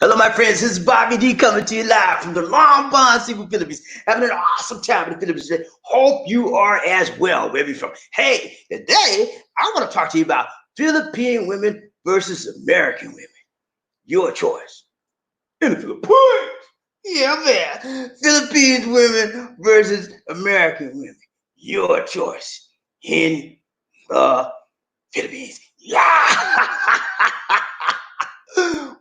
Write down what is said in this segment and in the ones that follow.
Hello, my friends. This is Bobby D coming to you live from the Long Bon Seafood Philippines. Having an awesome time in the Philippines today. Hope you are as well, wherever you're from. Hey, today I want to talk to you about Philippine women versus American women. Your choice. In the Philippines. Yeah, man. Philippines women versus American women. Your choice. In the Philippines. Yeah.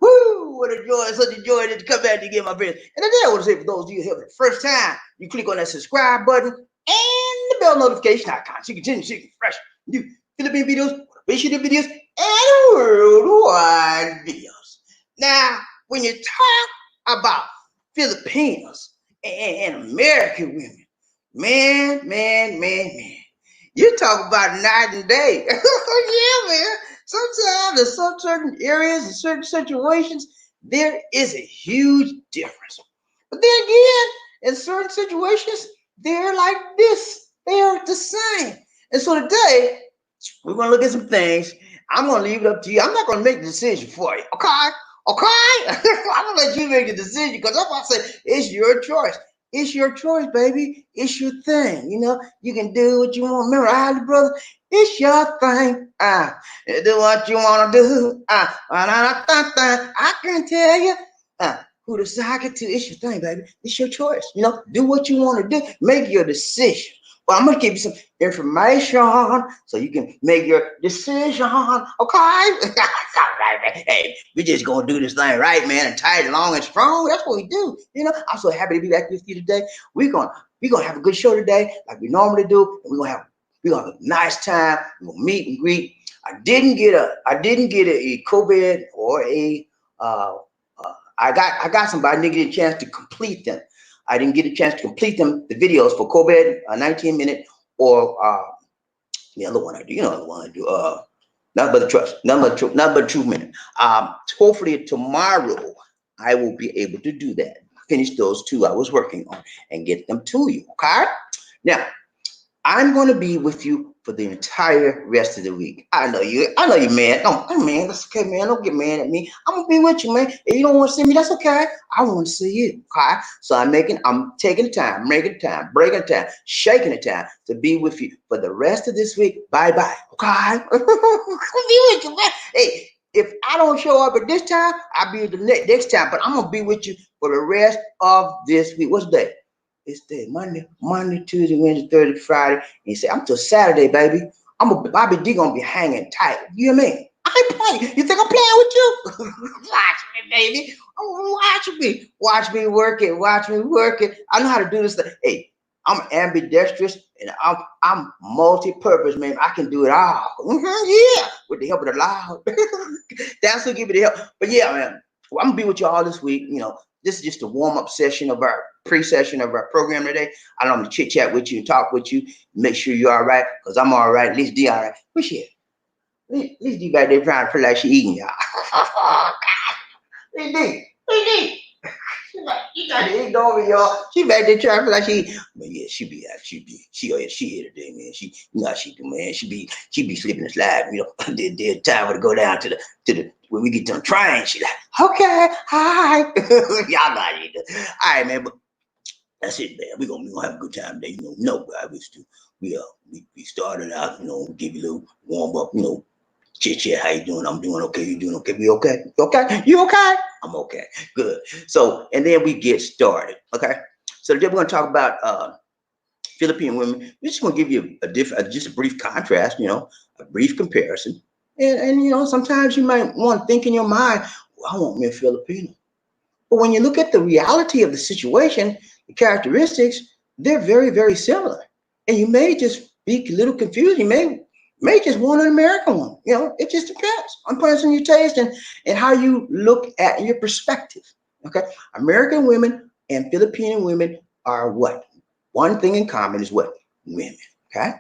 Woo! What a joy, such a joy to come back to get my friends. And today I want to say for those of you here for the first time, you click on that subscribe button and the bell notification icon so you can continue to see fresh new Philippine videos, appreciative videos, and worldwide videos. Now, when you talk about Filipinos and American women, man, you talk about night and day. Yeah, man. Sometimes in some certain areas and certain situations, there is a huge difference. But then again, in certain situations, they're like this. They are the same. And so today, we're gonna look at some things. I'm gonna leave it up to you. I'm not gonna make the decision for you. Okay? Okay? I'm gonna let you make the decision because I'm gonna say it's your choice. It's your choice, baby. It's your thing. You know, you can do what you want. Remember, I, brother, it's your thing. Do what you want to do. I can tell you who to socket to. It's your thing, baby. It's your choice. You know, do what you want to do. Make your decision. Well, I'm going to give you some information so you can make your decision. Okay? Hey, we just going to do this thing right, man, and tight, long, and strong. That's what we do. You know, I'm so happy to be back with you today. We're gonna have a good show today, like we normally do. And we're gonna have a nice time. We're gonna meet and greet. I didn't get a COVID or a I got some, but I didn't get a chance to complete them. I didn't get a chance to complete them, the videos for COVID, 19 minute, or the other one I do, you know, the one I do, not but the trust, not but true minute. Hopefully tomorrow I will be able to do that. Finish those two I was working on and get them to you. Okay. Now I'm going to be with you for the entire rest of the week. I know you, man. No, man, that's okay, man. Don't get mad at me. I'm gonna be with you, man. If you don't want to see me, that's okay. I want to see you. Okay. So I'm taking the time, making the time, breaking the time, shaking the time to be with you for the rest of this week. Bye bye. Okay. I'll be with you, man. Hey, if I don't show up at this time, I'll be the next time. But I'm gonna be with you for the rest of this week. What's the day? It's day Monday, Tuesday, Wednesday, Thursday, Friday. And you say, I'm till Saturday, baby. Bobby D gonna be hanging tight. You know what I mean? I ain't playing. You think I'm playing with you? Watch me, baby. Oh, watch me. Watch me work it. Watch me work it. I know how to do this thing. Hey, I'm ambidextrous and I'm multi-purpose, man. I can do it all. Yeah, with the help of the Lord. That's who give me the help. But yeah, man, well, I'm gonna be with you all this week. You know, this is just a warm-up session of our pre-session of our program today. I don't chit chat with you and talk with you, make sure you're all right, because I'm all right. At least D all right. Where's she at? At least D back there trying to feel like she eating y'all. Oh, God. D. You got to ignore me, y'all. She back there trying to feel like she. But yeah, she here today, man. You know how she do, man. She be slipping and sliding, you know. There's time to go down to the when we get done trying. She like, okay, hi. Y'all know how you do. All right, man. But that's it, man. We gonna have a good time today. You know, we started out, you know, give you a little warm up, you know, chit chat. How you doing? I'm doing okay. You doing okay? We okay? You okay? You okay? I'm okay. Good. So, and then we get started. Okay. So today we're gonna talk about Philippine women. We're just gonna give you just a brief contrast. You know, a brief comparison. And you know, sometimes you might want to think in your mind, well, I want me a Filipino. But when you look at the reality of the situation, the characteristics, they're very, very similar. And you may just be a little confused. You may just want an American one. You know, it just depends on person your taste and how you look at your perspective. Okay. American women and Filipino women are what? One thing in common is what? Women. Okay.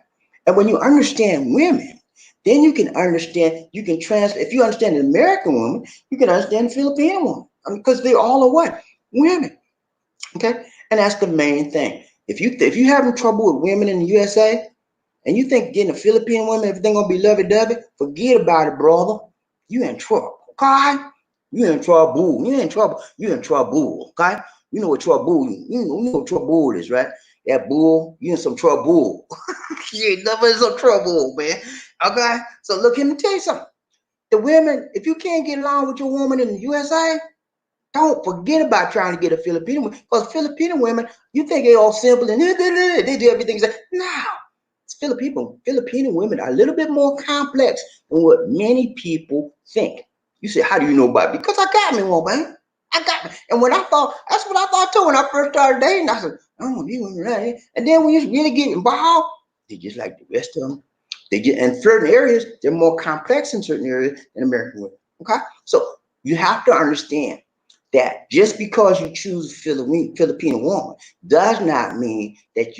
And when you understand women, then you can translate. If you understand an American woman, you can understand a Filipino woman. Because they all are what? Women. Okay? And that's the main thing. If you having trouble with women in the USA and you think getting a Filipino woman, everything gonna be lovey-dovey, forget about it, brother. You in trouble. Okay? You in trouble. You in trouble. You in trouble. Okay? You know what trouble. You know what trouble is, right? That bull. You in some trouble. You ain't never in some trouble, man. Okay? So look, let me tell you something. The women, if you can't get along with your woman in the USA, don't forget about trying to get a Filipino woman. Because Filipino women, you think they all simple and they do everything. No. Filipino women are a little bit more complex than what many people think. You say, how do you know about it? Because I got me one, man. I got me. And when I thought, that's what I thought too when I first started dating. I said, oh, these women right. And then when you really get involved, they just like the rest of them. They get in certain areas, they're more complex in certain areas than American women. Okay? So you have to understand that just because you choose a Filipino woman does not mean that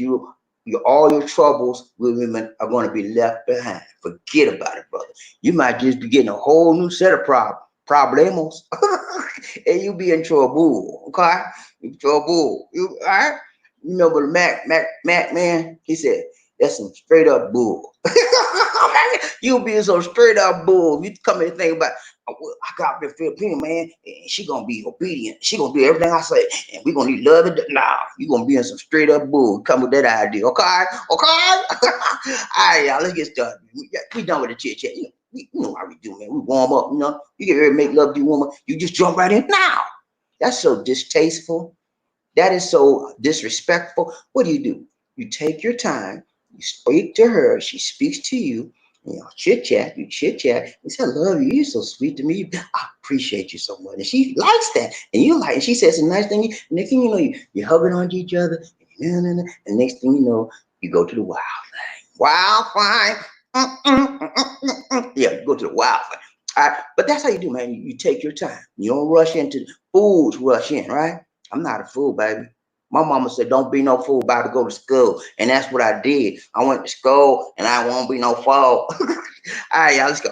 all your troubles with women are going to be left behind. Forget about it, brother. You might just be getting a whole new set of problemos, and you be in trouble. Okay, in trouble. You all right? You remember the Mac man? He said that's some straight up bull. You be some straight up bull. You come and think about, oh, well, I got the Filipino man, and she gonna be obedient. She gonna do everything I say, and we gonna need love. Nah, you gonna be in some straight up bull. Come with that idea, okay? Okay. All right, y'all. Let's get started. We done with the chit chat. You know how we do, man. We warm up. You know, you get ready to make love to your woman. You just jump right in. Now, that's so distasteful. That is so disrespectful. What do? You take your time. You speak to her. She speaks to you. You know, chit chat. You chit chat. You say, "I love you. You're so sweet to me. I appreciate you so much." And she likes that. And you like. And she says a nice thing. Next thing you know, you're hugging onto each other. And next thing you know, you go to the wild thing. Wild thing. Yeah, you go to the wild thing. All right, but that's how you do, man. You take your time. You don't rush into fools. Rush in, right? I'm not a fool, baby. My mama said, don't be no fool, about to go to school. And that's what I did. I went to school and I won't be no fool. All right, y'all, let's go.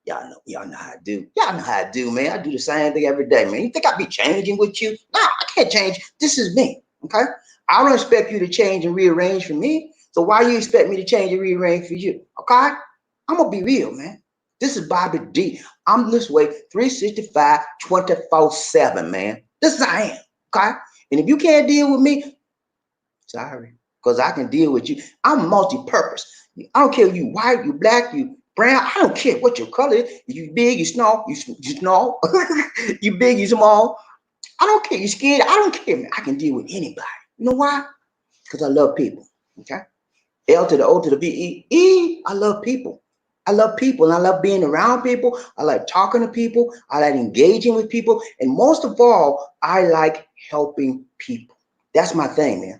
Y'all know how I do. Y'all know how I do, man. I do the same thing every day, man. You think I be changing with you? No, I can't change. This is me, okay? I don't expect you to change and rearrange for me. So why you expect me to change and rearrange for you, okay? I'm going to be real, man. This is Bobby D. I'm this way 365, 24/7, man. This is I am, okay? And if you can't deal with me, sorry, because I can deal with you. I'm multi-purpose. I don't care if you white, you black, you brown. I don't care what your color is. If you big, you small, you small. You big, you small. I don't care. You scared. I don't care, man. I can deal with anybody. You know why? Because I love people. Okay. L to the O to the B E E. I love people. I love people and I love being around people. I like talking to people. I like engaging with people. And most of all, I like helping people. That's my thing, man.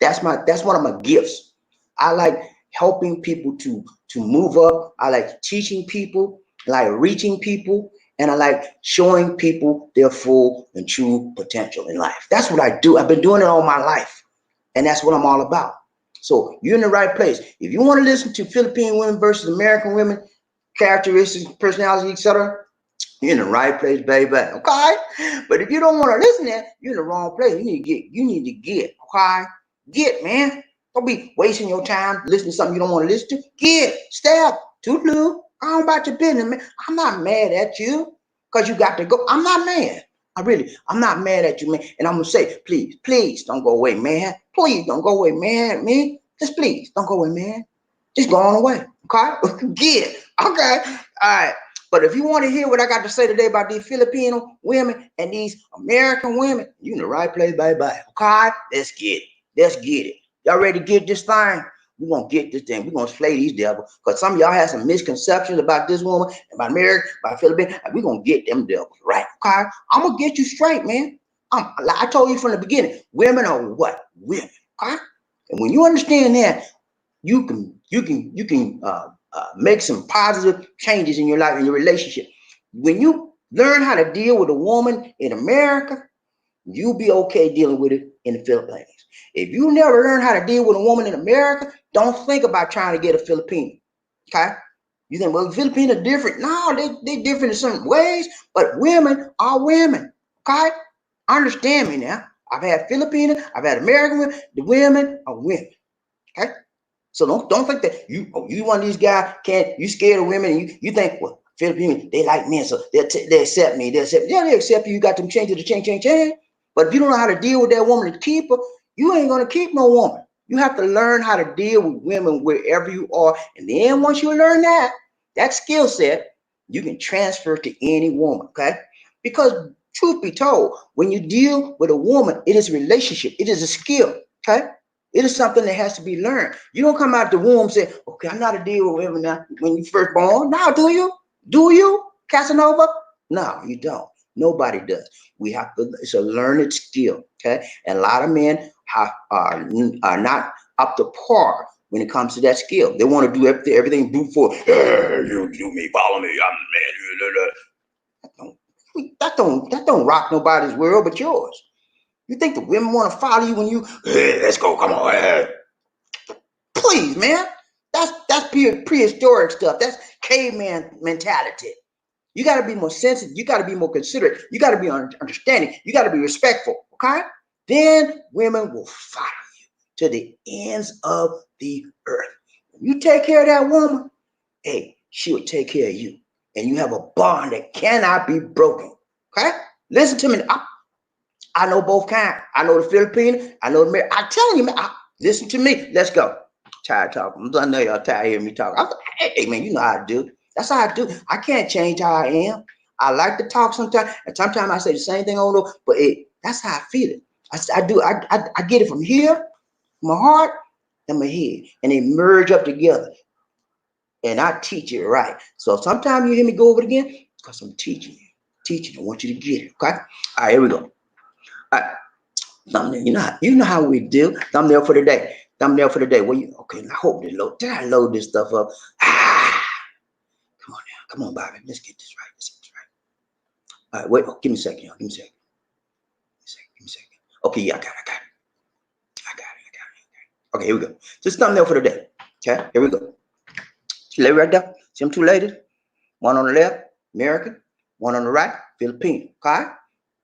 That's one of my gifts. I like helping people to move up. I like teaching people, I like reaching people, and I like showing people their full and true potential in life. That's what I do. I've been doing it all my life, and that's what I'm all about. So you're in the right place. If you want to listen to Philippine women versus American women, characteristics, personality, etc., you're in the right place, baby. Okay. But if you don't want to listen to that, you're in the wrong place. You need to get. Okay. Get, man. Don't be wasting your time listening to something you don't want to listen to. Get. Step. Toodaloo. I don't about your business, man. I'm not mad at you because you got to go. I'm not mad. I'm not mad at you, man. And I'm going to say, please don't go away, man. Please don't go away, man. Me. Just please don't go away, man. Just go on away. Okay. Get. Okay. All right. But if you want to hear what I got to say today about these Filipino women and these American women, you're in the right place, baby. Okay? Let's get it. Let's get it. Y'all ready to get this thing? We're going to get this thing. We're going to slay these devils. Because some of y'all have some misconceptions about this woman, about America, about Philippines. And we're going to get them devils right. Okay? I'm going to get you straight, man. Like I told you from the beginning, women are what? Women. Okay? And when you understand that, you can make some positive changes in your life, in your relationship. When you learn how to deal with a woman in America, you'll be okay dealing with it in the Philippines. If you never learn how to deal with a woman in America, don't think about trying to get a Filipino. Okay? You think, well, the Filipinos are different. No, they're different in some ways, but women are women. Okay? Understand me now. I've had Filipino, I've had American women. The women are women. Okay? So don't think that you one of these guys you scared of women and you think, well, Filipino, they like men, so they accept me. They accept me. Yeah, they accept you. You got them change to the change. But if you don't know how to deal with that woman and keep her, you ain't gonna keep no woman. You have to learn how to deal with women wherever you are. And then once you learn that skill set, you can transfer it to any woman, okay? Because truth be told, when you deal with a woman, it is a relationship. It is a skill, okay? It is something that has to be learned. You don't come out the womb and say, okay, I know how to deal with women now. When you first born, now do you? Do you, Casanova? No, you don't. Nobody does. We have to, it's a learned skill, okay? And a lot of men are not up to par when it comes to that skill. They want to do everything brute for, you do me, follow me, I'm the man. That don't rock nobody's world but yours. You think the women want to follow you when you, hey, let's go, come on, hey. Please, man. That's prehistoric stuff. That's caveman mentality. You got to be more sensitive. You got to be more considerate. You got to be understanding. You got to be respectful. Okay? Then women will follow you to the ends of the earth. When you take care of that woman, hey, she will take care of you. And you have a bond that cannot be broken. Okay? Listen to me. I know both kinds. I know the Filipino. I know the American. I'm telling you, man. Listen to me. Let's go. Tired talking. I know y'all tired of hearing me talk. Hey, man, you know how I do. That's how I do. I can't change how I am. I like to talk sometimes, and sometimes I say the same thing over, but that's how I feel it. I do. I get it from here, my heart, and my head, and they merge up together. And I teach it right. So sometimes you hear me go over it again because I'm teaching you. Teaching. I want you to get it. Okay. All right. Here we go. All right. Thumbnail. You know how we do. Thumbnail for the day. Thumbnail for the day. Well, okay. I hope they load. Did I load this stuff up? Come on now. Come on, Bobby. Let's get this right. Let's get this right. All right. Wait. Oh, give me a second, y'all. Give me a second. Give me a second. Okay. Yeah, I got it. Okay. Here we go. Just thumbnail for the day. Okay. Here we go. See lady right there? See them two ladies? One on the left, American. One on the right, Filipino. Okay.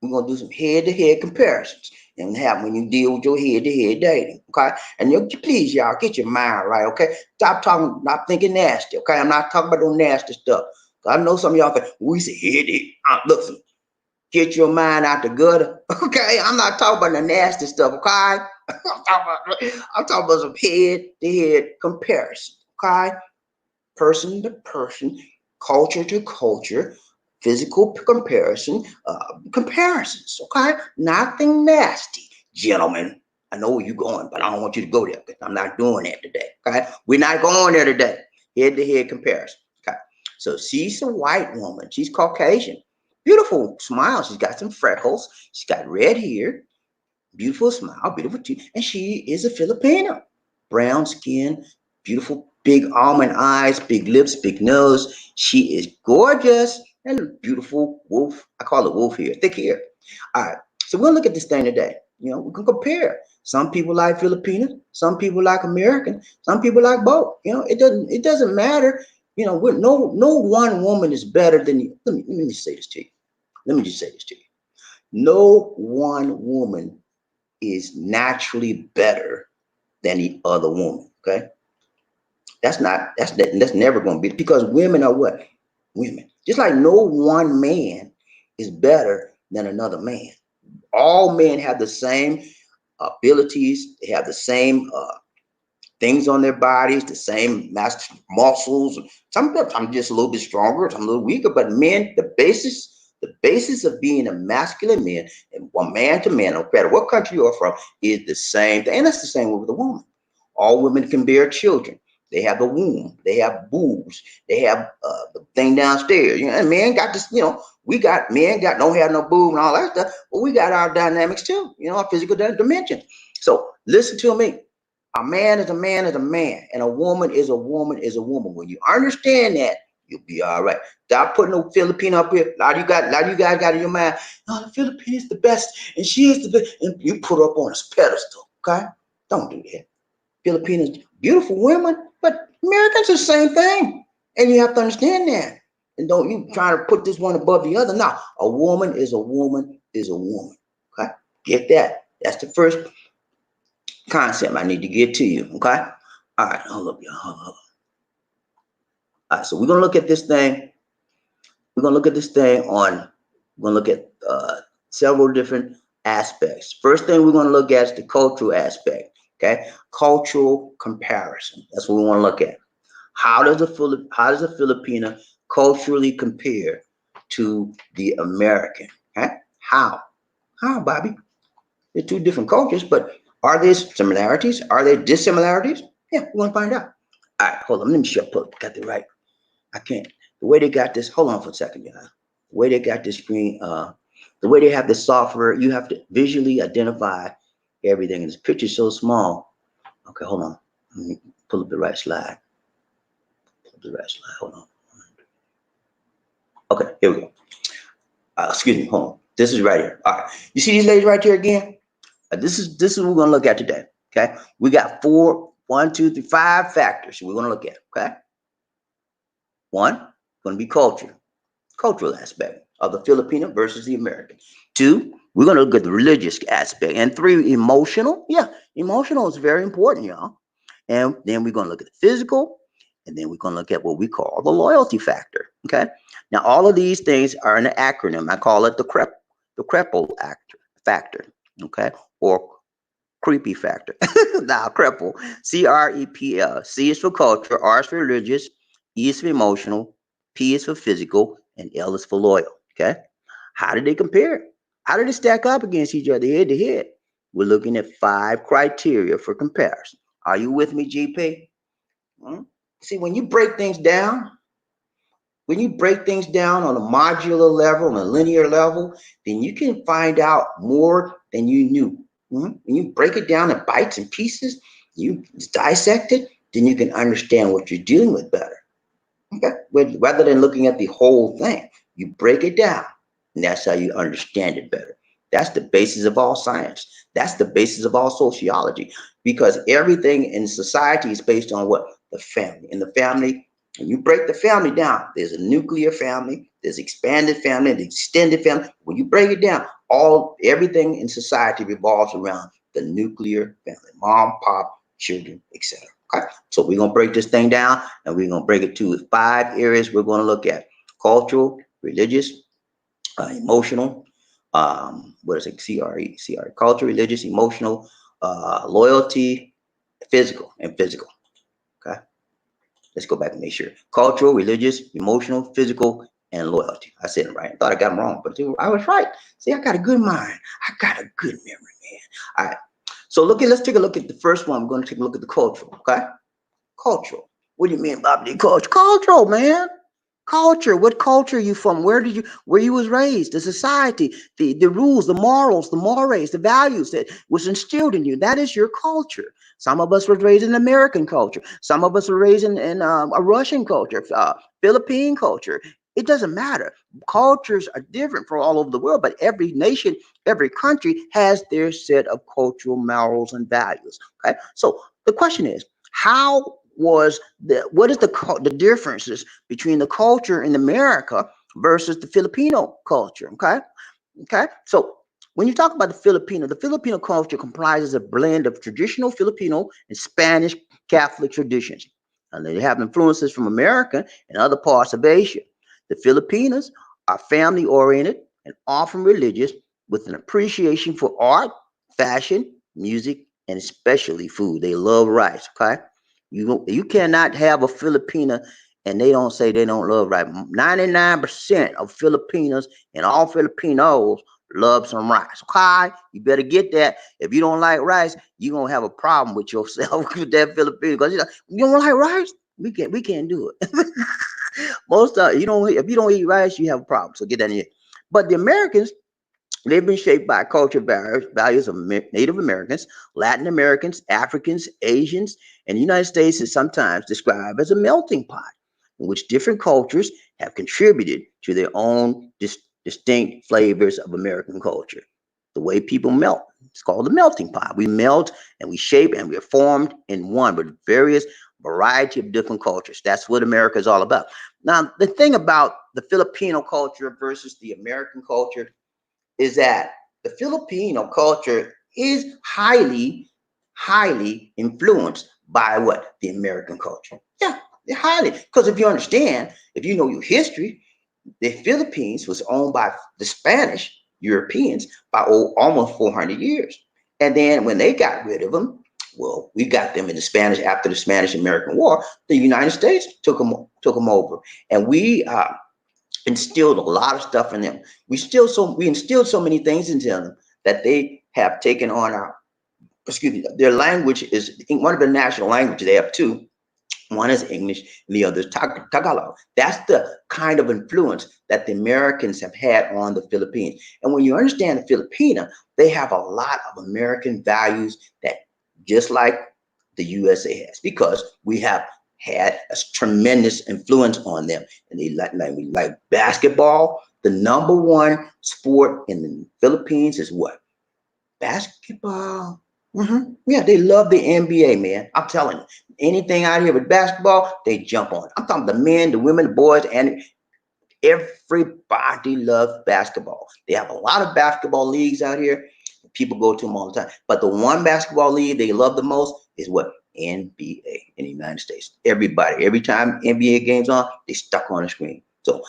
We're gonna do some head-to-head comparisons, and have when you deal with your head-to-head dating, okay? And please, y'all, get your mind right, okay? Stop talking, not thinking nasty, okay? I'm not talking about no nasty stuff. I know some of y'all think we say head-to-head. Listen, get your mind out the gutter, okay? I'm not talking about the nasty stuff, okay? I'm talking about some head-to-head comparison, okay? Person to person, culture to culture. Physical comparisons, okay? Nothing nasty, gentlemen. I know where you're going, but I don't want you to go there because I'm not doing that today, okay? We're not going there today. Head-to-head comparison, okay? So she's a white woman. She's Caucasian. Beautiful smile. She's got some freckles. She's got red hair. Beautiful smile, beautiful teeth. And she is a Filipino. Brown skin, beautiful big almond eyes, big lips, big nose. She is gorgeous and beautiful wolf. I call it wolf hair, thick hair. All right. So we'll look at this thing today. We can compare. Some people like Filipino, some people like American, some people like both. It doesn't matter. No one woman is better than you. Let me just say this to you. Let me just say this to you. No one woman is naturally better than the other woman. Okay. That's never going to be, because women are what? Women. Just like no one man is better than another man. All men have the same abilities. They have the same things on their bodies, the same muscles. Sometimes I'm just a little bit stronger, I'm a little weaker, but men, the basis of being a masculine man, and one man to man, no matter what country you're from, is the same thing. And that's the same with a woman. All women can bear children. They have a womb. They have boobs. They have the thing downstairs. And men got this. We got men don't have no boob and all that stuff, but we got our dynamics too. Our physical dimension. So listen to me. A man is a man is a man, and a woman is a woman is a woman. When you understand that, you'll be all right. Stop putting no Filipino up here. A lot of you guys got in your mind, the Filipino is the best, and she is the best, and you put her up on a pedestal. Okay, don't do that. Filipinos, beautiful women, but Americans are the same thing, and you have to understand that. And don't you try to put this one above the other. No, a woman is a woman is a woman. Okay, get that. That's the first concept I need to get to you. Okay, all right, hold up, y'all. All right, so we're gonna look at this thing we're gonna look at this thing on. We're gonna look at several different aspects. First thing we're gonna look at is the cultural aspect. Okay, cultural comparison. That's what we want to look at. How does a Filipino culturally compare to the American? Okay, how? How, Bobby? They're two different cultures, but are there similarities? Are there dissimilarities? Yeah, we want to find out. All right, hold on. Let me sure I got the right. I can't. The way they got this. Hold on for a second, y'all. The way they got this screen. The way they have the software, you have to visually identify everything. And this picture's so small. Okay, hold on. Let me pull up the right slide. Pull up the right slide. Hold on. Okay, here we go. Excuse me. Hold on. This is right here. All right. You see these ladies right here again? This is what we're gonna look at today. Okay, we got one, two, three, five factors we're gonna look at. Okay, one gonna be cultural aspect of the Filipino versus the American. Two, we're gonna look at the religious aspect, and three, emotional. Yeah, emotional is very important, y'all. And then we're gonna look at the physical, and then we're gonna look at what we call the loyalty factor. Okay, now all of these things are an acronym. I call it the CREPL factor. Okay, or creepy factor. Now, cripple. CREPL. C is for culture, R is for religious, E is for emotional, P is for physical, and L is for loyal. Okay. How did they compare? How did they stack up against each other head to head? We're looking at five criteria for comparison. Are you with me, GP? Hmm? See, when you break things down on a modular level, on a linear level, then you can find out more than you knew. When you break it down in bites and pieces, you dissect it, then you can understand what you're dealing with better. Okay? Rather than looking at the whole thing, you break it down, and that's how you understand it better. That's the basis of all science. That's the basis of all sociology, because everything in society is based on what? The family. In the family, when you break the family down, there's a nuclear family, there's expanded family, the extended family. When you break it down, everything in society revolves around the nuclear family: mom, pop, children, etc. Okay, so we're gonna break this thing down, and we're gonna break it to five areas we're gonna look at: cultural, religious, emotional. What is it? CRE, culture, religious, emotional, loyalty, physical. Okay, let's go back and make sure: cultural, religious, emotional, physical, and loyalty. I said it right. I thought I got them wrong, but I was right. See, I got a good mind. I got a good memory, man. All right. So let's take a look at the first one. We're going to take a look at the cultural. Okay, cultural. What do you mean, Bobby? Culture? Cultural, man. Culture. What culture are you from? Where you was raised? The society, the rules, the morals, the mores, the values that was instilled in you. That is your culture. Some of us were raised in American culture. Some of us were raised in a Russian culture, Philippine culture. It doesn't matter. Cultures are different for all over the world, but every nation, every country has their set of cultural morals and values. Okay, so the question is, how was what is the differences between the culture in America versus the Filipino culture? Okay. So when you talk about the Filipino culture comprises a blend of traditional Filipino and Spanish Catholic traditions, and they have influences from America and other parts of Asia. The Filipinos are family oriented and often religious, with an appreciation for art, fashion, music, and especially food. They love rice. Okay, you cannot have a Filipina and they don't say they don't love rice. 99% of Filipinos and all Filipinos love some rice. Okay, you better get that. If you don't like rice, you're gonna have a problem with yourself with that Filipino, because you don't like rice. We can't do it. Most you don't if you don't eat rice, you have a problem. So get that in here. But the Americans, they've been shaped by cultural values of Native Americans, Latin Americans, Africans, Asians, and the United States is sometimes described as a melting pot in which different cultures have contributed to their own distinct flavors of American culture. The way people melt, it's called the melting pot. We melt and we shape and we're formed in one with various variety of different cultures. That's what America is all about. Now, the thing about the Filipino culture versus the American culture is that the Filipino culture is highly influenced by what? The American culture. Yeah, they're highly. Because if you understand, if you know your history, the Philippines was owned by the Spanish Europeans by almost 400 years. And then when they got rid of them, well, we got them in the Spanish after the Spanish American War. The United States took them over, and we instilled a lot of stuff in them. We instilled so many things into them that they have taken on our, excuse me, their language is one of the national languages. They have two. One is English, and the other is Tagalog. That's the kind of influence that the Americans have had on the Philippines. And when you understand the Filipino, they have a lot of American values that just like the USA has, because we have had a tremendous influence on them. And they like basketball. The number one sport in the Philippines is what? Basketball. Yeah, they love the NBA, man. I'm telling you, anything out here with basketball, they jump on it. I'm talking the men, the women, the boys, and everybody loves basketball. They have a lot of basketball leagues out here. People go to them all the time. But the one basketball league they love the most is what? NBA in the United States. Everybody, every time NBA games on, they stuck on the screen. So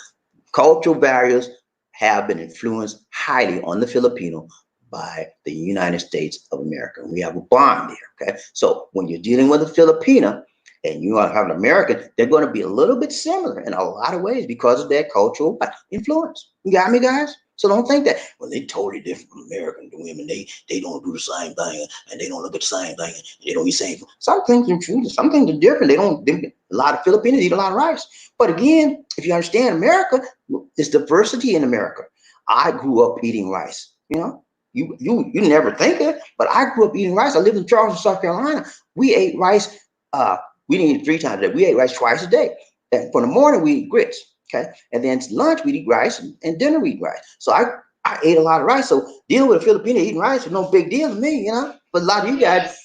cultural values have been influenced highly on the Filipino by the United States of America. We have a bond there, okay? So when you're dealing with a Filipino and you have an American, they're going to be a little bit similar in a lot of ways because of their cultural influence. You got me, guys? So don't think that, well, they're totally different from American women. They don't do the same thing, and they don't look at the same thing, and they don't eat the same. Some things are true, some things are different. A lot of Filipinos eat a lot of rice. But again, if you understand America, there's diversity in America. I grew up eating rice, you know? You never think it, but I grew up eating rice. I lived in Charleston, South Carolina. We ate rice. We didn't eat it 3 times a day. We ate rice twice a day. And for the morning, we eat grits. Okay. And then lunch, we eat rice, and dinner, we eat rice. So I ate a lot of rice. So dealing with a Filipino eating rice was no big deal to me, you know. But a lot of you guys,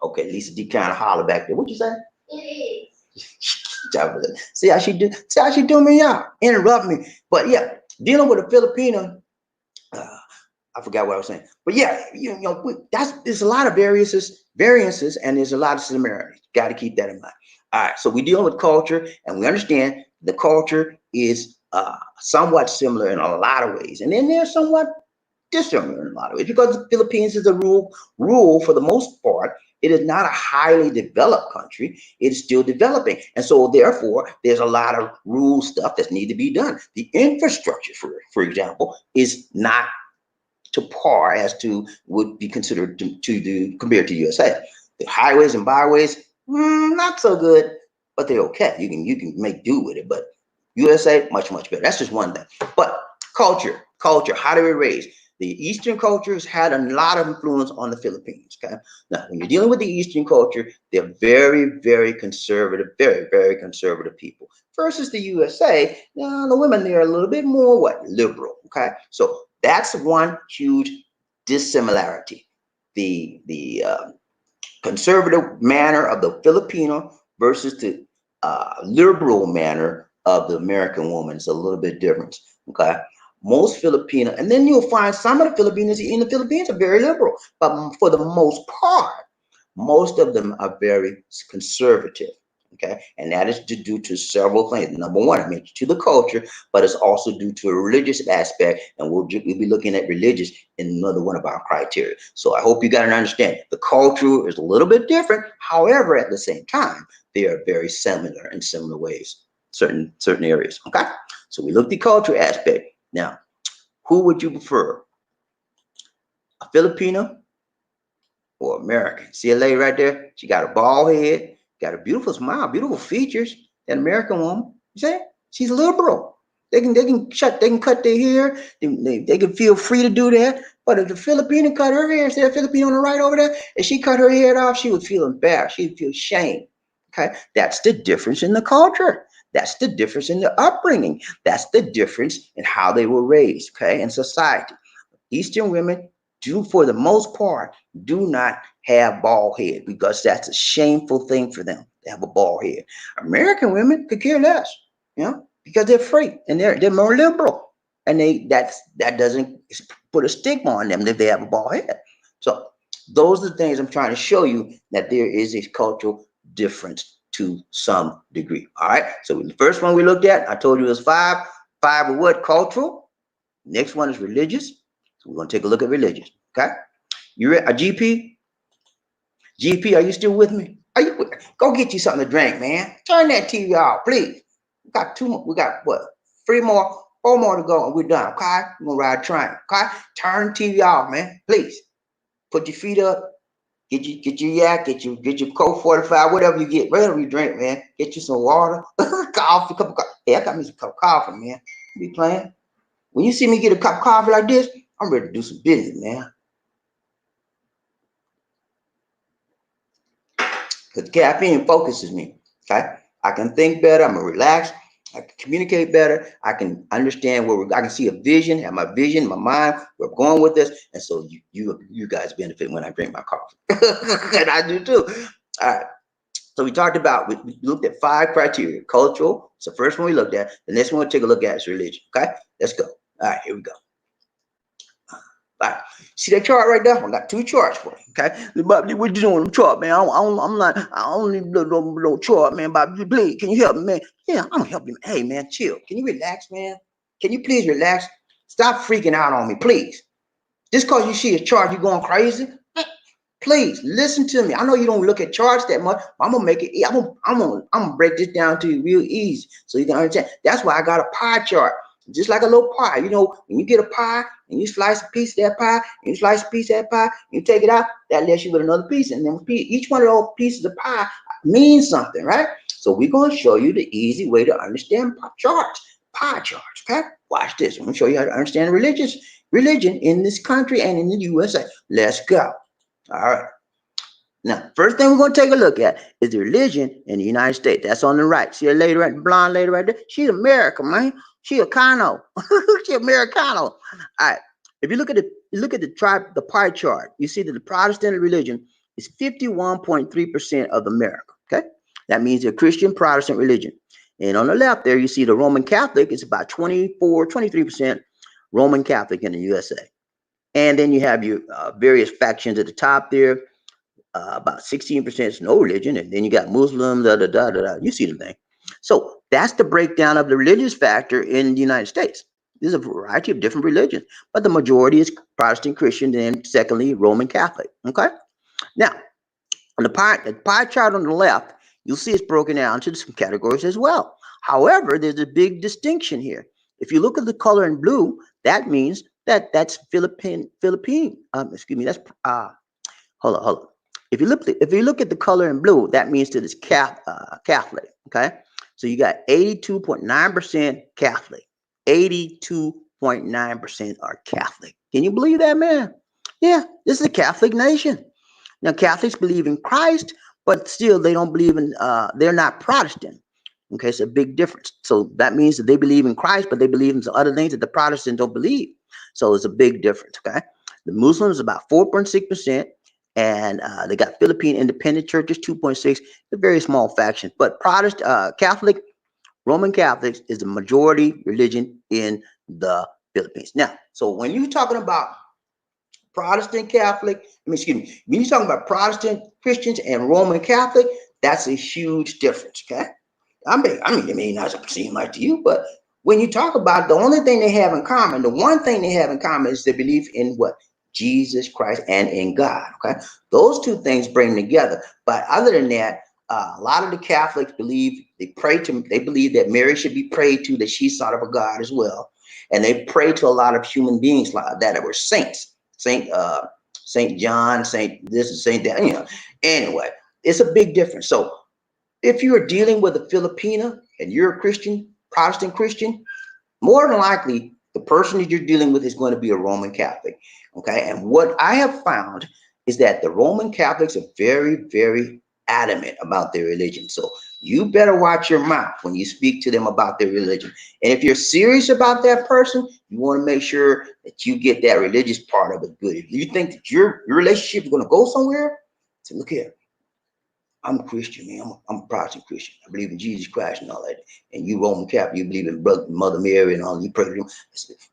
okay, Lisa D kind of holler back there. What you say? It is. See how she do? See how she do me out? Interrupt me. But yeah, dealing with a Filipino. I forgot what I was saying, but yeah, there's a lot of variances, and there's a lot of similarities. Got to keep that in mind. All right, so we deal with culture, and we understand the culture is somewhat similar in a lot of ways, and then they're somewhat dissimilar in a lot of ways because the Philippines is a rule for the most part. It is not a highly developed country. It is still developing, and so therefore there's a lot of rule stuff that need to be done. The infrastructure, for example, is not to par as to would be considered to do compared to USA. The highways and byways, not so good, but they're okay. You can make do with it. But USA, much better. That's just one thing. But culture, how do we raise? The Eastern cultures had a lot of influence on the Philippines. Okay, now when you're dealing with the Eastern culture, they're very conservative, very conservative people. Versus the USA, now the women there are a little bit more liberal. Okay, so that's one huge dissimilarity. The conservative manner of the Filipino versus the liberal manner of the American woman is a little bit different. Okay, most Filipino, and then you'll find some of the Filipinos in the Philippines are very liberal, but for the most part, most of them are very conservative. Okay, and that is due to several things. Number one, I mentioned to the culture, but it's also due to a religious aspect, and we'll be looking at religious in another one of our criteria. So I hope you got an understanding. The culture is a little bit different, however, at the same time, they are very similar in similar ways, certain areas. Okay, so we looked at the culture aspect. Now, who would you prefer, a Filipino or American? See a lady right there? She got a bald head. Got a beautiful smile, beautiful features. That American woman, you see, she's liberal. They can cut their hair. They can feel free to do that. But if the Filipino cut her hair, see that Filipino on the right over there, if she cut her head off, she would feel embarrassed. She'd feel shame. Okay, that's the difference in the culture. That's the difference in the upbringing. That's the difference in how they were raised. Okay, in society, Eastern women do, for the most part, do not have bald head because that's a shameful thing for them to have a bald head. American women could care less, because they're free and they're more liberal, and that doesn't put a stigma on them if they have a bald head. So those are the things I'm trying to show you, that there is a cultural difference to some degree. All right. So the first one we looked at, I told you it was five. Five were what? Cultural. Next one is religious. So we're going to take a look at religious. Okay. You a GP? GP, are you still with me? Are you? Go get you something to drink, man. Turn that TV off, please. We got two more. We got what? Three more, four more to go, and we're done. Okay. We're gonna ride a train. Okay. Turn the TV off, man. Please. Put your feet up. Get your yak, get your Coke 45, whatever you get, whatever you drink, man. Get you some water, coffee, cup of coffee. Hey, I got me some cup of coffee, man. You be playing. When you see me get a cup of coffee like this, I'm ready to do some business, man. Because caffeine focuses me. Okay, I can think better. I'm relaxed. I can communicate better. I can understand I can see a vision, have my vision, my mind. We're going with this, and so you guys benefit when I drink my coffee, and I do too. All right. So we talked about we looked at 5 criteria. Cultural. It's the first one we looked at. The next one we'll take a look at is religion. Okay, let's go. All right, here we go. All right. See that chart right there? I got 2 charts for you. Okay. What you doing on the chart, man? I don't need no chart, man. Bobby, please, can you help me, man? Yeah, I'm gonna help you. Hey, man, chill. Can you relax, man? Can you please relax? Stop freaking out on me, please. Just cause you see a chart, you going crazy? Please listen to me. I know you don't look at charts that much. I'm gonna make it. I'm gonna break this down to you real easy so you can understand. That's why I got a pie chart. Just like a little pie, you know, when you get a pie and you slice a piece of that pie, and you slice a piece of that pie, you take it out, that lets you with another piece. And then each one of those pieces of pie means something, right? So we're going to show you the easy way to understand pie charts, okay? Watch this. I'm going to show you how to understand religion in this country and in the USA. Let's go. All right. Now, first thing we're going to take a look at is the religion in the United States. That's on the right. See a lady right, blonde lady right there? She's American, man. She a Cano. She Americano. All right. If you look at the pie chart, you see that the Protestant religion is 51.3% of America. Okay. That means a Christian Protestant religion. And on the left there, you see the Roman Catholic is about 23% Roman Catholic in the USA. And then you have your various factions at the top there. About 16% is no religion, and then you got Muslims, You see the thing. So that's the breakdown of the religious factor in the United States. There's a variety of different religions, but the majority is Protestant Christian, and secondly, Roman Catholic. Okay. Now, on the pie chart on the left, you'll see it's broken down into some categories as well. However, there's a big distinction here. If you look at the color in blue, that means that's Philippine. Excuse me. That's hold on. If you look at the color in blue, that means that it's Catholic. Okay, so you got 82.9% Catholic. 82.9% are Catholic. Can you believe that, man? Yeah, this is a Catholic nation. Now, Catholics believe in Christ, but still they don't believe in. They're not Protestant. Okay, it's a big difference. So that means that they believe in Christ, but they believe in some other things that the Protestants don't believe. So it's a big difference. Okay, the Muslims about 4.6%. And they got Philippine independent churches, 2.6, a very small faction. But Catholic, Roman Catholics is the majority religion in the Philippines. Now, so when you're talking about Protestant Catholic, when you're talking about Protestant Christians and Roman Catholic, that's a huge difference, okay? It may not seem like to you, but when you talk about the only thing they have in common, the one thing they have in common is the belief in what? Jesus Christ and in God. Okay, those two things bring together. But other than that, a lot of the Catholics believe they believe that Mary should be prayed to, that she's son of a God as well, and they pray to a lot of human beings like that were saints, Saint John, Saint this and Saint that. You know, anyway, it's a big difference. So if you are dealing with a Filipina and you're a Christian, Protestant Christian, more than likely the person that you're dealing with is going to be a Roman Catholic. Okay, and what I have found is that the Roman Catholics are very, very adamant about their religion. So you better watch your mouth when you speak to them about their religion. And if you're serious about that person, you want to make sure that you get that religious part of it good. If you think that your relationship is going to go somewhere, say, look here, I'm a Christian, man. I'm a Protestant Christian. I believe in Jesus Christ and all that. And you Roman Catholic, you believe in Mother Mary and all. You pray to them.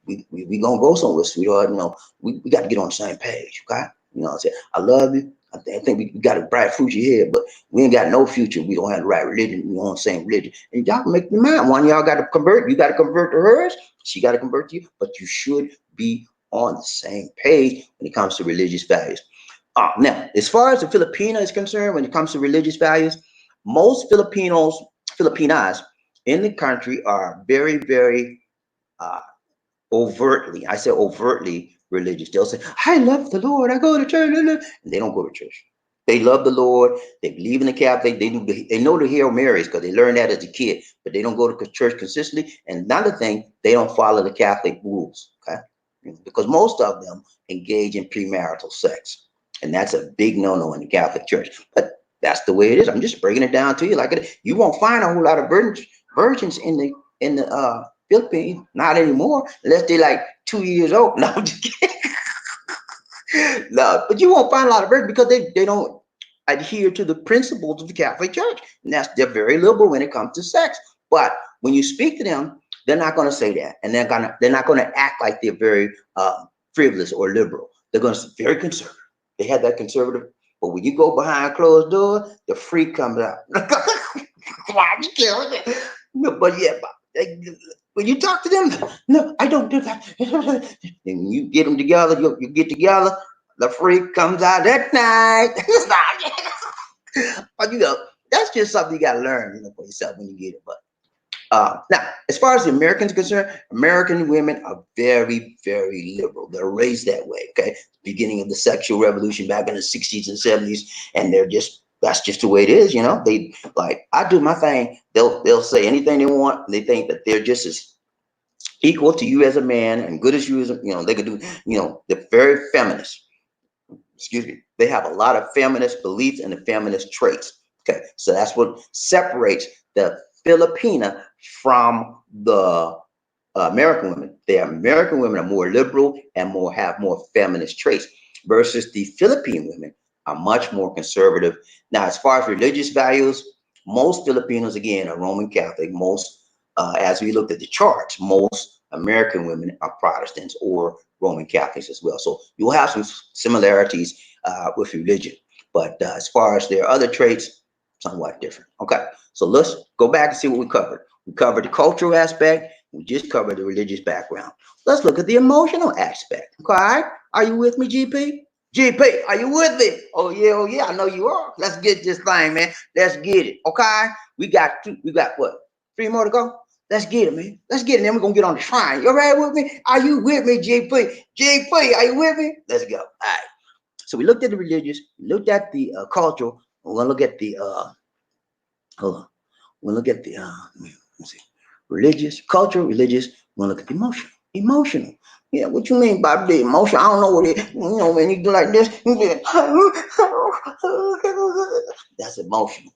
We gonna go somewhere, sweetheart. You know, we got to get on the same page, okay? You know what I'm saying? I love you. I think we got a bright future here, but we ain't got no future. We don't have the right religion. We on the same religion. And y'all can make your mind. One of y'all got to convert. You got to convert to hers. She got to convert to you. But you should be on the same page when it comes to religious values. Now, as far as the Filipino is concerned, when it comes to religious values, most Filipinas in the country are very, very uh, overtly, I say overtly religious. They'll say, I love the Lord. I go to church. And they don't go to church. They love the Lord. They believe in the Catholic. They know the Hail Marys because they learned that as a kid, but they don't go to church consistently. And another thing, they don't follow the Catholic rules. Okay. Because most of them engage in premarital sex. And that's a big no-no in the Catholic Church. But that's the way it is. I'm just breaking it down to you like it. You won't find a whole lot of virgins in the Philippines, not anymore, unless they're like 2 years old. No, I'm just kidding. No, but you won't find a lot of virgins because they don't adhere to the principles of the Catholic Church. And they're very liberal when it comes to sex. But when you speak to them, they're not going to say that, and they're not going to act like they're very frivolous or liberal. They're going to be very conservative. They have that conservative, but when you go behind closed doors, the freak comes out. No, but yeah, when you talk to them, no, I don't do that. And when you get them together, you get together, the freak comes out that night. But that's just something you got to learn, for yourself when you get it. But now, as far as the Americans are concerned, American women are very, very liberal. They're raised that way. Okay, beginning of the sexual revolution back in the 60s and 70s, and that's just the way it is. They like, I do my thing. They'll say anything they want. They think that they're just as equal to you as a man and good as you as they could do. They're very feminist. Excuse me. They have a lot of feminist beliefs and the feminist traits. Okay, so that's what separates the Filipina from the American women. The American women are more liberal and have more feminist traits, versus the Philippine women are much more conservative. Now, as far as religious values, most Filipinos, again, are Roman Catholic. As we looked at the charts, most American women are Protestants or Roman Catholics as well. So you'll have some similarities with religion. But as far as their other traits, somewhat different. Okay, so let's go back and see what we covered. We covered the cultural aspect. We just covered the religious background. Let's look at the emotional aspect. Okay, are you with me, GP? GP, are you with me? Oh yeah, I know you are. Let's get this thing, man. Let's get it. Okay, we got what? 3 more to go. Let's get it, man. Let's get it. Then we're gonna get on the shrine. You all right with me? Are you with me, GP? GP, are you with me? Let's go. All right. So we looked at the religious. We looked at the cultural. We're gonna look at the hold on. We'll look at the let's see, religious, cultural, religious. We'll look at the emotional. Yeah, what you mean by the emotion? I don't know what it. When you do like this, that's emotional.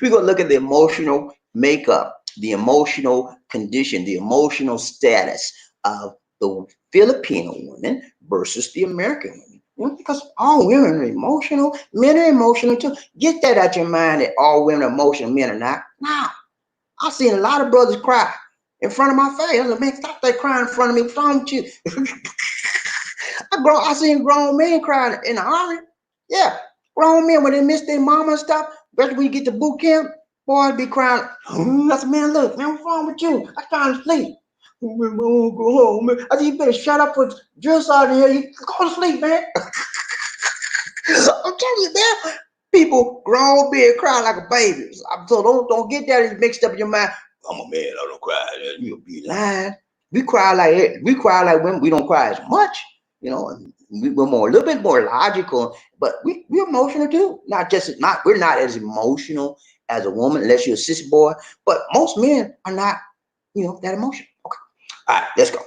We're gonna look at the emotional makeup, the emotional condition, the emotional status of the Filipino women versus the American women. Because all women are emotional, men are emotional too. Get that out your mind that all women are emotional, men are not. Nah, I've seen a lot of brothers cry in front of my face. I was like, man, stop that crying in front of me. What's wrong with you? I seen grown men crying in the army. Yeah, grown men when they miss their mama and stuff. Especially when you get to boot camp, boys be crying. I said, man, look, man, what's wrong with you? I'm trying to sleep. Oh, man, I won't go home, man. I said, you better shut up with drill sergeant here. You go to sleep, man. I'm telling you, man. People, grown men cry like a baby. So don't get that mixed up in your mind. I'm a man, I don't cry. You'll be lying. We cry like women. We don't cry as much, We're a little bit more logical, but we're emotional too. We're not as emotional as a woman, unless you're a sissy boy. But most men are not, that emotional. Okay. All right, let's go.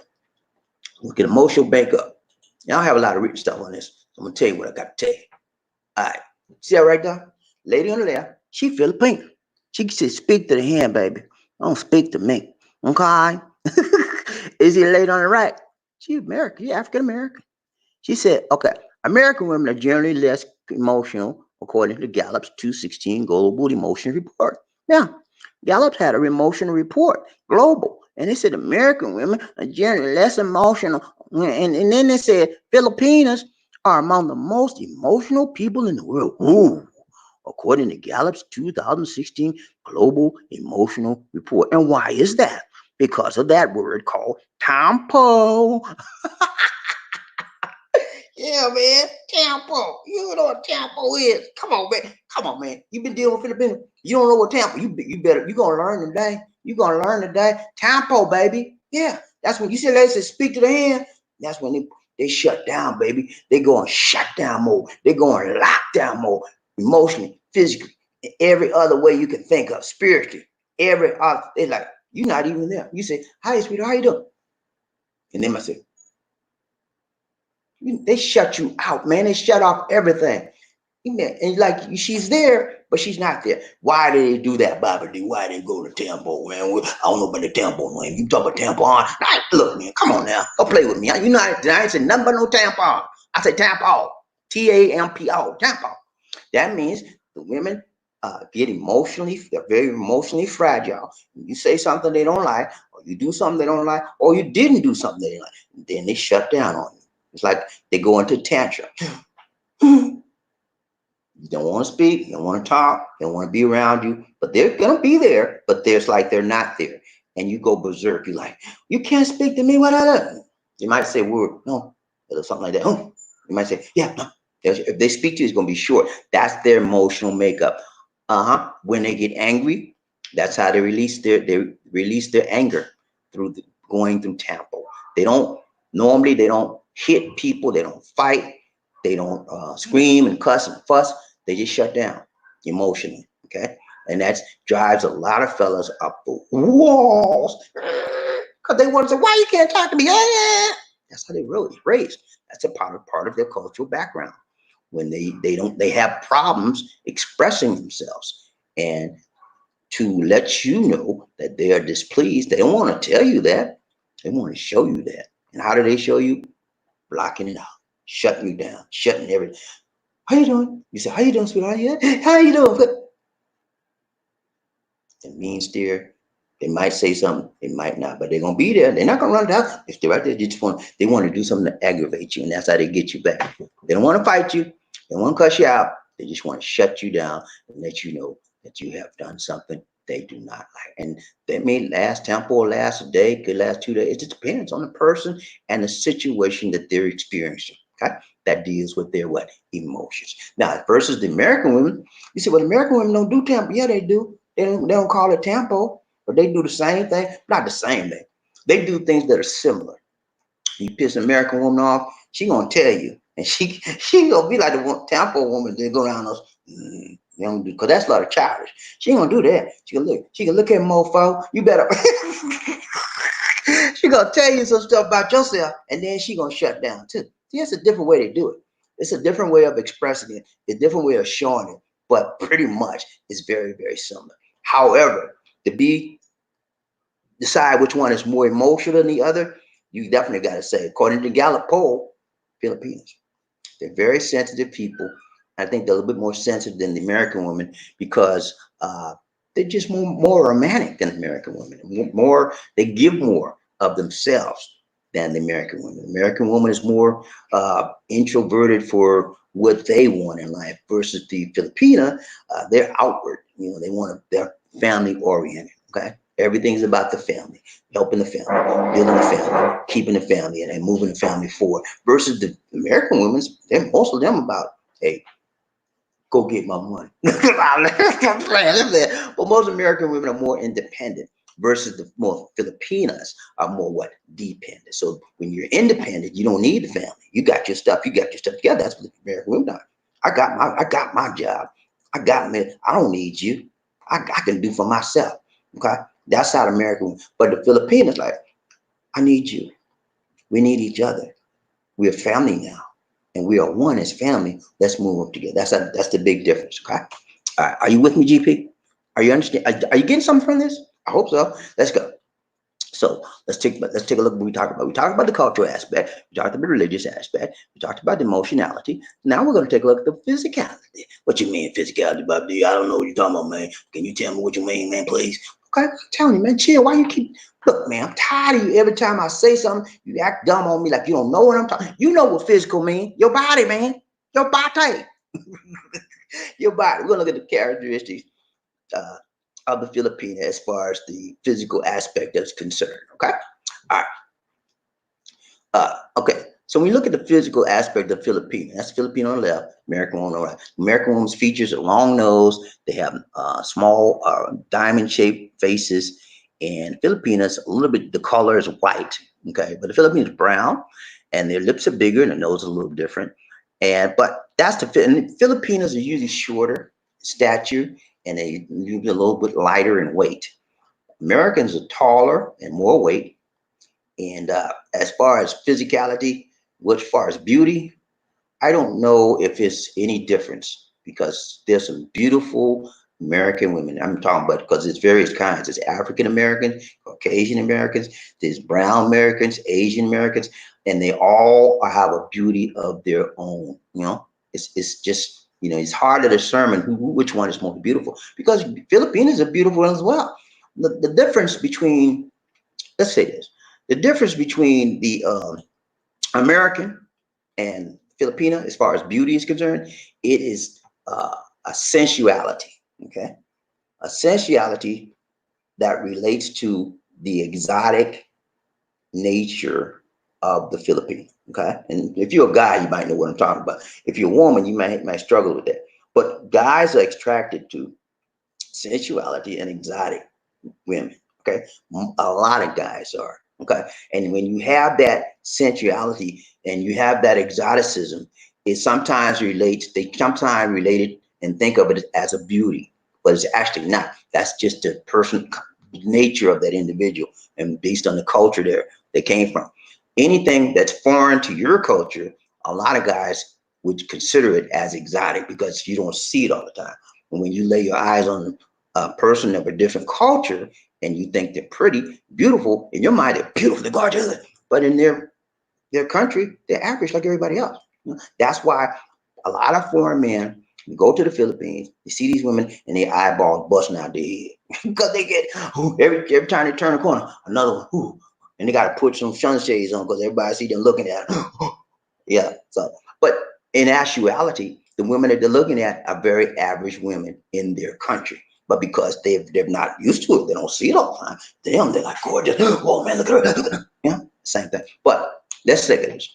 Look at emotional makeup. Now I have a lot of written stuff on this. I'm gonna tell you what I got to tell you. All right. See that right there? Lady on the left, she Filipino. She said, speak to the hand, baby. Don't speak to me. Okay? Is he lady on the right? She American. She African American. She said, okay, American women are generally less emotional, according to Gallup's 2016 Global Emotion Report. Yeah, Gallup had a emotional report, global, and they said American women are generally less emotional. And then they said Filipinas are among the most emotional people in the world. Ooh, according to Gallup's 2016 Global Emotional Report. And why is that? Because of that word called tempo. Yeah, man, tempo. You know what tempo is? Come on, man. Come on, man. You been dealing with Filipinos. You don't know what tempo. You better. You gonna learn today. You gonna learn today. Tempo, baby. Yeah, that's when you see they say speak to the hand. That's when they shut down, baby. They go on shutdown mode. They go on lockdown mode, emotionally, physically, in every other way you can think of, spiritually. Every other, they like you're not even there. You say, "Hi, sweetheart, how you doing?" And they might say, they shut you out, man. They shut off everything. And like she's there, but she's not there. Why do they do that, Bobby D? Why they go to tempo, man? I don't know about the tempo, man. You talk about tampon. Look, man, come on now. Don't play with me. You know, I ain't say nothing but no tampon. I say tampon. Tampo. Tampon. That means the women get emotionally, they're very emotionally fragile. You say something they don't like, or you do something they don't like, or you didn't do something they don't like, then they shut down on you. It's like they go into tantrum. You don't want to speak, you don't want to talk, they don't want to be around you, but they're gonna be there, but there's like they're not there. And you go berserk. You're like, you can't speak to me, what I do? You might say word, no, or something like that. Oh. You might say, yeah, no. If they speak to you, it's gonna be short. That's their emotional makeup. When they get angry, that's how they release their anger through going through tempo. They don't normally they don't hit people, they don't fight, they don't scream and cuss and fuss. They just shut down emotionally, okay? And that drives a lot of fellas up the walls because they want to say, "Why you can't talk to me?" Yeah. That's how they really raised. That's a part of their cultural background. When they have problems expressing themselves, and to let you know that they are displeased, they don't want to tell you that. They want to show you that. And how do they show you? Blocking it out, shutting you down, shutting everything. How you doing? You say, how you doing, sweetheart? Yeah. How you doing? It means they might say something, they might not, but they're gonna be there. They're not gonna run down. If they're right there, they want to do something to aggravate you, and that's how they get you back. They don't want to fight you, they don't want to cuss you out, they just want to shut you down and let you know that you have done something they do not like. And that may last tempo or last a day, could last 2 days. It just depends on the person and the situation that they're experiencing. Okay, that deals with their what? Emotions. Now, versus the American women, you say, well, American women don't do tempo. Yeah, they do. They don't call it tempo, but they do the same thing. Not the same thing. They do things that are similar. You piss an American woman off, she gonna tell you, and she gonna be like the tempo woman that go down those. They don't do because that's a lot of childish. She ain't gonna do that. She can look. She can look at mofo. You better. She gonna tell you some stuff about yourself, and then she gonna shut down too. See, it's a different way to do it. It's a different way of expressing it. It's a different way of showing it, but pretty much it's very, very similar. However, to decide which one is more emotional than the other, you definitely got to say, according to Gallup poll, Filipinos. They're very sensitive people. I think they're a little bit more sensitive than the American women because they're just more romantic than American women. They give more of themselves than the American woman. The American woman is more introverted for what they want in life versus the Filipina. They're outward. They're family oriented. Okay, everything's about the family, helping the family, building the family, keeping the family, and moving the family forward. Versus the American women, most of them about, hey, go get my money. But most American women are more independent versus the more Filipinas are more what? Dependent. So when you're independent, you don't need the family. You got your stuff together. That's what the American women are. I got my job. I got me. I don't need you. I can do for myself. Okay. That's how the American, but the Filipinos like, I need you. We need each other. We're family now, and we are one as family. Let's move up together. That's the big difference. Okay. All right. Are you with me, GP? Are you understand? Are you getting something from this? I hope so. Let's go. So let's take a look. We talked about the cultural aspect. We talked about the religious aspect. We talked about the emotionality. Now we're going to take a look at the physicality. What you mean physicality, Bob D? I don't know what you're talking about, man. Can you tell me what you mean, man, please? Okay, I'm telling you, man, chill. Why you keep look, man? I'm tired of you. Every time I say something, you act dumb on me like you don't know what I'm talking. You know what physical mean? Your body, man. Your body. Your body. We're gonna look at the characteristics uh, of the Filipino as far as the physical aspect is concerned. Okay. All right. Okay. So when you look at the physical aspect of Filipino, that's Filipino on the left, American woman on the right. American woman's features a long nose. They have small diamond-shaped faces, and Filipinas a little bit. The color is white. Okay, but the Filipinos brown, and their lips are bigger, and the nose is a little different. And but that's and the Filipinos are usually shorter stature, and they usually a little bit lighter in weight. Americans are taller and more weight. And as far as physicality, as far as beauty, I don't know if it's any difference because there's some beautiful American women. I'm talking about because there's various kinds. There's African Americans, Caucasian Americans, there's brown Americans, Asian Americans, and they all have a beauty of their own. You know, it's just it's hard to determine which one is most beautiful because Filipinos are beautiful as well. The difference between let's say this, the difference between the American and Filipina, as far as beauty is concerned, it is a sensuality, okay? A sensuality that relates to the exotic nature of the Philippines, okay? And if you're a guy, you might know what I'm talking about. If you're a woman, you might struggle with that. But guys are attracted to sensuality and exotic women, okay? A lot of guys are, okay? And when you have that sensuality and you have that exoticism, it sometimes relates, they sometimes relate it and think of it as a beauty, but it's actually not. That's just the person nature of that individual and based on the culture there they came from. Anything that's foreign to your culture, a lot of guys would consider it as exotic because you don't see it all the time. And when you lay your eyes on a person of a different culture and you think they're pretty, beautiful, in your mind they're beautiful, they're gorgeous, but in their country, they're average like everybody else. That's why a lot of foreign men go to the Philippines, they see these women and their eyeballs busting out their head because they get every time they turn the corner, another one, and they got to put some sunshades on because everybody see them looking at them. Yeah. So, but in actuality, the women that they're looking at are very average women in their country. But because they're not used to it, they don't see it all the time. They're like gorgeous. Oh man, look at her. Look at her. Yeah, same thing. But let's look at this.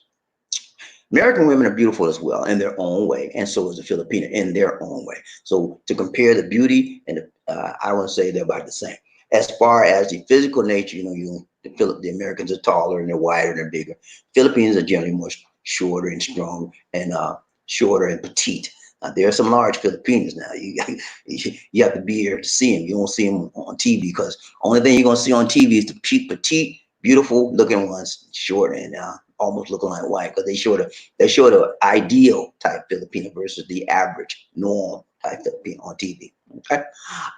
American women are beautiful as well in their own way, and so is the Filipina in their own way. So to compare the beauty and I want to say they're about the same. As far as the physical nature, the Americans are taller and they're wider and they're bigger. Philippines are generally more shorter and strong and shorter and petite. There are some large Filipinos now. You have to be here to see them. You don't see them on TV because only thing you're gonna see on TV is the petite, beautiful looking ones, short and almost looking like white because they show the ideal type Filipino versus the average norm type Filipino on TV. Okay.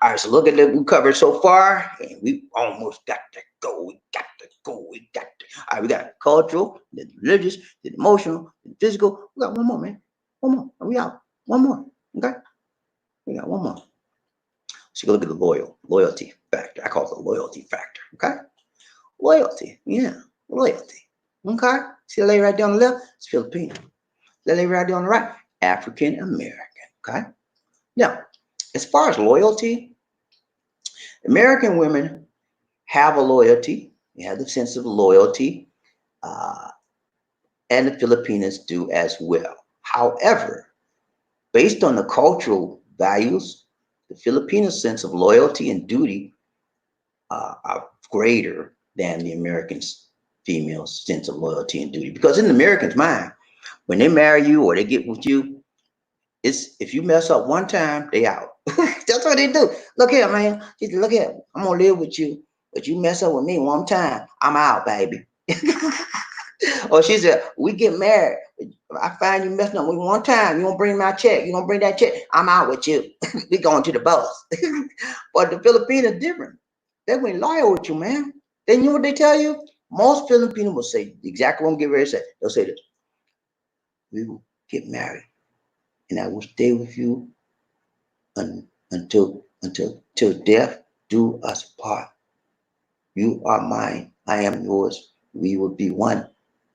All right. So look at what we covered so far, and we almost got to go. We got to go. We got to. All right. We got cultural, the religious, the emotional, the physical. We got one more, man. One more. And we out. One more. Okay. We got one more. So look at the loyalty factor. I call it the loyalty factor. Okay. Loyalty. Yeah. Loyalty. Okay. See the lady right down the left? It's Filipino. The lady right down the right? African American. Okay. Now, as far as loyalty, American women have a loyalty. They have the sense of loyalty, uh, and the Filipinos do as well. However, based on the cultural values, the Filipino sense of loyalty and duty are greater than the Americans' female sense of loyalty and duty. Because in the Americans' mind, when they marry you or they get with you, it's if you mess up one time, they out. That's what they do. Look here, man. Look here. I'm gonna live with you, but you mess up with me one time, I'm out, baby. Or she said, we get married. I find you messing up with me one time. You don't bring my check. You don't bring that check. I'm out with you. We going to the boss. But the Filipinos different. They went loyal with you, man. Then you know what they tell you? Most Filipinos will say exactly what I'm getting ready to say. They'll say this: we will get married, and I will stay with you until till death do us part. You are mine, I am yours. We will be one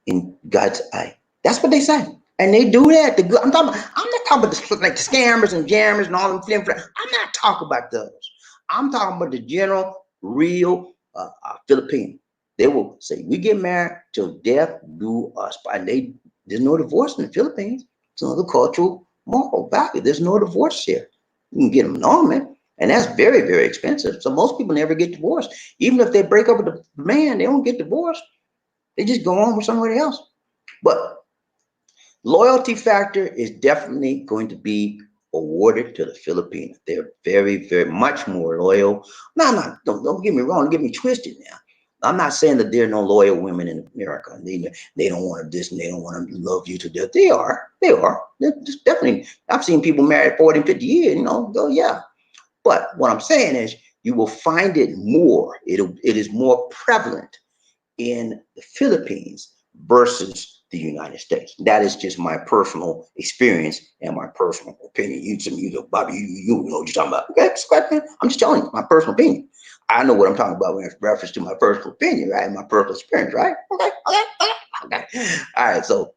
in God's eye. That's what they say. And they do that. I'm talking about, I'm not talking about like the scammers and jammers and all them flim flam. I'm not talking about those. I'm talking about the general, real Filipino. They will say, we get married till death do us. And there's no divorce in the Philippines. It's another cultural moral value. There's no divorce here. You can get them normal, and that's very, very expensive. So most people never get divorced. Even if they break up with the man, they don't get divorced. They just go on with somebody else. But loyalty factor is definitely going to be awarded to the Filipinos. They're very, very much more loyal. No, no, don't get me wrong. Don't get me twisted now. I'm not saying that there are no loyal women in America. They don't want to this and they don't want to love you to death. They are. They are. They're just definitely. I've seen people married 40, 50 years, go, yeah. But what I'm saying is you will find it more. It is more prevalent in the Philippines versus the United States. That is just my personal experience and my personal opinion. Bobby, you know what you're talking about. Okay, I'm just telling you my personal opinion. I know what I'm talking about when it's reference to my personal opinion, right? My personal experience, right? Okay. All right, so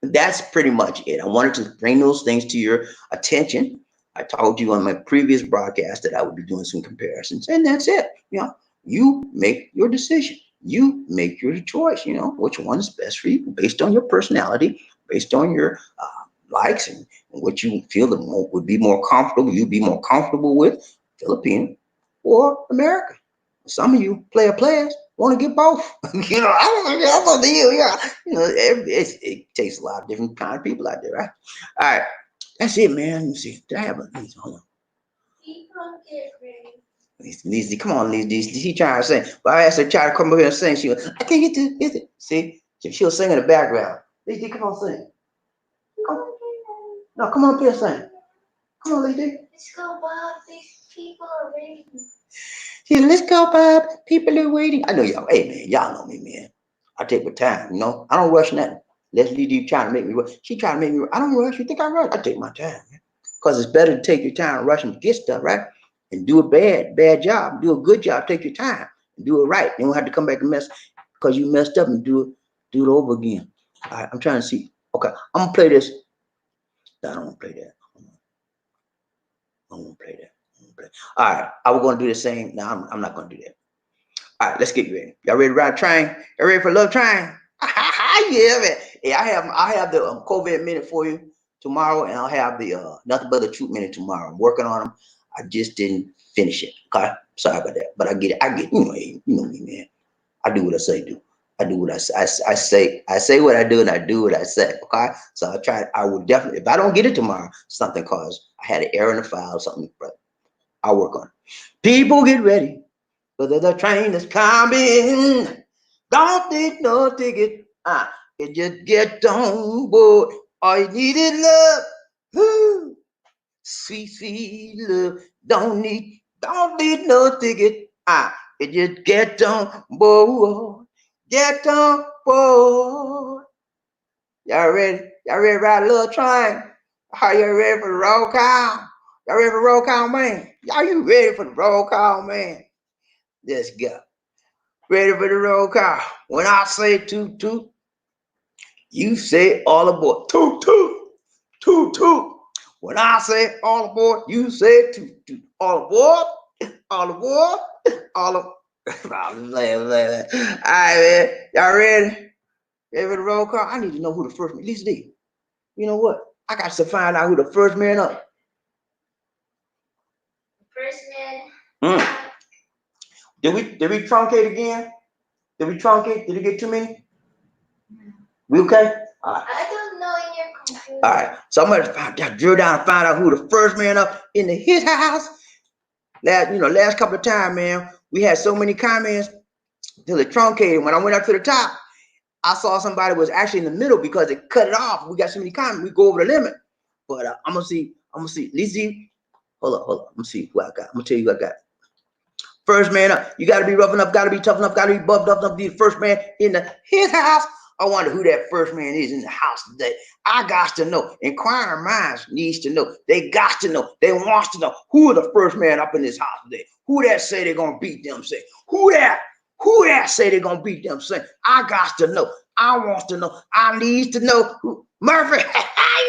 that's pretty much it. I wanted to bring those things to your attention. I told you on my previous broadcast that I would be doing some comparisons, and that's it. You make your decision. You make your choice, which one is best for you based on your personality, based on your likes and what you feel would be more comfortable, you'd be more comfortable with, Filipino or American. Some of you players want to get both. I'm on the it takes a lot of different kind of people out there, right? All right, that's it, man. Let me see. Did I have hold on. Lizzie, come on, Lizzie. She trying to sing. But I asked her to try to come over here and sing. She was, I can't get it. See? She'll sing in the background. Lizzie, come on, sing. Come. No, come on up here, sing. Come on, Lizzie. Let's go, Bob. These people are waiting. She said, let's go, Bob. People are waiting. I know y'all. Hey, man, y'all know me, man. I take my time, I don't rush nothing. Let's Lizzie trying to make me rush. She trying to make me rush. I don't rush. You think I rush? I take my time, man. Because it's better to take your time rushing to get stuff, right? And do a bad job. Do a good job. Take your time and do it right. You don't have to come back and mess because you messed up and do it over again. All right, I'm trying to see. Okay, I'm gonna play this. No, I don't want to play that. I don't want to play that. All right, I was gonna do the same. No, I'm not gonna do that. All right, let's get ready. Y'all ready to ride a train? Y'all ready for a little train? Yeah, man. Hey, I have the COVID minute for you tomorrow, and I'll have the nothing but the truth minute tomorrow. I'm working on them. I just didn't finish it. Okay, sorry about that, but I get it. Hey, you know me, man. I do what I say do. I do what I say. I say what I do, and I do what I say. Okay, so I will definitely. If I don't get it tomorrow, something cause I had an error in the file, something. But I'll work on it. People get ready. But the train is coming. Don't need no ticket. You just get on board. All you need is love. Ooh, sweet, sweet love. Don't need no ticket. You just get on board. Get on board. Y'all ready? Y'all ready to ride a little train? Are you ready for the roll call? Y'all ready for the roll call, man? Are you ready for the roll call, man? Let's go. Ready for the roll call. When I say toot toot, you say all aboard. Toot toot, toot toot. When I say all aboard, you say toot toot. All aboard, all aboard, all aboard. All right, man. Y'all ready? Ready for the roll call? I need to know who the first man. At least D. You know what? I got to find out who the first man up. First man. Did we truncate again? Did we truncate? Did it get too many? We okay? All right. I don't know in your computer. All right. So I'm gonna drill down and find out who the first man up in his house. Last couple of times, man, we had so many comments till it truncated. When I went up to the top, I saw somebody was actually in the middle because it cut it off. We got so many comments, we go over the limit. But I'm gonna see. Lizzie, hold up. I'm gonna see who I got. I'm gonna tell you who I got. First man up. You gotta be rough enough, gotta be tough enough, gotta be buffed up enough to be the first man in his house. I wonder who that first man is in the house today. I got to know. Inquiring minds needs to know. They got to know. They want to know who is the first man up in this house today. Who that say they're gonna beat them? Say who that say they're gonna beat them? Say I got to know. I want to know. I need to know who Murphy.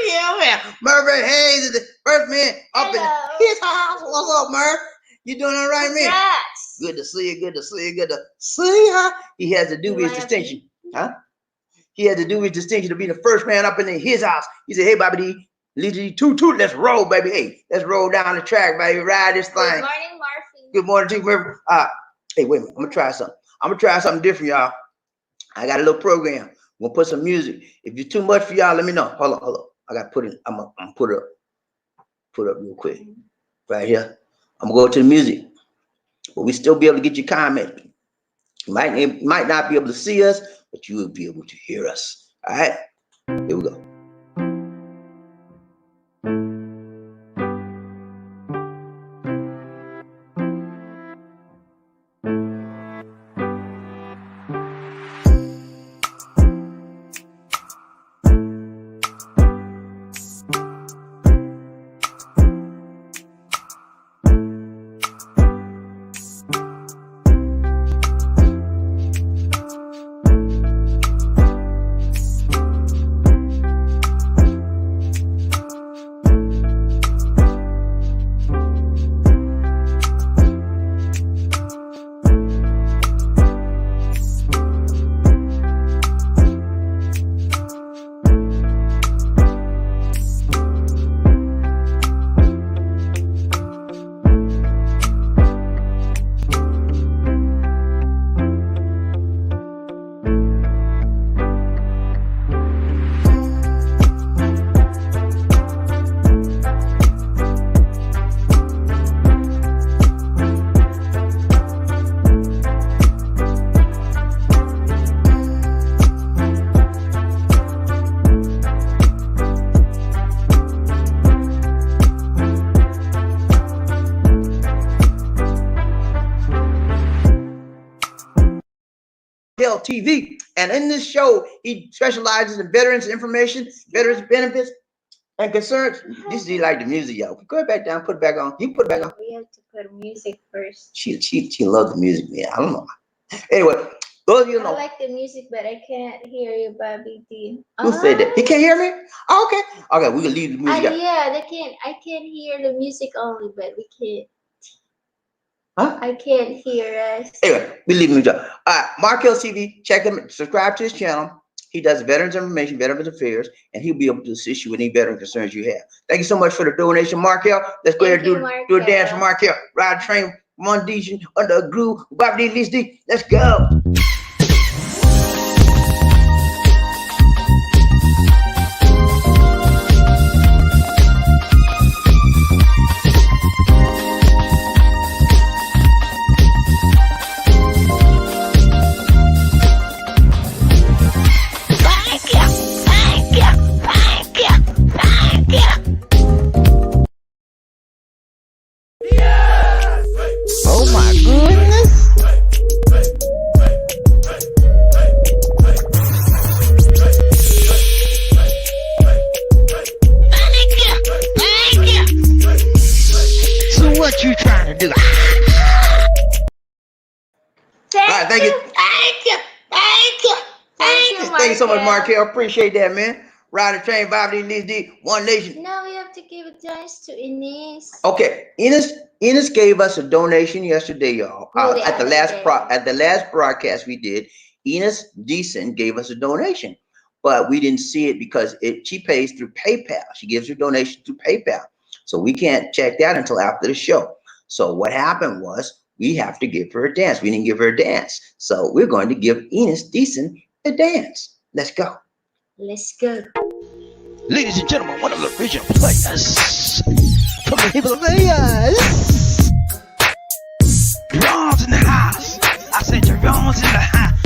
Yeah, man. Murphy Hayes is the first man up in his house. What's up, Murph? You doing all right, man? Congrats. Good to see you. Good to see you. Good to see you. He has to do his distinction. Huh? He had to do his distinction to be the first man up in his house. He said, hey, Bobby D, toot, let's roll, baby. Hey, let's roll down the track, baby. Ride this thing. Good morning, Murphy. Good morning to you, Murphy. Hey, wait a minute. I'm going to try something. I'm going to try something different, y'all. I got a little program. We'll put some music. If you're too much for y'all, let me know. Hold on. I got to put it. I'm going to put up real quick. Right here. I'm going to go to the music. But we still be able to get your comments. You might not be able to see us, but you will be able to hear us. All right, here we go. TV, and in this show he specializes in veterans information, veterans benefits and concerns. This is like the music, y'all. Go back down, put it back on. You put it back on. We have to put music first. She loves the music, man. I don't know. Anyway, those of you know. I like the music, but I can't hear you, Bobby D. Who said that? He can't hear me? Oh, okay, we can leave the music out. Yeah, I can't hear the music only, but we can't. Huh? I can't hear us. Anyway, we leave him. All right, Markel TV, check him, subscribe to his channel. He does veterans information, veterans affairs, and he'll be able to assist you with any veteran concerns you have. Thank you so much for the donation, Markel. Let's go ahead and do a dance for Markel. Ride a train, one D, under a groove, Bobby D, D. Let's go. Oh my goodness. Thank you. So what you trying to do? Thank you. Thank you so much, Markel. Appreciate that, man. Ride the train, Bobby D, One Nation. Now we have to give it thanks to Ines. Okay, Ines gave us a donation yesterday, y'all. At the last broadcast we did, Ines Deason gave us a donation, but we didn't see it because she pays through PayPal. She gives her donation through PayPal, so we can't check that until after the show. So what happened was we have to give her a dance. We didn't give her a dance, so we're going to give Ines Deason a dance. Let's go. Let's go. Ladies and gentlemen, one of the original players from the Himalayas. Jerome's in the house. I said Jerome's in the house.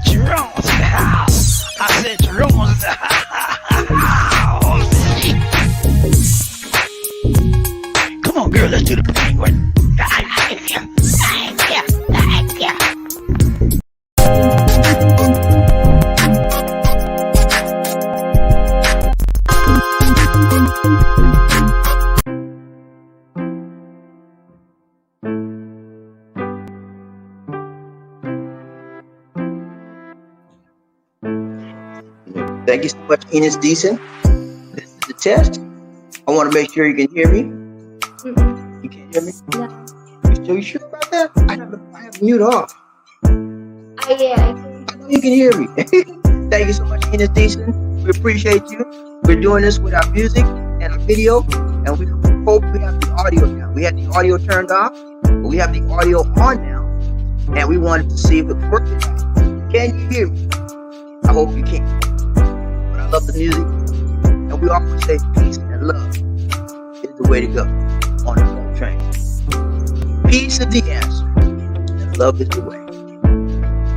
Jerome's in the house. I said Jerome's in the house. Come on, girl, let's do the penguin. Thank you. Thank you so much, Enos Decent. This is the test. I want to make sure you can hear me. You can't hear me? No. You sure about that? I have mute off. Yeah, I can. I know you can hear me. Thank you so much, Enos Decent. We appreciate you. We're doing this with our music and our video, and we hope we have the audio now. We had the audio turned off, but we have the audio on now, and we wanted to see if it worked. Can you hear me? I hope you can. But I love the music, and we always say peace and love is the way to go on the love train. Peace is the answer, and love is the way.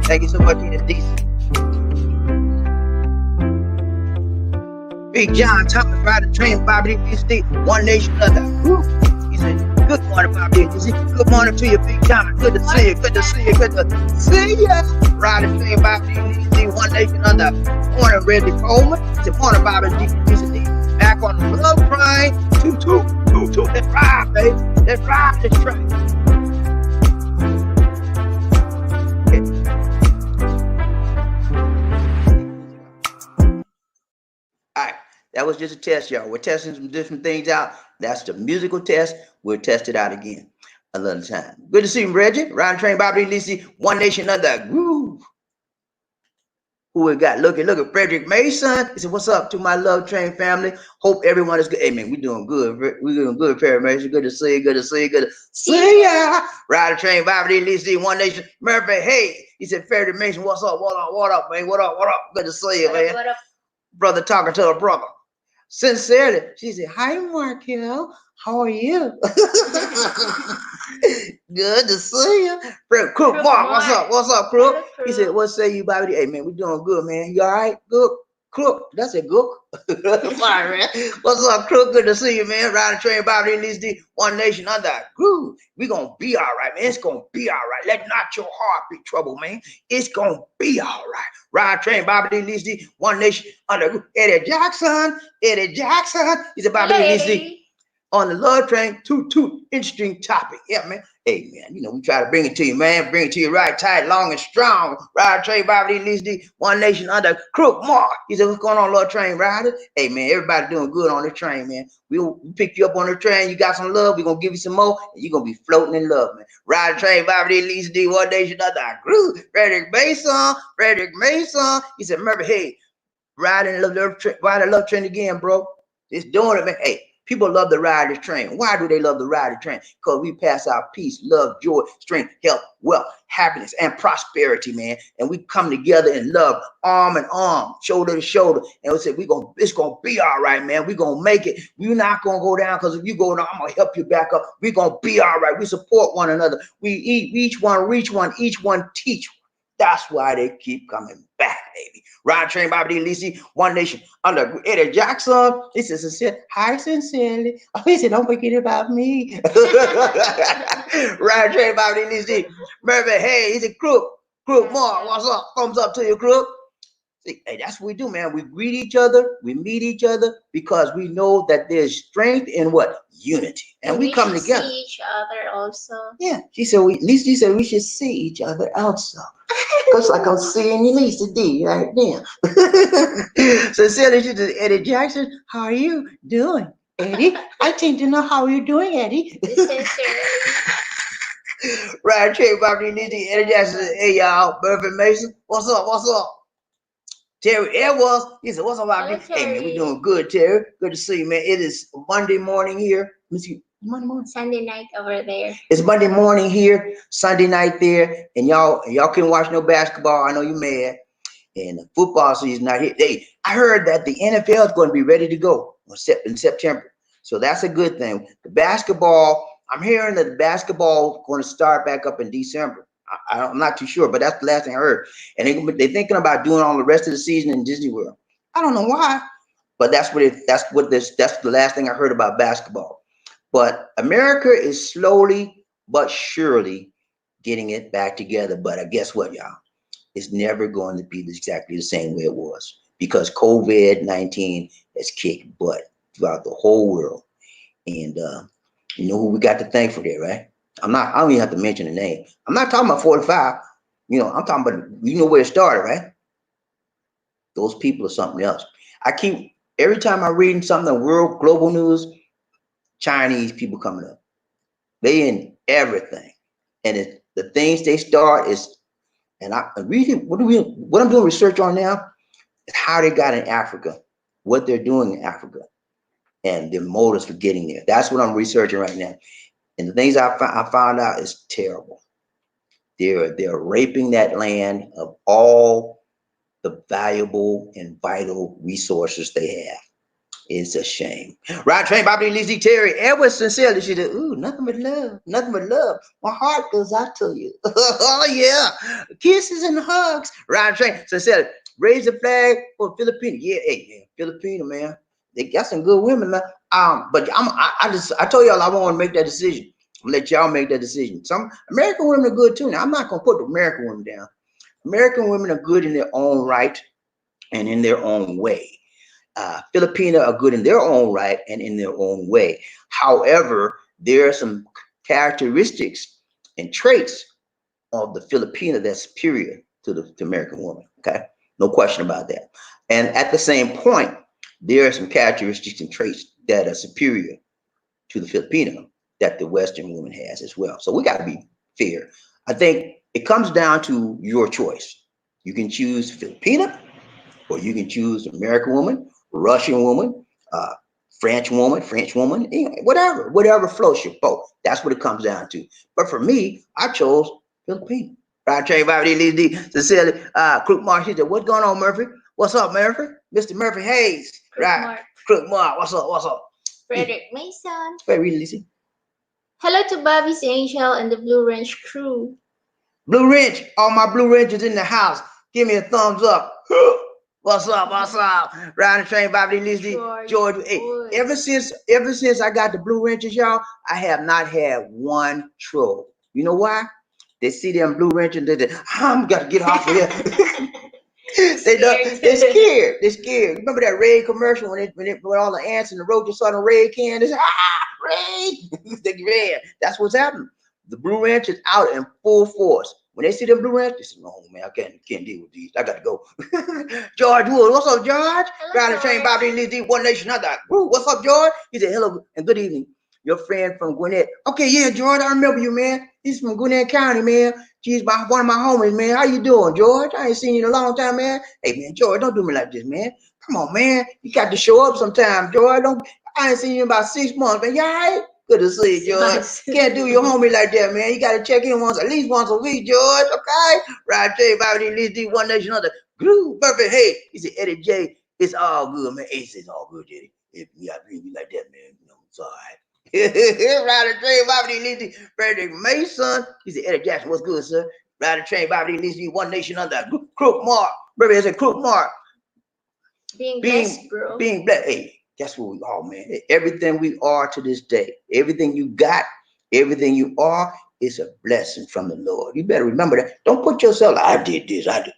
Thank you so much, Enos Decent. Big John Thomas riding train, Bobby D. One Nation Under. He said, good morning, Bobby D. Good morning to you, Big John. Good to see you. Good to see you. Good to see you. Riding train, Bobby D. One Nation Under. Morning, Reggie Coleman. He said, morning, Bobby D. Back on the love train. Toot. Let's ride, baby. Let's ride this train. All right, that was just a test, y'all. We're testing some different things out. That's the musical test. We'll test it out again another time. Good to see you, Reggie. Riding train, Bobby Lisi, One Nation Under groove. Who we got? Look at Frederick Mason. He said, what's up to my love train family? Hope everyone is good. Hey, man, we're doing good. We're doing good, Frederick Mason. Good to see you. Good to see you. Good to see ya. Riding train, Bobby Lisi, One Nation. Murphy, hey. He said, Frederick Mason, what's up? What up, man? What up? Good to see you, man. What up? Brother talking to a brother. Sincerely, she said, hi, Markel. How are you? Good to see you. Crook Mark, what's up? What's up, Crook? He said, what say you, Bobby? Hey, man, we doing good, man. You all right? Good. Crook. That's a good. Fine, man. What's up, Crook? Good to see you, man. Riding train, Bobby in this One Nation Under groove. We gonna be all right, man. It's gonna be all right. Let not your heart be troubled, man. It's gonna be all right. Ride train, Bobby in this One Nation Under groove. Eddie Jackson. He said, Bobby in this on the love train, toot, interesting topic. Yeah, man. Hey, man, you know, we try to bring it to you, man. Bring it to you right, tight, long, and strong. Ride train, Bobby, Lizzy, One Nation Under Crook Mark. He said, what's going on, love train rider? Hey, man, everybody doing good on the train, man. We'll pick you up on the train. You got some love. We're going to give you some more, and you're going to be floating in love, man. Ride train, Bobby, Lizzy, One Nation Under Groove. Frederick Mason. He said, remember, hey, ride the love train again, bro. It's doing it, man. Hey. People love to ride this train. Why do they love to ride the train? Because we pass out peace, love, joy, strength, health, wealth, happiness, and prosperity, man. And we come together in love, arm in arm, shoulder to shoulder. And we say, it's gonna be all right, man. We're gonna make it. We're not gonna go down, because if you go down, I'm gonna help you back up. We're gonna be all right. We support one another. We each one, reach one, each one teach one. That's why they keep coming back, baby. Ride train, Bobby Lisi, One Nation Under Eddie Jackson. He says, hi, sincerely. Oh, he said, don't forget about me. Ride train, Bobby Lisi. Murphy, hey, he said, Crook Mark, what's up? Thumbs up to you, Crook. See, hey, that's what we do, man. We greet each other, we meet each other, because we know that there's strength in what? Unity. And we come together. See each other also. Yeah, she said, she said we should see each other also. Because like I'm seeing Lisa D right now. Sincerely, she said, Eddie Jackson, how are you doing, Eddie? I seem to know how you're doing, Eddie. Right, Trey, Bobby, Eddie Jackson said, hey, y'all, Murphy Mason, what's up? Terry Edwards, he said, what's up, Bobby? Hey, man, we doing good, Terry. Good to see you, man. It is Monday morning here. Let me see. Monday morning. Sunday night over there. It's Monday morning here, Sunday night there, and y'all can't watch no basketball. I know you mad. And the football season not here. I heard that the NFL is going to be ready to go in September, so that's a good thing. The basketball, I'm hearing that the basketball is going to start back up in December. I'm not too sure, but that's the last thing I heard. And they're thinking about doing all the rest of the season in Disney World. I don't know why, but that's the last thing I heard about basketball. But America is slowly but surely getting it back together. But I guess what, y'all? It's never going to be exactly the same way it was, because COVID-19 has kicked butt throughout the whole world. And you know who we got to thank for that, right? I don't even have to mention the name. I'm not talking about 45. You know, I'm talking about, you know where it started, right? Those people are something else. I keep every time I read something, world global news, Chinese people coming up. They in everything, and the things they start is, and I reading what I'm doing research on now is how they got in Africa, what they're doing in Africa, and their motives for getting there. That's what I'm researching right now, and the things I found out is terrible. They're raping that land of all the valuable and vital resources they have. It's a shame. Right train, Bobby Lizzie Terry. Ever sincerely, she did, ooh, nothing but love. Nothing but love. My heart goes out to you. Oh, yeah. Kisses and hugs. Right train. Sincerely. Raise the flag for Filipino. Yeah, hey, man. Filipino, man. They got some good women now. But I told y'all I want to make that decision. I'm gonna let y'all make that decision. Some American women are good too. Now I'm not gonna put the American women down. American women are good in their own right and in their own way. Filipino are good in their own right and in their own way. However, there are some characteristics and traits of the Filipino that's superior to the American woman. Okay, no question about that. And at the same point, there are some characteristics and traits that are superior to the Filipino that the Western woman has as well. So we got to be fair. I think it comes down to your choice. You can choose Filipina, or you can choose American woman, Russian woman, uh, French woman, whatever floats your boat. That's what it comes down to. But for me, I chose Filipino. Right, Trey, Bobby, Cecilia, Crook Mark, she said, what's going on, Murphy? What's up, Murphy? Mr. Murphy Hayes. Crook Right, Mark. Crook Mark, what's up, what's up? Frederick Mason. Wait, read Lizzie. Hello to Bobby's Angel and the Blue Ranch crew. Blue Wrench, all my Blue Wrenches in the house. Give me a thumbs up. What's up? What's up? Riding the train, Bobby Lizzie, George. Hey, ever since I got the Blue Wrenches, y'all, I have not had one trouble. You know why? They see them Blue Wrenches, they say, I'm got to get off of here. They're scared. They're scared. Remember that Raid commercial when all the ants and the roaches saw the Raid can? They said, Raid! They ran. That's what's happening. The Blue Ranch is out in full force. When they see them Blue Ranch, they say, no, man, I can't deal with these. I got to go. George Wood, what's up, George? Riding the train, Bobby Lee, One Nation, another. What's up, George? He said, hello and good evening. Your friend from Gwinnett. Okay, yeah, George, I remember you, man. He's from Gwinnett County, man. She's one of my homies, man. How you doing, George? I ain't seen you in a long time, man. Hey, man, George, don't do me like this, man. Come on, man. You got to show up sometime, George. I ain't seen you in about 6 months, man. You all right? Good to see you, George. Can't do your homie like that, man. You got to check in at least once a week, George. Okay? Right, J, Bobby, Lee, One Nation, other. Groove, perfect. Hey, he said, Eddie J, it's all good, man. It's all good, Eddie. If you got to be like that, man, you know, it's all right. Ride the train, Bobby Lizzie, Frederick Mason. He said, Eddie Jackson, what's good, sir? Ride the train, Bobby Lizzie, One Nation under Crook Mark. Baby, it's a Crook Mark. Being blessed, bro. Being blessed. Hey, that's what we are, man. Everything we are to this day, everything you got, everything you are is a blessing from the Lord. You better remember that. Don't put yourself like, I did this, I did.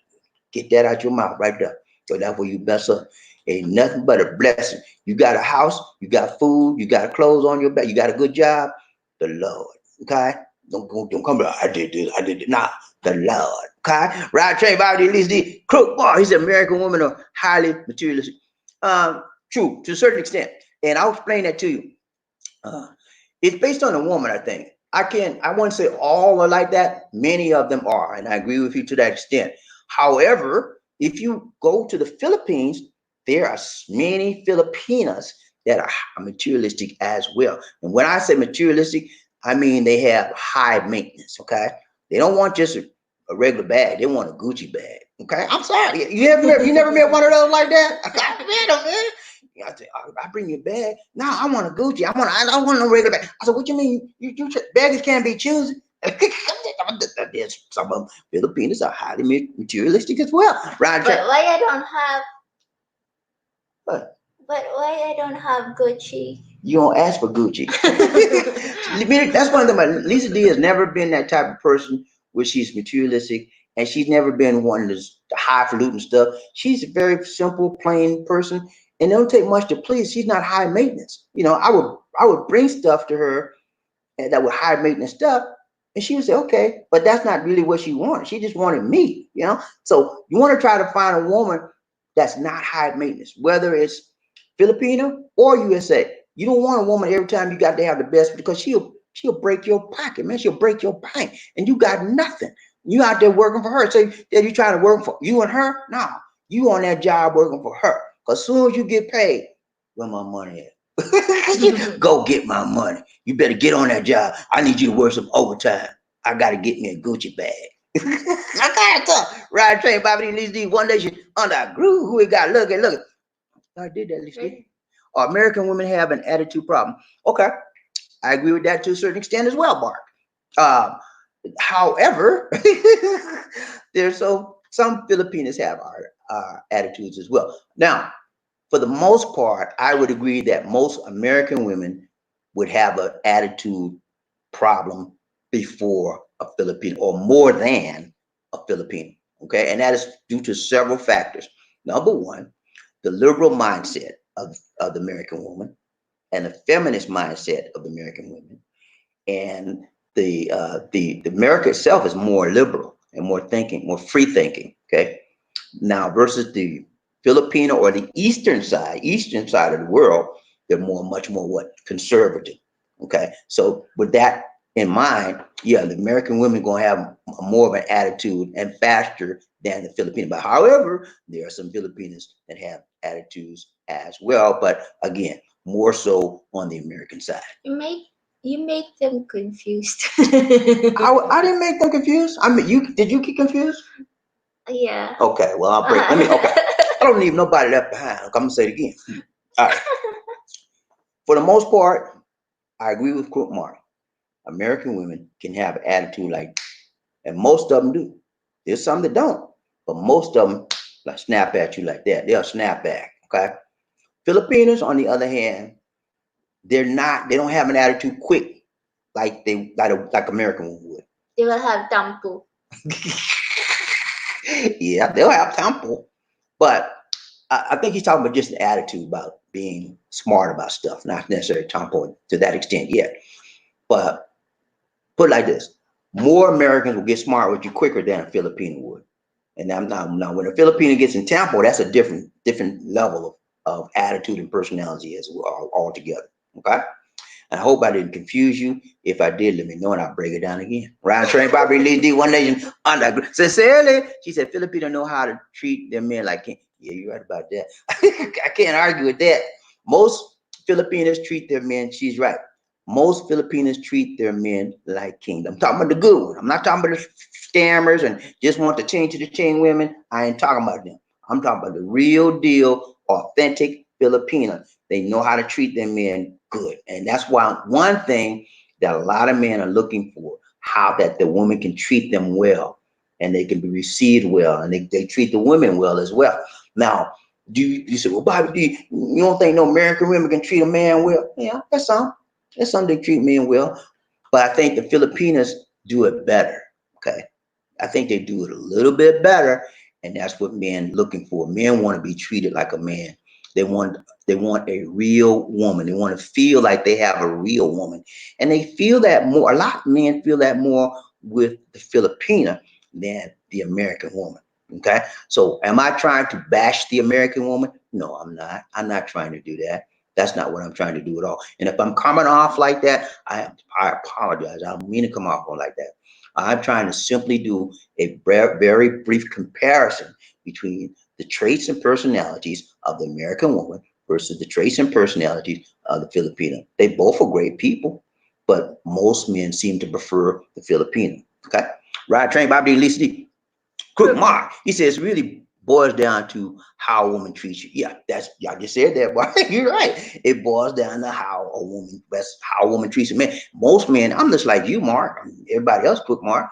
Get that out your mouth right there. So that's where you mess up. Ain't nothing but a blessing. You got a house, you got food, you got clothes on your back, you got a good job. The Lord, okay? Don't come back. I did this, I did it. Nah, the Lord, okay? Right train, Bobby, at least the Crook Bar. He's an American woman are highly materialistic. True, to a certain extent. And I'll explain that to you. It's based on a woman, I think. I won't say all are like that. Many of them are, and I agree with you to that extent. However, if you go to the Philippines, there are many Filipinas that are materialistic as well. And when I say materialistic, I mean they have high maintenance, okay? They don't want just a regular bag. They want a Gucci bag, okay? I'm sorry. You never met one of those like that? I met them, man. I said, I bring you a bag. No, I want a Gucci. I don't want no regular bag. I said, what you mean? You baggage can't be choosy. Some of them Filipinos are highly materialistic as well. Right? But why I don't have? What? But why I don't have Gucci? You don't ask for Gucci. That's one of them. Lisa D has never been that type of person where she's materialistic, and she's never been one of the highfalutin stuff. She's a very simple, plain person, and it don't take much to please. She's not high maintenance. You know, I would bring stuff to her that was high maintenance stuff, and she would say, okay, but that's not really what she wanted. She just wanted me, you know? So you want to try to find a woman that's not high maintenance, whether it's Filipino or USA. You don't want a woman every time you got to have the best because she'll break your pocket, man. She'll break your bank, and you got nothing. You out there working for her. So that you trying to work for you and her? No, you on that job working for her. Cause soon as you get paid, where my money at? Go get my money. You better get on that job. I need you to work some overtime. I gotta get me a Gucci bag. I gotta talk. Ride train, Bobby, these one nation under a groove. Who we got? Look at look. I did that, Listy. American women have an attitude problem. Okay, I agree with that to a certain extent as well, Mark. Uh, However, there's some Filipinos have our attitudes as well. Now, for the most part, I would agree that most American women would have an attitude problem before a Filipino or more than a Filipino. Okay, and that is due to several factors. Number one, the liberal mindset of the American woman and the feminist mindset of the American women, and the America itself is more liberal and more thinking, more free thinking. Okay, now versus the Filipino or the eastern side of the world, they're much more what conservative. Okay, so with that in mind, yeah, the American women gonna have more of an attitude and faster than the Filipino. But however, there are some Filipinos that have attitudes as well, but again, more so on the American side. You make them confused. I didn't make them confused. I mean, did you get confused? Yeah. Okay, well, I'll break. Okay. I don't leave nobody left behind. I'm gonna say it again. All right. For the most part, I agree with Crook Mark. American women can have an attitude like, and most of them do. There's some that don't, but most of them like snap at you like that. They'll snap back. Okay. Filipinos, on the other hand, they're not. They don't have an attitude quick like American women would. They will have tampo. Yeah, they'll have temple, but I think he's talking about just an attitude about being smart about stuff, not necessarily temple to that extent yet. But put it like this: more Americans will get smart with you quicker than a Filipino would. And now when a Filipino gets in tempo, that's a different level of attitude and personality as well altogether. Okay. I hope I didn't confuse you. If I did, let me know and I'll break it down again. Ryan Train, Bobby Lee D, One Nation, under. Sincerely, she said, Filipino know how to treat their men like king. Yeah, you're right about that. I can't argue with that. Most Filipinos treat their men, she's right. Most Filipinos treat their men like kings. I'm talking about the good one. I'm not talking about the scammers and just want to change to the chain women. I ain't talking about them. I'm talking about the real deal, authentic Filipino. They know how to treat their men good. And that's why one thing that a lot of men are looking for, how that the woman can treat them well and they can be received well and they treat the women well as well. Now, you say, well, Bobby, you don't think no American women can treat a man well? Yeah, that's some. That's some they treat men well. But I think the Filipinos do it better. Okay. I think they do it a little bit better. And that's what men looking for. Men want to be treated like a man. They want a real woman. They want to feel like they have a real woman. And they feel that more. A lot of men feel that more with the Filipina than the American woman. Okay. So am I trying to bash the American woman? No, I'm not. I'm not trying to do that. That's not what I'm trying to do at all. And if I'm coming off like that, I apologize. I don't mean to come off like that. I'm trying to simply do a very brief comparison between the traits and personalities of the American woman versus the traits and personalities of the Filipino. They both are great people, but most men seem to prefer the Filipino. Okay. Ride train, Bobby Lee, Quick Mark. He says really boils down to how a woman treats you. Yeah, y'all just said that, boy. You're right. It boils down to how a woman treats a man. Most men, I'm just like you, Mark. Everybody else, Quick Mark.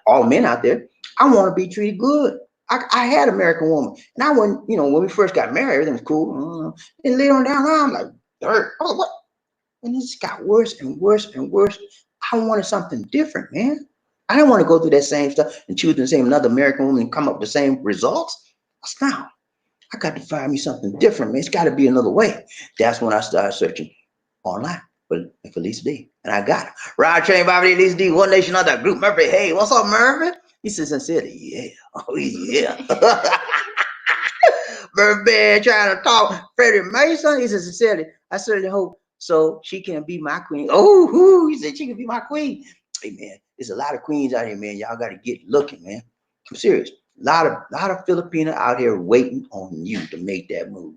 All men out there, I want to be treated good. I had an American woman, and I wouldn't, when we first got married, everything was cool. And later on down the line, I'm like, dirt. Oh, what? And it just got worse and worse and worse. I wanted something different, man. I didn't want to go through that same stuff and choose the same another American woman and come up with the same results. Now, I got to find me something different, man. It's got to be another way. That's when I started searching online for Lisa D. And I got it. Ride train, Bobby, Lisa D, One Nation, other group. Murphy, hey, what's up, Murphy? He says sincerely, yeah. Oh, yeah. birthday, trying to talk. Freddie Mason, he said, sincerely, I certainly hope so. She can be my queen. Oh, he said she can be my queen. Hey man, there's a lot of queens out here, man. Y'all got to get looking, man. I'm serious. A lot of Filipino out here waiting on you to make that move.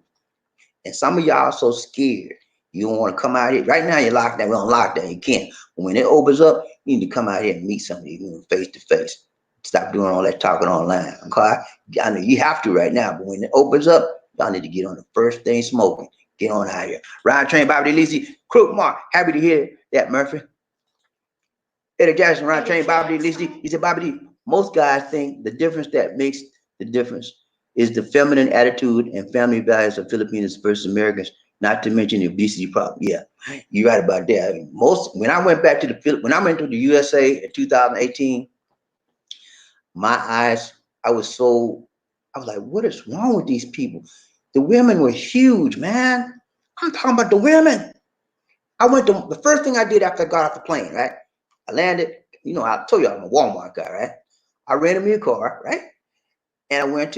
And some of y'all so scared. You don't want to come out here. Right now, you're locked down. We're on lockdown. You can't. But when it opens up, you need to come out here and meet somebody, face to face. Stop doing all that talking online. Okay? I know you have to right now, but when it opens up, y'all need to get on the first thing smoking. Get on out here. Ryan Train, Bobby Lisi, Crook Mark. Happy to hear that, Murphy. Eddie Jackson, Ryan Train, Bobby Lisi. He said, Bobby D, most guys think the difference that makes the difference is the feminine attitude and family values of Filipinos versus Americans, not to mention the obesity problem. Yeah, you're right about that. I mean, when I went back to when I went to the USA in 2018, my eyes, I was like, what is wrong with these people? The women were huge, man. I'm talking about the women. The first thing I did after I got off the plane, right? I landed, I told you I'm a Walmart guy, right? I rented me a car, right? And I went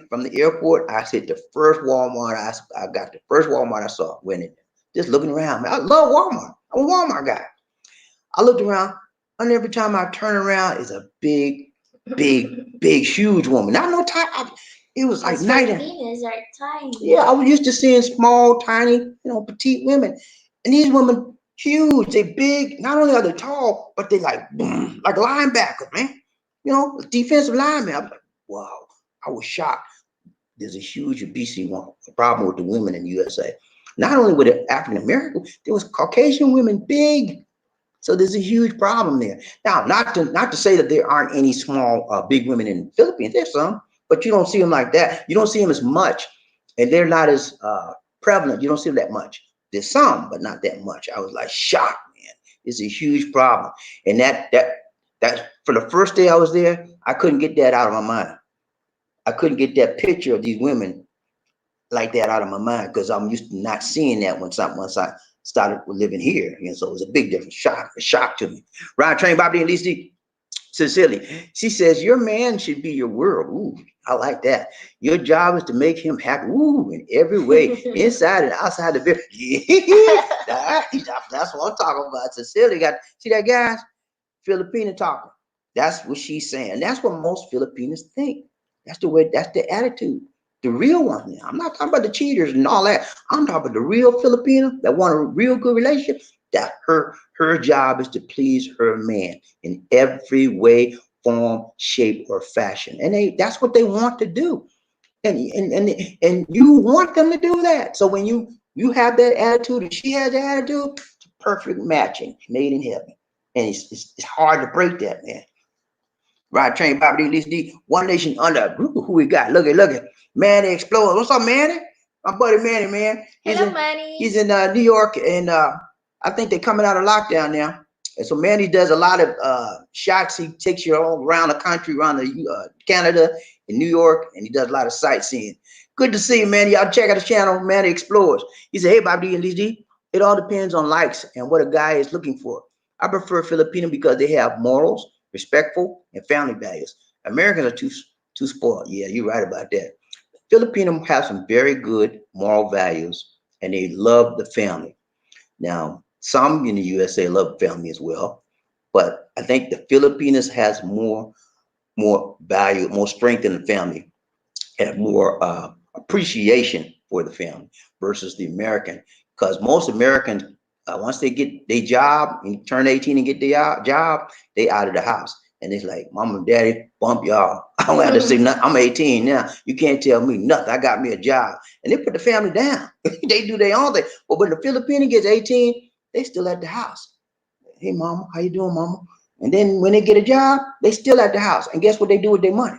from the airport. I said the first Walmart I got the first Walmart I saw. Went in, just looking around. Man, I love Walmart. I'm a Walmart guy. I looked around, and every time I turn around, it's a big, huge woman. Not no time. It was like night and Filipinos are tiny. yeah. I was used to seeing small, tiny, petite women, and these women huge. They big. Not only are they tall, but they like boom, like linebackers, man. Defensive lineman. I was like, wow. I was shocked. There's a huge obesity problem with the women in the USA. Not only with the African American, there was Caucasian women big. So there's a huge problem there. Now, not to say that there aren't any small, big women in the Philippines. There's some, but you don't see them like that. You don't see them as much, and they're not as prevalent. You don't see them that much. There's some, but not that much. I was like shocked, man. It's a huge problem, and that for the first day I was there, I couldn't get that out of my mind. I couldn't get that picture of these women like that out of my mind because I'm used to not seeing that once I started living here. So it was a big difference, a shock to me. Ryan Train, Bobby and Lisi, sincerely. She says, your man should be your world. Ooh, I like that. Your job is to make him happy. Ooh, in every way, inside and outside the building. Yeah, that's what I'm talking about. Sincerely, see that, guys? Filipino talking. That's what she's saying. That's what most Filipinos think. That's the attitude. The real one. I'm not talking about the cheaters and all that. I'm talking about the real Filipino that want a real good relationship. That her job is to please her man in every way, form, shape, or fashion. And that's what they want to do. And you want them to do that. So when you have that attitude and she has that attitude, it's a perfect matching, made in heaven. And it's hard to break that, man. Right, Train Bobby D, Lisa D, One Nation Under. Who we got? Look at Manny Explorer. What's up, Manny? My buddy Manny, man. Hello, Manny. He's in New York, and I think they're coming out of lockdown now. And so Manny does a lot of shots. He takes you all around the country, around the Canada and New York, and he does a lot of sightseeing. Good to see you, Manny. Y'all check out the channel, Manny Explores. He said, hey, Bobby D and Lisa D, it all depends on likes and what a guy is looking for. I prefer Filipino because they have morals, respectful, and family values. Americans are too spoiled. Yeah, you're right about that. Filipinos have some very good moral values, and they love the family. Now, some in the USA love family as well, but I think the Filipinos has more value, more strength in the family, and more appreciation for the family versus the American. Because most Americans, once they get their job and turn 18 and get their job, they out of the house. And it's like, mom and daddy, bump y'all. I don't have to say nothing. I'm 18 now. You can't tell me nothing. I got me a job. And they put the family down. They do their own thing. But when the Filipino gets 18, they still at the house. Hey, mama, how you doing, mama? And then when they get a job, they still at the house. And guess what they do with their money?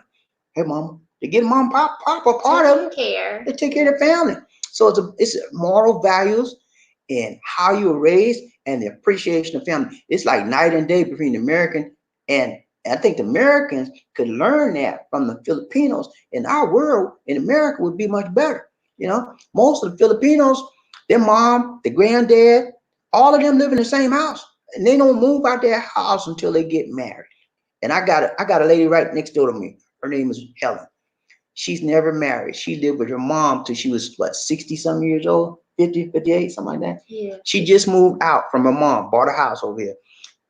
Hey, mama, they get mom, pop a part of it. They take care of their family. So it's moral values and how you were raised and the appreciation of family. It's like night and day between the American and I think the Americans could learn that from the Filipinos. In our world, in America, would be much better. Most of the Filipinos, their mom, their granddad, all of them live in the same house, and they don't move out their house until they get married. And I got a lady right next door to me. Her name is Helen. She's never married. She lived with her mom till she was what, 60 some years old, 50, 58, something like that. Yeah. She just moved out from her mom, bought a house over here.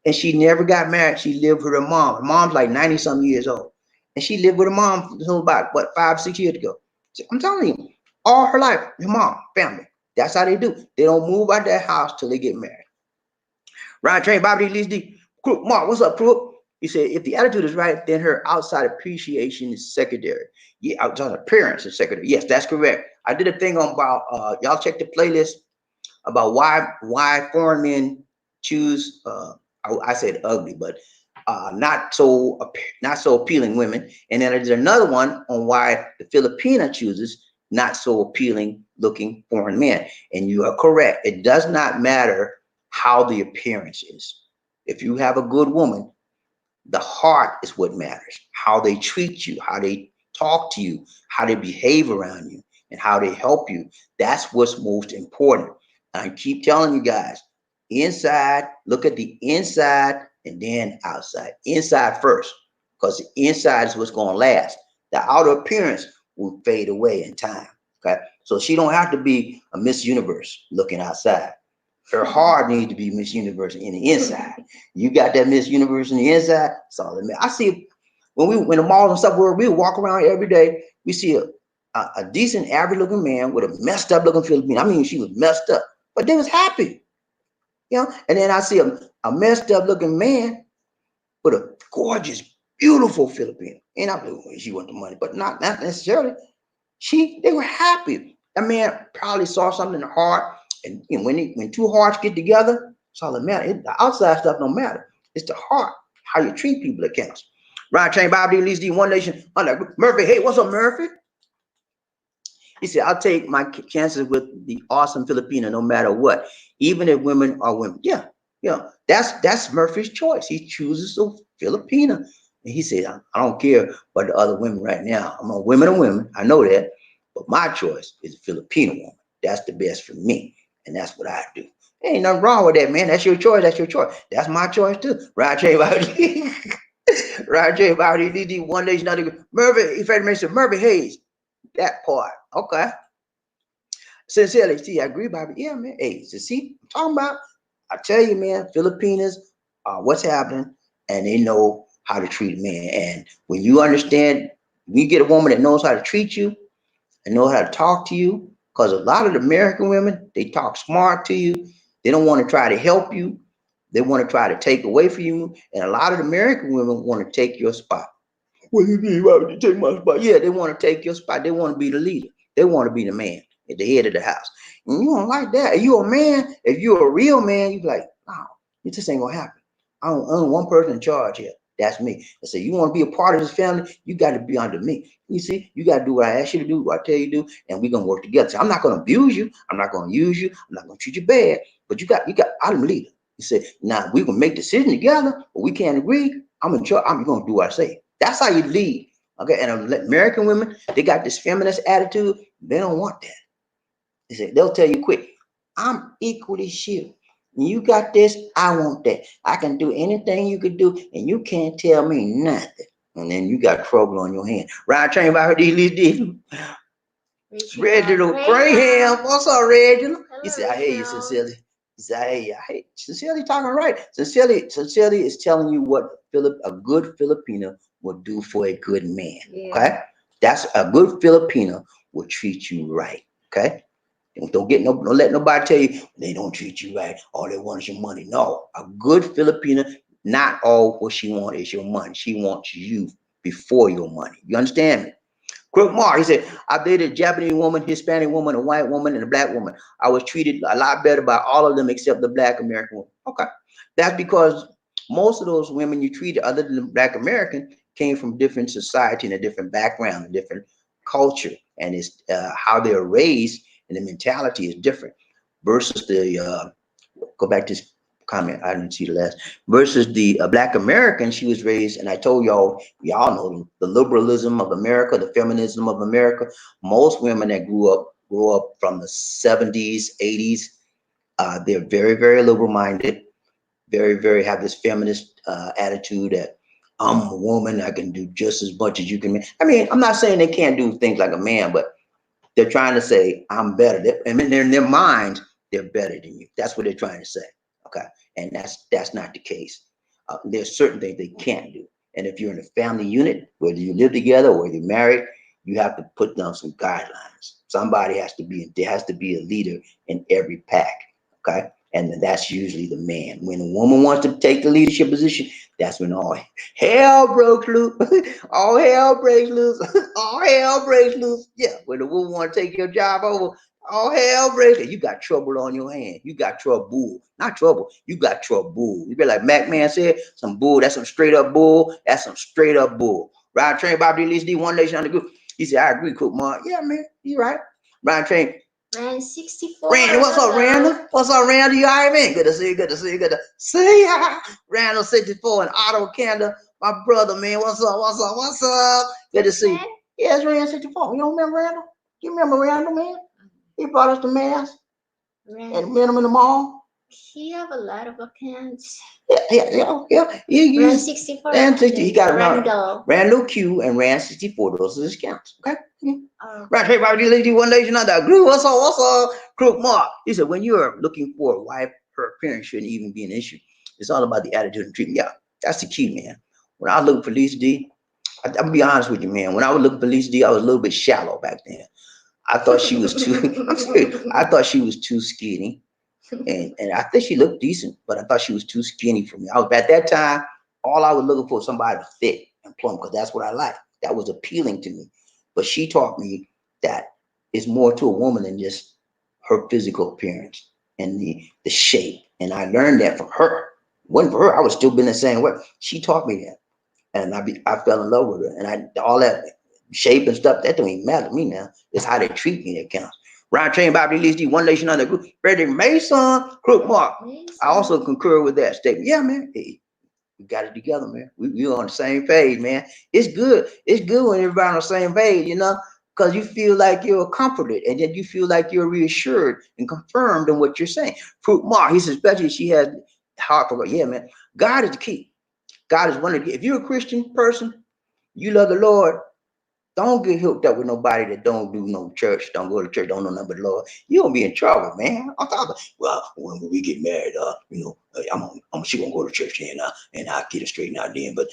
And she never got married. She lived with her mom. Her mom's like 90 some years old. And she lived with her mom until about what, 5, 6 years ago. So I'm telling you, all her life, her mom, family. That's how they do. They don't move out that house till they get married. Ryan Train, Bobby D, Lee's D. Crook, Mark, what's up, Crook? He said, if the attitude is right, then her outside appreciation is secondary. Yeah, outside appearance is secondary. Yes, that's correct. I did a thing on about, y'all check the playlist about why foreign men choose, I said ugly, but not so appealing women. And then there's another one on why the Filipina chooses not so appealing looking foreign men. And you are correct. It does not matter how the appearance is. If you have a good woman, the heart is what matters. How they treat you, how they talk to you, how they behave around you, and how they help you. That's what's most important. And I keep telling you guys, inside, look at the inside and then outside. Inside first, because the inside is what's going to last. The outer appearance will fade away in time. Okay. So she don't have to be a Miss Universe looking outside. Her heart needs to be Miss Universe in the inside. You got that Miss Universe in the inside. That's all that matters. I see when the malls and stuff where we walk around every day, we see a decent average looking man with a messed up looking Filipino. I mean, she was messed up, but they was happy, you know. And then I see a messed up looking man with a gorgeous, beautiful Filipino. And I'm like, well, she want the money, but not necessarily. They were happy. That man probably saw something in the heart. And you know, when two hearts get together, it's all that matters. The outside stuff don't matter. It's the heart, how you treat people that counts. Ryan Train, Bob D, Lee's D, One Nation, under Murphy. Hey, what's up, Murphy? He said, I'll take my chances with the awesome Filipino no matter what, even if women are women. Yeah, yeah, that's Murphy's choice. He chooses the Filipino. And he said, I don't care about the other women right now. I'm a women and women. I know that. But my choice is a Filipino woman. That's the best for me. And that's what I do. Ain't nothing wrong with that, man. That's your choice. That's your choice. That's my choice too. Ryan Train, Ryan Train, DD, One Nation, another. Murphy, if I mention Murphy Hayes, that part. Okay. Sincerely, see, I agree, Bobby. Yeah, man. Hey, so see, I'm talking about, I tell you, man, Filipinas are what's happening, and they know how to treat a man. And when you understand, when you get a woman that knows how to treat you and know how to talk to you, because a lot of the American women, they talk smart to you. They don't want to try to help you. They want to try to take away from you. And a lot of the American women want to take your spot. What do you mean? Why would you take my spot? Yeah, they want to take your spot. They want to be the leader. They want to be the man at the head of the house. And you don't like that. If you're a man, if you're a real man, you be like, no, it just ain't gonna happen. I'm one person in charge here. That's me. I say, you want to be a part of this family, you got to be under me. You see, you got to do what I ask you to do, what I tell you to do, and we're gonna work together. So I'm not gonna abuse you. I'm not gonna use you. I'm not gonna treat you bad. But I'm the leader. You say, now we can make decisions together, but we can't agree. I'm in charge. I'm gonna do what I say. That's how you lead. Okay, and American women, they got this feminist attitude. They don't want that. They say, they'll tell you quick, I'm equally shit. You got this, I want that. I can do anything you could do, and you can't tell me nothing. And then you got trouble on your hand. Ryan Train by her D. Reginald Graham. What's up, Reginald? He said, I hear you, sincerely. He said, I hear you. Sincerely talking right. Sincerely is telling you what a good Filipino will do for a good man. Yeah. Okay? That's a good Filipino will treat you right. Okay? Don't let nobody tell you they don't treat you right. All they want is your money. No, a good Filipino, not all what she wants is your money. She wants you before your money. You understand me? Crook Mark, he said, I dated a Japanese woman, Hispanic woman, a white woman, and a black woman. I was treated a lot better by all of them except the black American woman. Okay. That's because most of those women you treated other than the black American came from different society and a different background, a different culture. And it's how they're raised and the mentality is different versus the, go back to this comment, I didn't see the last, versus the black American. She was raised, and I told y'all know the liberalism of America, the feminism of America. Most women that grew up from the 70s, 80s, they're very, very liberal minded, very, very have this feminist attitude that I'm a woman. I can do just as much as you can. I mean, I'm not saying they can't do things like a man, but they're trying to say I'm better. I mean, in their minds, they're better than you. That's what they're trying to say. Okay, and that's not the case. There's certain things they can't do. And if you're in a family unit, whether you live together or you're married, you have to put down some guidelines. Somebody has to be. There has to be a leader in every pack. Okay, and that's usually the man. When a woman wants to take the leadership position, that's when all hell broke loose. All hell breaks loose. All hell breaks loose. Yeah, when the woman want to take your job over, all hell breaks loose. You got trouble on your hand. You got trouble. Not trouble. You got trouble. You be like Mac Man said, some bull. That's some straight up bull. That's some straight up bull. Ryan Train Bobby Lee D, One Nation Under Group. He said, I agree, Cook Mark. Yeah, man. You right. Ryan Train. Ran 64. Randy, what's up, Randall? What's up, Randall? You all right, man? Good to see you. Good to see you. Good to see ya. Randall 64 in Ottawa, Canada. My brother, man. What's up? What's up? What's up? Good to see you. Yeah, it's Randall 64. You don't remember Randall? You remember Randall, man? He brought us the mask and met him in the mall. He have a lot of accounts. Yeah. Ran 64. Ran 60. He got Randall. Randall Q and Ran 64. Those are his accounts. Okay. Right, hey, Bobby Lee, One Nation Under Group. What's up? What's up? Crook Mark. He said, when you're looking for a wife, her appearance shouldn't even be an issue. It's all about the attitude and treatment. Yeah, that's the key, man. When I was looking for Lisa D, I'm gonna be honest with you, man. When I was looking for Lisa D, I was a little bit shallow back then. I thought she was too. I'm serious. I thought she was too skinny, and I think she looked decent, but I thought she was too skinny for me. I was at that time. All I was looking for was somebody fit and plump because that's what I like. That was appealing to me. But she taught me that it's more to a woman than just her physical appearance and the shape. And I learned that from her. It wasn't for her, I would still been the same way. She taught me that. And I fell in love with her. And all that shape and stuff, that don't even matter to me now. It's how they treat me that counts. Ryan Train Bobby Lee D, One Nation Under Group. Freddie Mason, Crook Mark. I also concur with that statement. Yeah, man. Hey, we got it together, man. We're on the same page, man. It's good. It's good when everybody on the same page, because you feel like you're comforted and then you feel like you're reassured and confirmed in what you're saying. Fruit Mark, he says, especially she has heart for God. Yeah, man. God is the key. God is one of the, if you're a Christian person, you love the Lord, don't get hooked up with nobody that don't do no church, don't go to church, don't know nothing but the Lord. You're gonna be in trouble, man. I'm talking about, well, when we get married, she gonna go to church and I'll get it straightened out then. But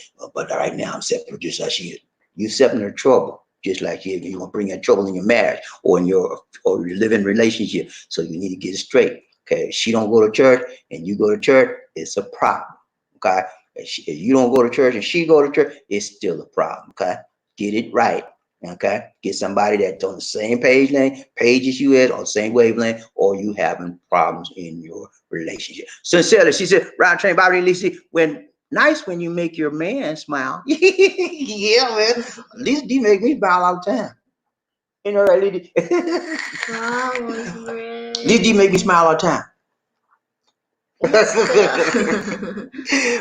right now I'm separate just like she is. You're separating her trouble, just like you're gonna bring in trouble in your marriage or in your living relationship. So you need to get it straight. Okay, if she don't go to church and you go to church, it's a problem. Okay, if you don't go to church and she go to church, it's still a problem. Okay. Get it right. Okay. Get somebody that's on the same page as you is, on the same wavelength, or you having problems in your relationship. Sincerely, she said, Round Train Bobby Lisa, when you make your man smile. Yeah, man. At least D make me smile all the time. You know, right, Lady? Lady make me smile all the time.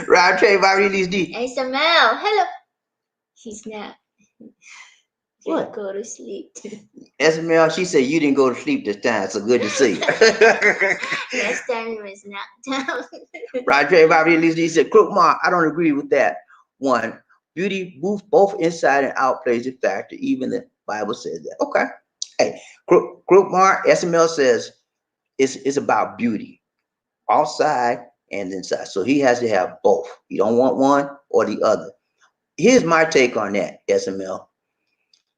Round Train Bobby Lisa D. Hey, Samuel. Hello. He's not. What? Go to sleep. SML, she said you didn't go to sleep this time, so good to see you. Last time he was knocked down. Roger Bobby Lee said, Crook Mark, I don't agree with that. One, beauty both inside and out plays a factor. Even the Bible says that. Okay. Hey, Crook Mark, SML says it's about beauty, outside and inside. So he has to have both. You don't want one or the other. Here's my take on that, SML.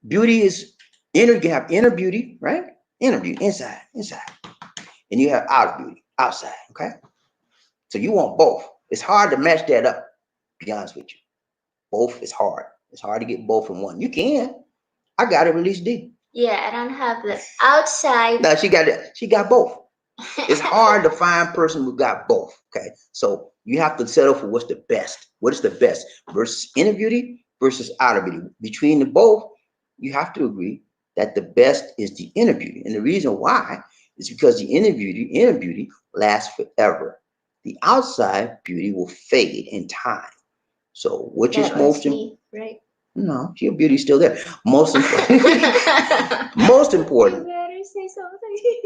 Beauty is you have inner beauty, right? Inner beauty, inside. And you have outer beauty, outside, okay? So you want both. It's hard to match that up, to be honest with you. Both is hard. It's hard to get both in one. You can. I got it released D. Yeah, I don't have the outside. No, she got it. She got both. It's hard to find a person who got both, okay? So you have to settle for what's the best. What is the best versus inner beauty versus outer beauty. Between the both, you have to agree that the best is the inner beauty. And the reason why is because the inner beauty lasts forever. The outside beauty will fade in time. So which is most important? Right? No, your beauty's still there. Most important. Most important. You better say something.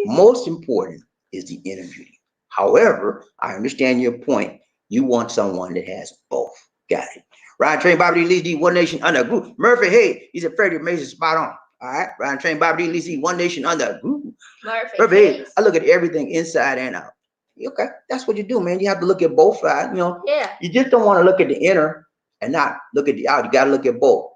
Most important is the inner beauty. However, I understand your point. You want someone that has both. Got it. Brian Train, Bobby Lee D, One Nation under a group. Murphy, hey, he's a Freddie Mason, spot on. All right, Brian Train, Bobby Lee D, One Nation under a group. Murphy, hey, I look at everything inside and out. Okay, that's what you do, man. You have to look at both sides. You know, Yeah. you just don't want to look at the inner and not look at the out. You got to look at both,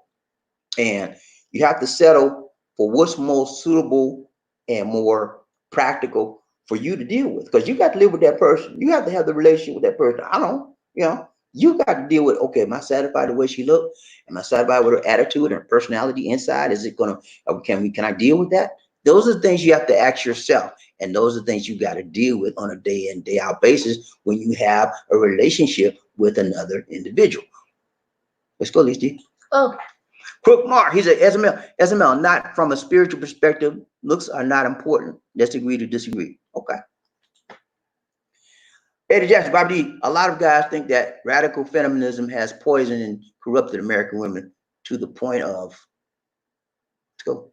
and you have to settle for what's most suitable and more practical for you to deal with, because you got to live with that person. You have to have the relationship with that person. I don't, you know, you got to deal with, okay, am I satisfied the way she looked? Am I satisfied with her attitude and her personality inside? Is it gonna, can I deal with that? Those are the things you have to ask yourself, and those are things you got to deal with on a day in, day out basis when you have a relationship with another individual. Let's go, Listy. Oh. Crook Mark, he's a SML. SML, not from a spiritual perspective. Looks are not important. Let's agree to disagree. Okay. Eddie Jackson, Bobby D, a lot of guys think that radical feminism has poisoned and corrupted American women to the point of, let's go.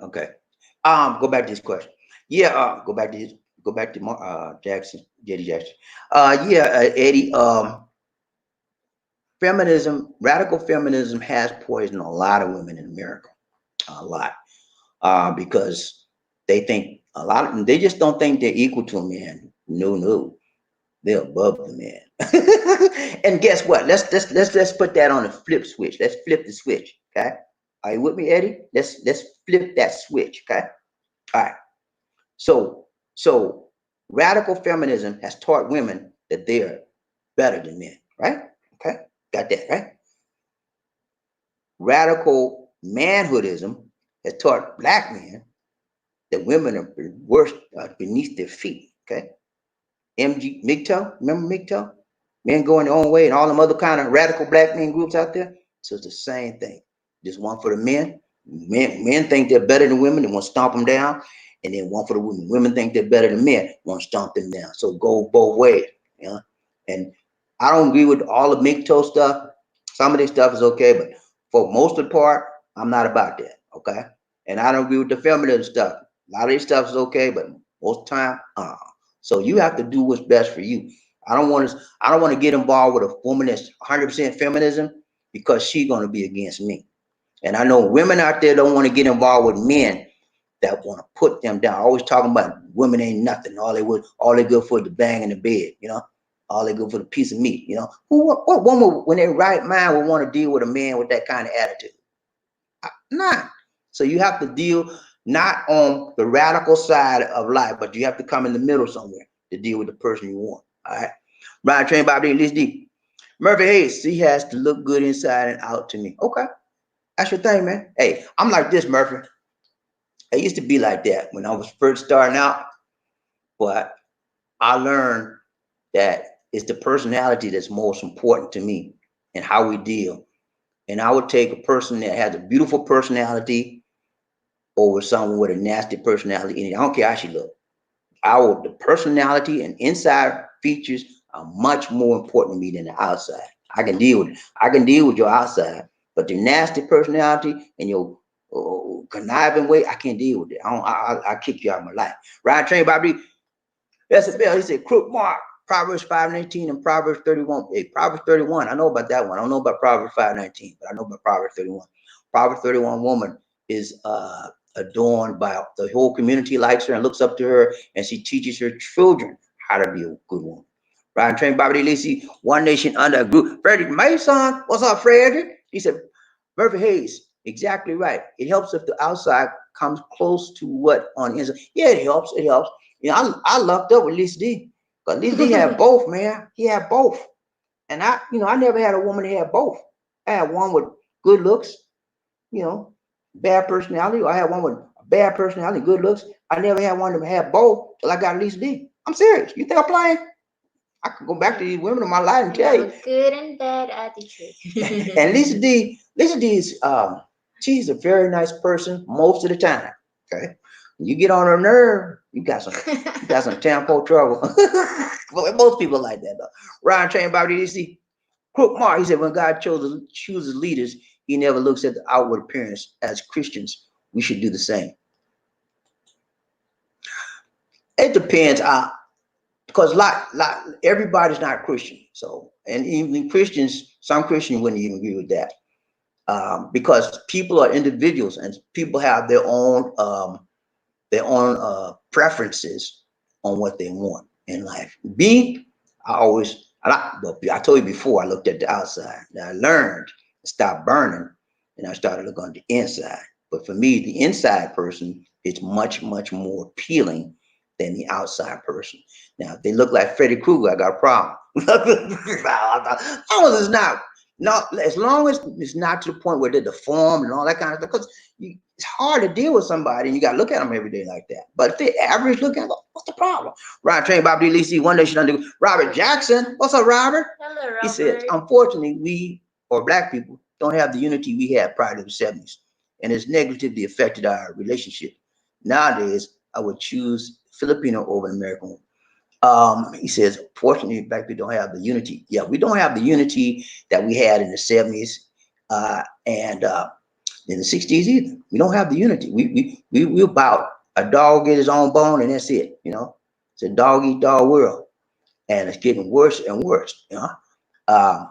Okay. Go back to this question. Yeah, go back to Jackson, Eddie Jackson. Eddie, feminism, radical feminism has poisoned a lot of women in America. A lot. Because they think a lot of them, they just don't think they're equal to a man. No, they're above the man. And guess what? Let's put that on a flip switch. Let's flip the switch. Okay, are you with me, Eddie? Let's flip that switch. Okay, all right. So radical feminism has taught women that they are better than men, right? Okay, got that right. Radical manhoodism has taught black men that women are worse beneath their feet. Okay, MG MGTOW, remember MGTOW? Men going their own way, and all them other kind of radical black men groups out there. So it's the same thing. Just one for the men. Men think they're better than women, they want to stomp them down, and then one for the women. Women think they're better than men, want to stomp them down. So go both ways. You know? And I don't agree with all the MGTOW stuff. Some of this stuff is okay, but for most of the part, I'm not about that. Okay, and I don't agree with the feminism stuff. A lot of this stuff is okay, but most of the time, so you have to do what's best for you. I don't want to get involved with a woman that's 100% feminism because she's going to be against me. And I know women out there don't want to get involved with men that want to put them down. Always talking about women ain't nothing. All they good for is the bang in the bed, you know. All they good for the piece of meat, you know. What woman, when their right mind, would want to deal with a man with that kind of attitude? Nah. So you have to deal not on the radical side of life, but you have to come in the middle somewhere to deal with the person you want. All right. Brian Train, Bobby D, D. Murphy Hayes, he has to look good inside and out to me. Okay. That's your thing, man. Hey, I'm like this, Murphy. I used to be like that when I was first starting out, but I learned that it's the personality that's most important to me and how we deal. And I would take a person that has a beautiful personality over someone with a nasty personality. And I don't care how she looks. The personality and inside features are much more important to me than the outside. I can deal with your outside, but the nasty personality and your conniving way, I can't deal with it. I kick you out of my life. Ryan Train Bobby, that's a bell. He said, Crook Mark, Proverbs 5:19 and Proverbs 31. Hey, Proverbs 31, I know about that one. I don't know about Proverbs 5:19, but I know about Proverbs 31. Proverbs 31 woman is adorned by the whole community, likes her and looks up to her, and she teaches her children how to be a good woman. Ryan Train Bobby Lacey, One Nation under a group. Freddie Mason, what's up, Fred? He said, Murphy Hayes, exactly right. It helps if the outside comes close to what on inside. Yeah, it helps. It helps. You know, I lucked up with Lisa D. Because Lisa D had both, man. He had both. And I never had a woman that had both. I had one with good looks, you know, bad personality, or I had one with bad personality, good looks. I never had one that had both till I got Lisa D. I'm serious. You think I'm playing? I could go back to these women in my life and tell you. Good and bad attitude. And Lisa D is she's a very nice person most of the time. Okay. When you get on her nerve, you got some tampon trouble. But most people like that though. Ryan Train Bobby DC. Crook Mark, he said when God chooses leaders, he never looks at the outward appearance. As Christians, we should do the same. It depends, because everybody's not Christian. So And even Christians, some Christians wouldn't even agree with that, because people are individuals and people have their own preferences on what they want in life. Me, I told you before, I looked at the outside. Now I learned to stop burning, and I started looking on the inside. But for me, the inside person is much, much more appealing than the outside person. Now, if they look like Freddy Krueger, I got a problem. As long as it's not, as long as it's not to the point where they're deformed and all that kind of stuff, because it's hard to deal with somebody and you got to look at them every day like that. But if they're average looking, what's the problem? Ryan Train, Bob D. Lee, C. One Nation Under. Robert Jackson. What's up, Robert? Hello, Robert. He says, unfortunately, we, or black people, don't have the unity we had prior to the 70s. And it's negatively affected our relationship. Nowadays, I would choose Filipino over an American woman. He says, fortunately, black people don't have the unity. Yeah, we don't have the unity that we had in the 70s and in the 60s either. We don't have the unity. We about a dog get his own bone and that's it. You know, it's a dog eat dog world, and it's getting worse and worse. You know, I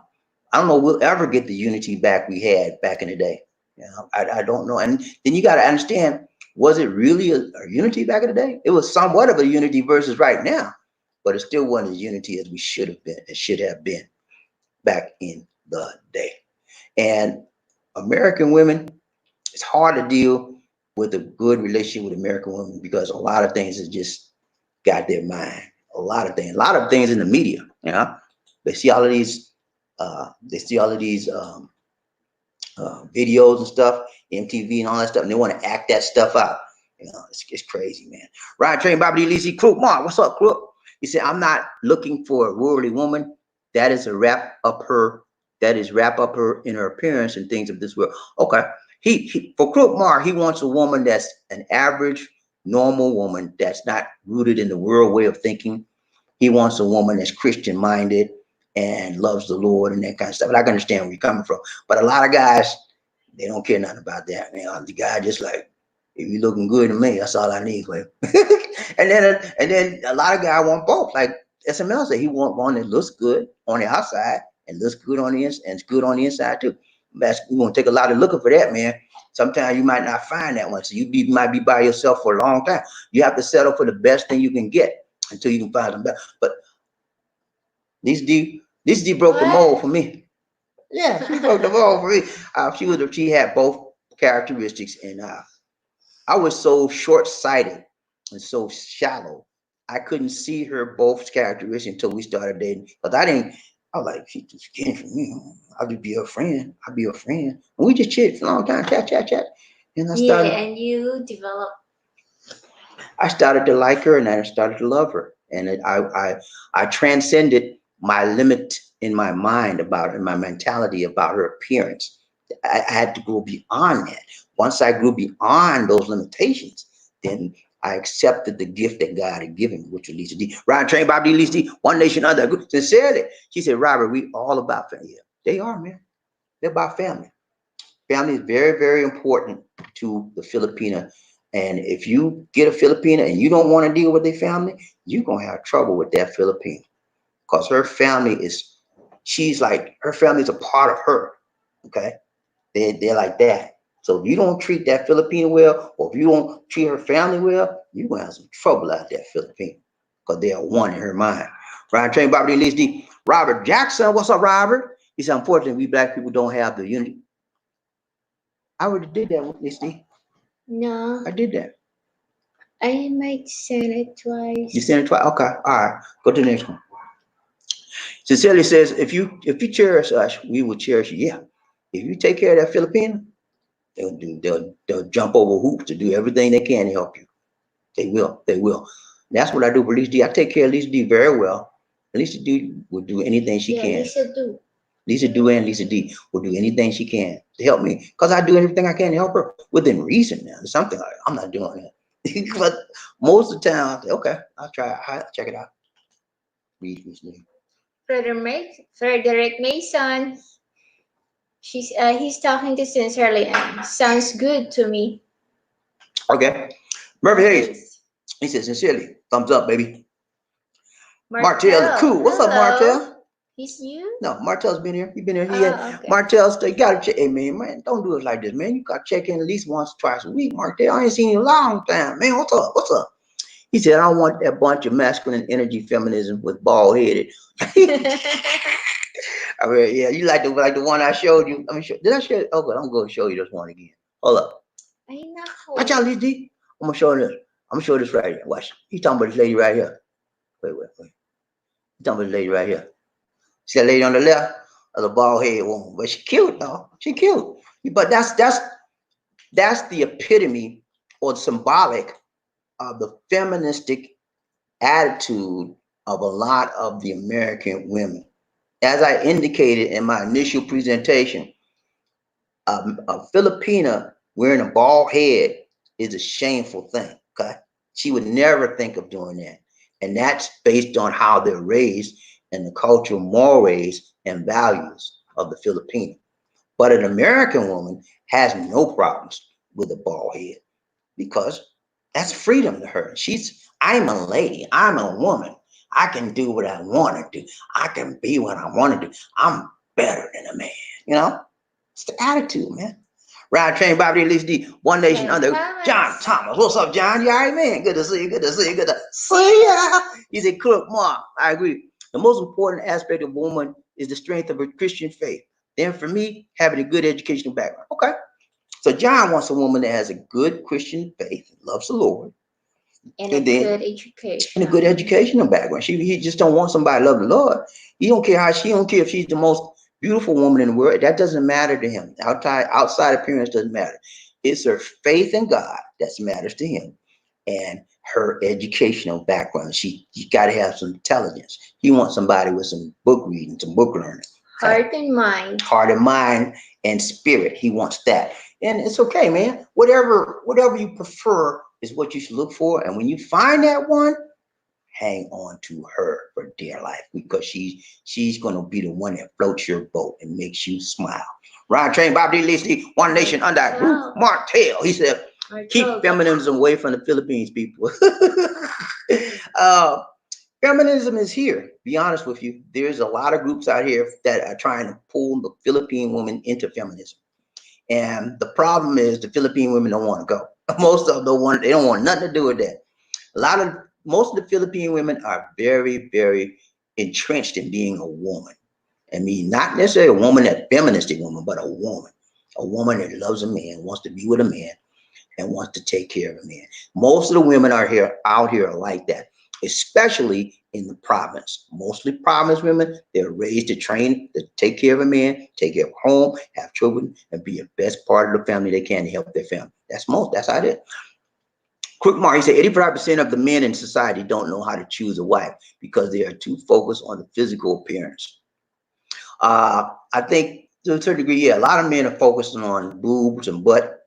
don't know we'll ever get the unity back we had back in the day. You know, I don't know. And then you got to understand, was it really a unity back in the day? It was somewhat of a unity versus right now, but it still wasn't as unity as we should have been. It should have been back in the day. And American women, it's hard to deal with a good relationship with American women because a lot of things has just got their mind. A lot of things in the media. You know, they see all of these, videos and stuff, MTV and all that stuff, and they want to act that stuff out. You know, it's crazy, man. Ryan Train, Bobby Lizzie, Crook, Mark, what's up, Crook? He said, I'm not looking for a worldly woman. That is wrap up her in her appearance and things of this world. Okay. He for Crook Mark, he wants a woman that's an average, normal woman that's not rooted in the world way of thinking. He wants a woman that's Christian minded and loves the Lord and that kind of stuff. And I can understand where you're coming from. But a lot of guys, they don't care nothing about that. You know, the guy just like, if you're looking good to me, that's all I need for you. and then a lot of guys want both. Like SML said, he want one that looks good on the outside and looks good on the inside and it's good on the inside too. That's you want to take a lot of looking for that, man. Sometimes you might not find that one. So might be by yourself for a long time. You have to settle for the best thing you can get until you can find them better. But this D broke the mold for me. Yeah, she broke the mold for me. She had both characteristics, and I was so short-sighted and so shallow. I couldn't see her both characteristics until we started dating. But I was like, she's too skinny for me. I'll just be her friend. I'll be her friend. And we just chatted for a long time, chat. And and you develop. I started to like her and I started to love her. And I transcended my limit in my mind in my mentality about her appearance. I had to go beyond that. Once I grew beyond those limitations, then I accepted the gift that God had given me, which was Lisa D. Ryan Train, Bob D. Lisa D. One Nation Under. Sincerely, she said, Robert, we all about family. Yeah, they are, man. They're about family. Family is very, very important to the Filipino. And if you get a Filipina and you don't want to deal with their family, you're going to have trouble with that Filipino. Because her family her family is a part of her. Okay. They're like that. So if you don't treat that Filipino well, or if you don't treat her family well, you're going to have some trouble out there, Filipino. Because they are one in her mind. Ryan Train, Bobby Lee D. Robert Jackson. What's up, Robert? He said, unfortunately, we black people don't have the unity. I already did that with Miss D. No. I did that. I might send it twice. You sent it twice? Okay. All right. Go to the next one. Cecilia says, if you cherish us, we will cherish you. Yeah. If you take care of that Filipino, they'll jump over hoops to do everything they can to help you. They will. And that's what I do for Lisa D. I take care of Lisa D very well. Lisa D will do anything she can. Lisa do. Lisa do and Lisa D will do anything she can to help me. Because I do everything I can to help her within reason now. There's something like I'm not doing that. But most of the time, I say, okay, I'll try. I'll check it out. Read Lisa D. Frederick Mason. He's talking to Sincerely and sounds good to me. Okay. Murphy Hayes. He says, sincerely, thumbs up, baby. Martell the Cool. What's up, Martell? He's new? No, Martell's been here. He been here. Oh, okay. Martell's, you gotta check. Hey man, don't do it like this, man. You gotta check in at least once, twice a week. Martell, I ain't seen you in a long time, man. What's up? What's up? He said, I don't want that bunch of masculine energy feminism with bald headed. I mean, yeah, you like the one I showed you. I mean, did I show? Okay, I'm gonna show you this one again. Hold up. Ay, nako. Watch out, Lizzie. I'm gonna show this. I'm gonna show this right here. Watch. He's talking about this lady right here. Wait. He's talking about this lady right here. See that lady on the left? Of the bald head woman, but she cute though. She cute. But that's the epitome or symbolic of the feministic attitude of a lot of the American women. As I indicated in my initial presentation, a Filipina wearing a bald head is a shameful thing. Okay, she would never think of doing that, and that's based on how they're raised and the cultural mores and values of the Filipino. But an American woman has no problems with a bald head because that's freedom to her. I'm a lady. I'm a woman. I can do what I want to do. I can be what I want to do. I'm better than a man. You know, it's the attitude, man. Ride train, Bobby, at least the One Nation John under John Thomas. Thomas. What's up, John? You all right, man? Good to see you. Good to see you. Good to see ya. He's a crook, Mark. I agree. The most important aspect of a woman is the strength of her Christian faith. Then, for me, having a good educational background. Okay. So John wants a woman that has a good Christian faith, loves the Lord, And a and then good and a education. good educational background. He just don't want somebody to love the Lord. He don't care how she don't care if she's the most beautiful woman in the world. That doesn't matter to him. Outside appearance doesn't matter. It's her faith in God that matters to him, and her educational background. You got to have some intelligence. He wants somebody with some book reading, some book learning. Heart and mind. Heart and mind and spirit. He wants that. And it's okay, man. Whatever you prefer is what you should look for. And when you find that one, hang on to her for dear life because she's gonna be the one that floats your boat and makes you smile. Ryan Train, Bob D. Listy, One Nation under Ruth Martell. He said, keep feminism away from the Philippines, people. uh, Feminism is here. Be honest with you. There's a lot of groups out here that are trying to pull the Philippine women into feminism. And the problem is the Philippine women don't want to go. Most of them they don't want nothing to do with that. Most of the Philippine women are very, very entrenched in being a woman. I mean, not necessarily a woman, that feministic woman, but a woman. A woman that loves a man, wants to be with a man, and wants to take care of a man. Most of the women out here are like that, especially in the province. Mostly province women, they're raised to train to take care of a man, take care of home, have children, and be the best part of the family they can to help their family. That's how it is. Quick Mark, he said 85% of the men in society don't know how to choose a wife because they are too focused on the physical appearance. I think to a certain degree, yeah, a lot of men are focusing on boobs and butt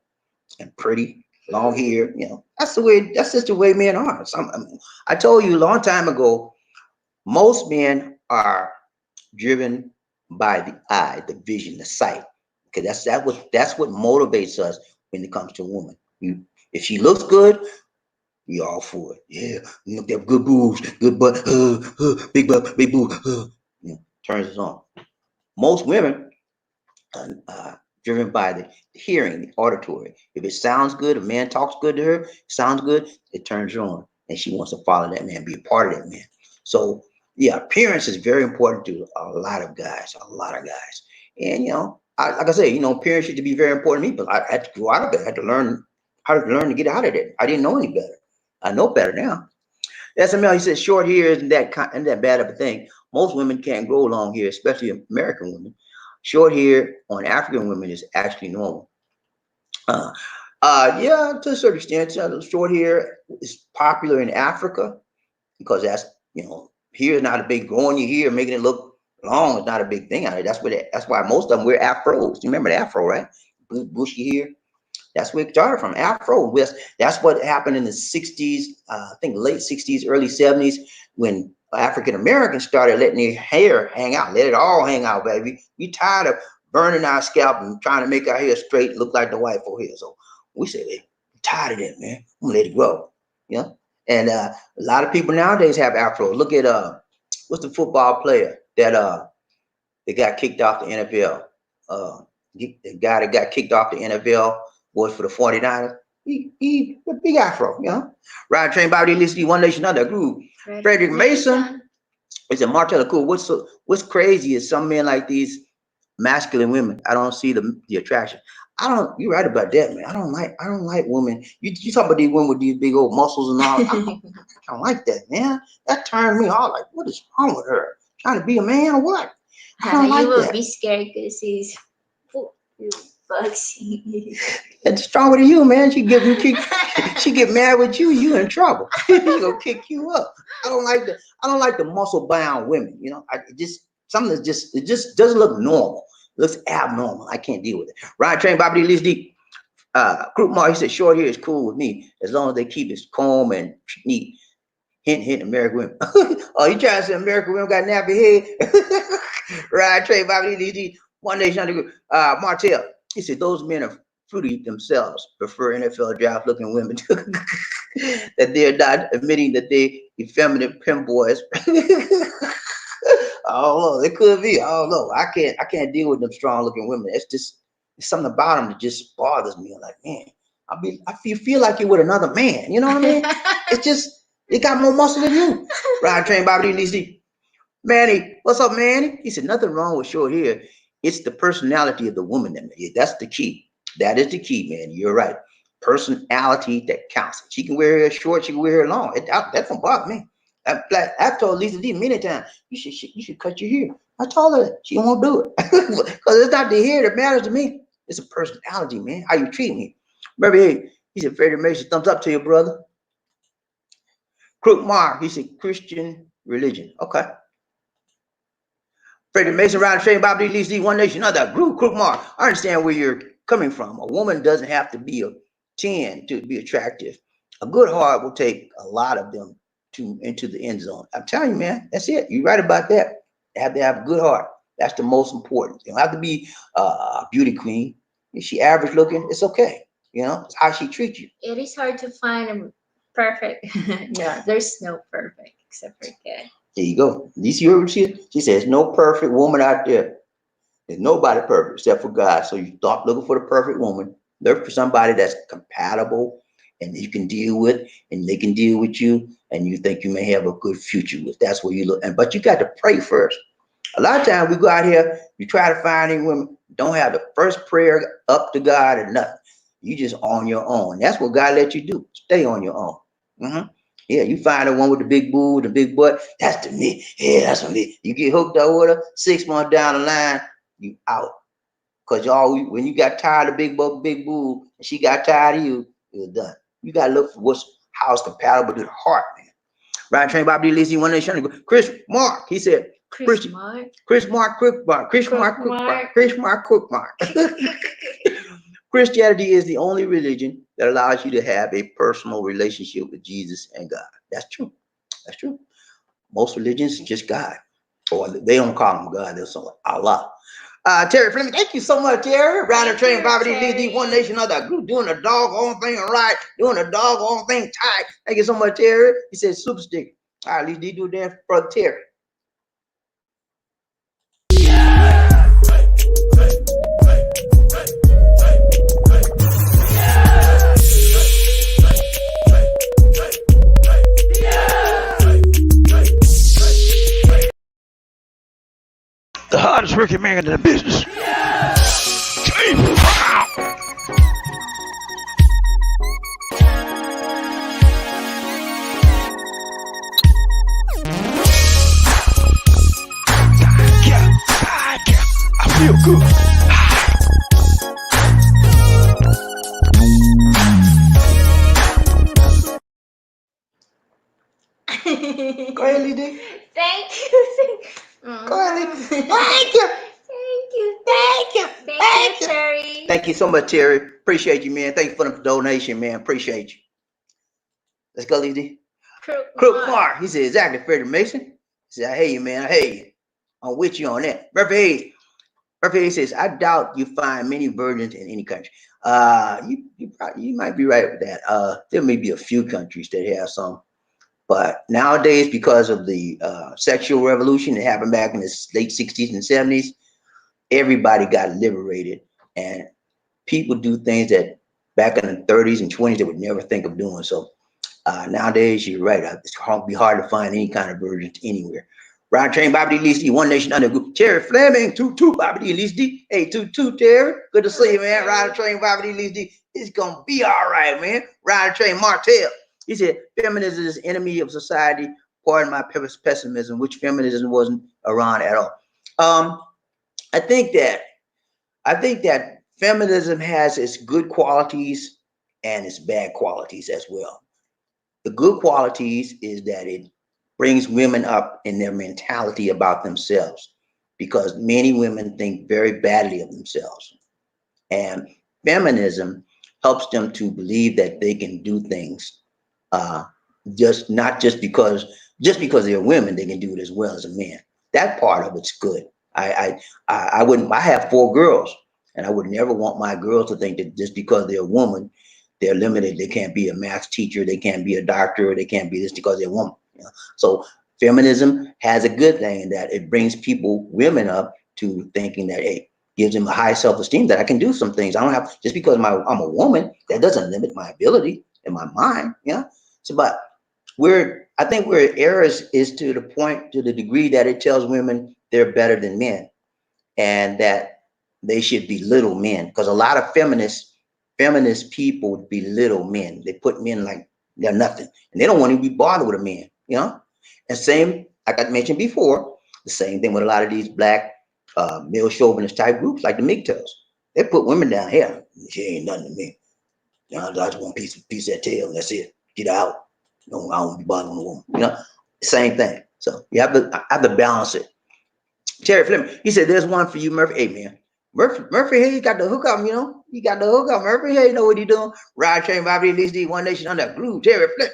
and pretty long hair. You know, that's just the way men are. I told you a long time ago, most men are driven by the eye, the vision, the sight. Okay, that's what motivates us when it comes to a woman. If she looks good, we all for it. Yeah, look, they have good boobs, good butt, big butt, big boob. Turns us on. Most women driven by the hearing, the auditory. If it sounds good, a man talks good to her, sounds good, it turns her on, and she wants to follow that man, be a part of that man. So yeah, appearance is very important to a lot of guys, And like I say, appearance used to be very important to me, but I had to grow out of it. I had to learn how to get out of it. I didn't know any better. I know better now. SML, he says short hair isn't that bad of a thing. Most women can't grow long hair, especially American women. Short hair on African women is actually normal. Yeah, to a certain extent, short hair is popular in Africa because hair is not a big growing your hair, making it look long is not a big thing out of it. That's why most of them wear afros. You remember the afro, right? Bushy hair. That's where it started from, Afro. That's what happened in the 60s, I think late 60s, early 70s, when African Americans started letting their hair hang out. Let it all hang out, baby. We tired of burning our scalp and trying to make our hair straight and look like the white folk hair. So we said, hey, I'm tired of that, man. I'm gonna let it grow. And a lot of people nowadays have Afro. Look at what's the football player that that got kicked off the NFL. The guy that got kicked off the NFL was for the 49ers. He a big afro, you know. Ryan Train Bobby Lee, One Nation Under Group. Frederick Mason. It's a Martella Cool. What's crazy is some men like these masculine women. I don't see the attraction. I don't. You're right about that, man. I don't like women. You talk about these women with these big old muscles and all. I don't like that, man. That turned me off. Like, what is wrong with her? Trying to be a man or what? I don't like you will that. be scared because he's boxing. It's stronger than you, man. She get mad with you. You in trouble. She gonna kick you up. I don't like the muscle bound women. You know, something that's it just doesn't look normal. It looks abnormal. I can't deal with it. Ryan Train Bobby Lee deep. Group Mark, he said short hair is cool with me as long as they keep it calm and neat. Hint, American women. Oh, you trying to say American women got nappy head? Ryan Train Bobby Lee One Nation Under Group. Martell, he said those men are fruity themselves, prefer NFL draft looking women that they're not admitting that they effeminate pimp boys. I don't know. It could be. I don't know. I can't deal with them strong looking women. It's something about them that just bothers me. I'm like, man, I feel like you're with another man. You know what I mean? It's just they got more muscle than you. Ryan Train Bobby DC. Manny, what's up, Manny? He said nothing wrong with short hair. It's the personality of the woman that's the key. That is the key, man. You're right. Personality that counts. She can wear her short. She can wear her long. That don't bother me. I've told Lisa D many times, you should cut your hair. I told her that. She won't do it. Because it's not the hair that matters to me. It's a personality, man. How you treat me. Remember, hey, he said, Freddie Mason, thumbs up to you, brother. Crook Mark, he said, Christian religion. Okay. Freddie Mason, Ryan Train, Bobby Lee D, One Nation, another group, Crook Mark. I understand where you're coming from. A woman doesn't have to be a 10 to be attractive. A good heart will take a lot of them into the end zone. I'm telling you, man, that's it. You're right about that. They have to have a good heart. That's the most important. You don't have to be a beauty queen. If she average looking, it's okay. You know, it's how she treats you. It is hard to find a perfect. No, there's no perfect except for good. There you go. You see what she says, no perfect woman out there. There's nobody perfect except for God. So you stop looking for the perfect woman. Look for somebody that's compatible and you can deal with, and they can deal with you, and you think you may have a good future with. That's where you look. But you got to pray first. A lot of times we go out here, you try to find any women, don't have the first prayer up to God or nothing. You just on your own. That's what God let you do. Stay on your own. Yeah, you find the one with the big boo, the big butt. That's the me. Yeah, that's for me. You get hooked up with her. 6 months down the line, you out. Cause when you got tired of big butt, big boo, and she got tired of you, you're done. You gotta look for how it's compatible to the heart, man. Ryan Train Bobby Lizzie, One Nation. Chris Mark, he said. Chris Mark. Christianity is the only religion that allows you to have a personal relationship with Jesus and God. That's true. That's true. Most religions just God, or they don't call him God. They'll say Allah. Terry Fleming, thank you so much, Terry. Rider Train, Bobby D, One Nation, Other Group, doing the doggone thing right, doing the doggone thing tight. Thank you so much, Terry. He said super stick. All right, Lee do that for Terry. The hardest working man in the business. I feel good. Go ahead, Lee. Thank you. Go ahead, Lee. Thank you. Thank you, Terry. Thank you so much, Terry. Appreciate you, man. Thank you for the donation, man. Appreciate you. Let's go, Lee. Crook Mark. He said, exactly, Freddie Mason. He said, I hear you, man. I hear you. I'm with you on that. Reverend Hayes says, I doubt you find many virgins in any country. You might be right with that. There may be a few countries that have some But nowadays, because of the sexual revolution that happened back in the late 60s and 70s, everybody got liberated. And people do things that back in the 30s and 20s they would never think of doing. So nowadays, you're right. It's be hard to find any kind of virgins anywhere. Ride train, Bobby D, Lee D, One Nation Under Group. Terry Fleming, 2-2, Bobby D, Lee D. Hey, 2-2, Terry. Good to see you, man. Ride train, Bobby D, Lee D. It's going to be all right, man. Ride train, Martell. He said, feminism is enemy of society. Pardon my pessimism, which feminism wasn't around at all. I think that feminism has its good qualities and its bad qualities as well. The good qualities is that it brings women up in their mentality about themselves, because many women think very badly of themselves. And feminism helps them to believe that they can do things, not just because they're women, they can do it as well as a man. That part of it's good. I have 4 girls, and I would never want my girls to think that just because they're a woman, they're limited. They can't be a math teacher. They can't be a doctor. They can't be this because they're a woman. So feminism has a good thing in that it brings women up to thinking that, hey, gives them a high self-esteem that I can do some things. I don't have, just because I'm a woman, that doesn't limit my ability and my mind. So, but I think where error is to the degree that it tells women they're better than men and that they should belittle men, because a lot of feminist people belittle men. They put men like they're nothing, and they don't want to be bothered with a man. And same, like I mentioned before, the same thing with a lot of these black male chauvinist type groups like the MGTOWs. They put women down here. She ain't nothing to me. I just want piece of that tail, and that's it. Get out. I don't want to be bothered with a woman. Same thing. So you have to balance it. Terry Fleming, he said, "There's one for you, Murphy." Hey, man. Murphy here, he got the hookup, He got the hookup. Murphy here, you know what he doing. Ride train, Bobby Lee D, One Nation Under Groove. Terry Fleming.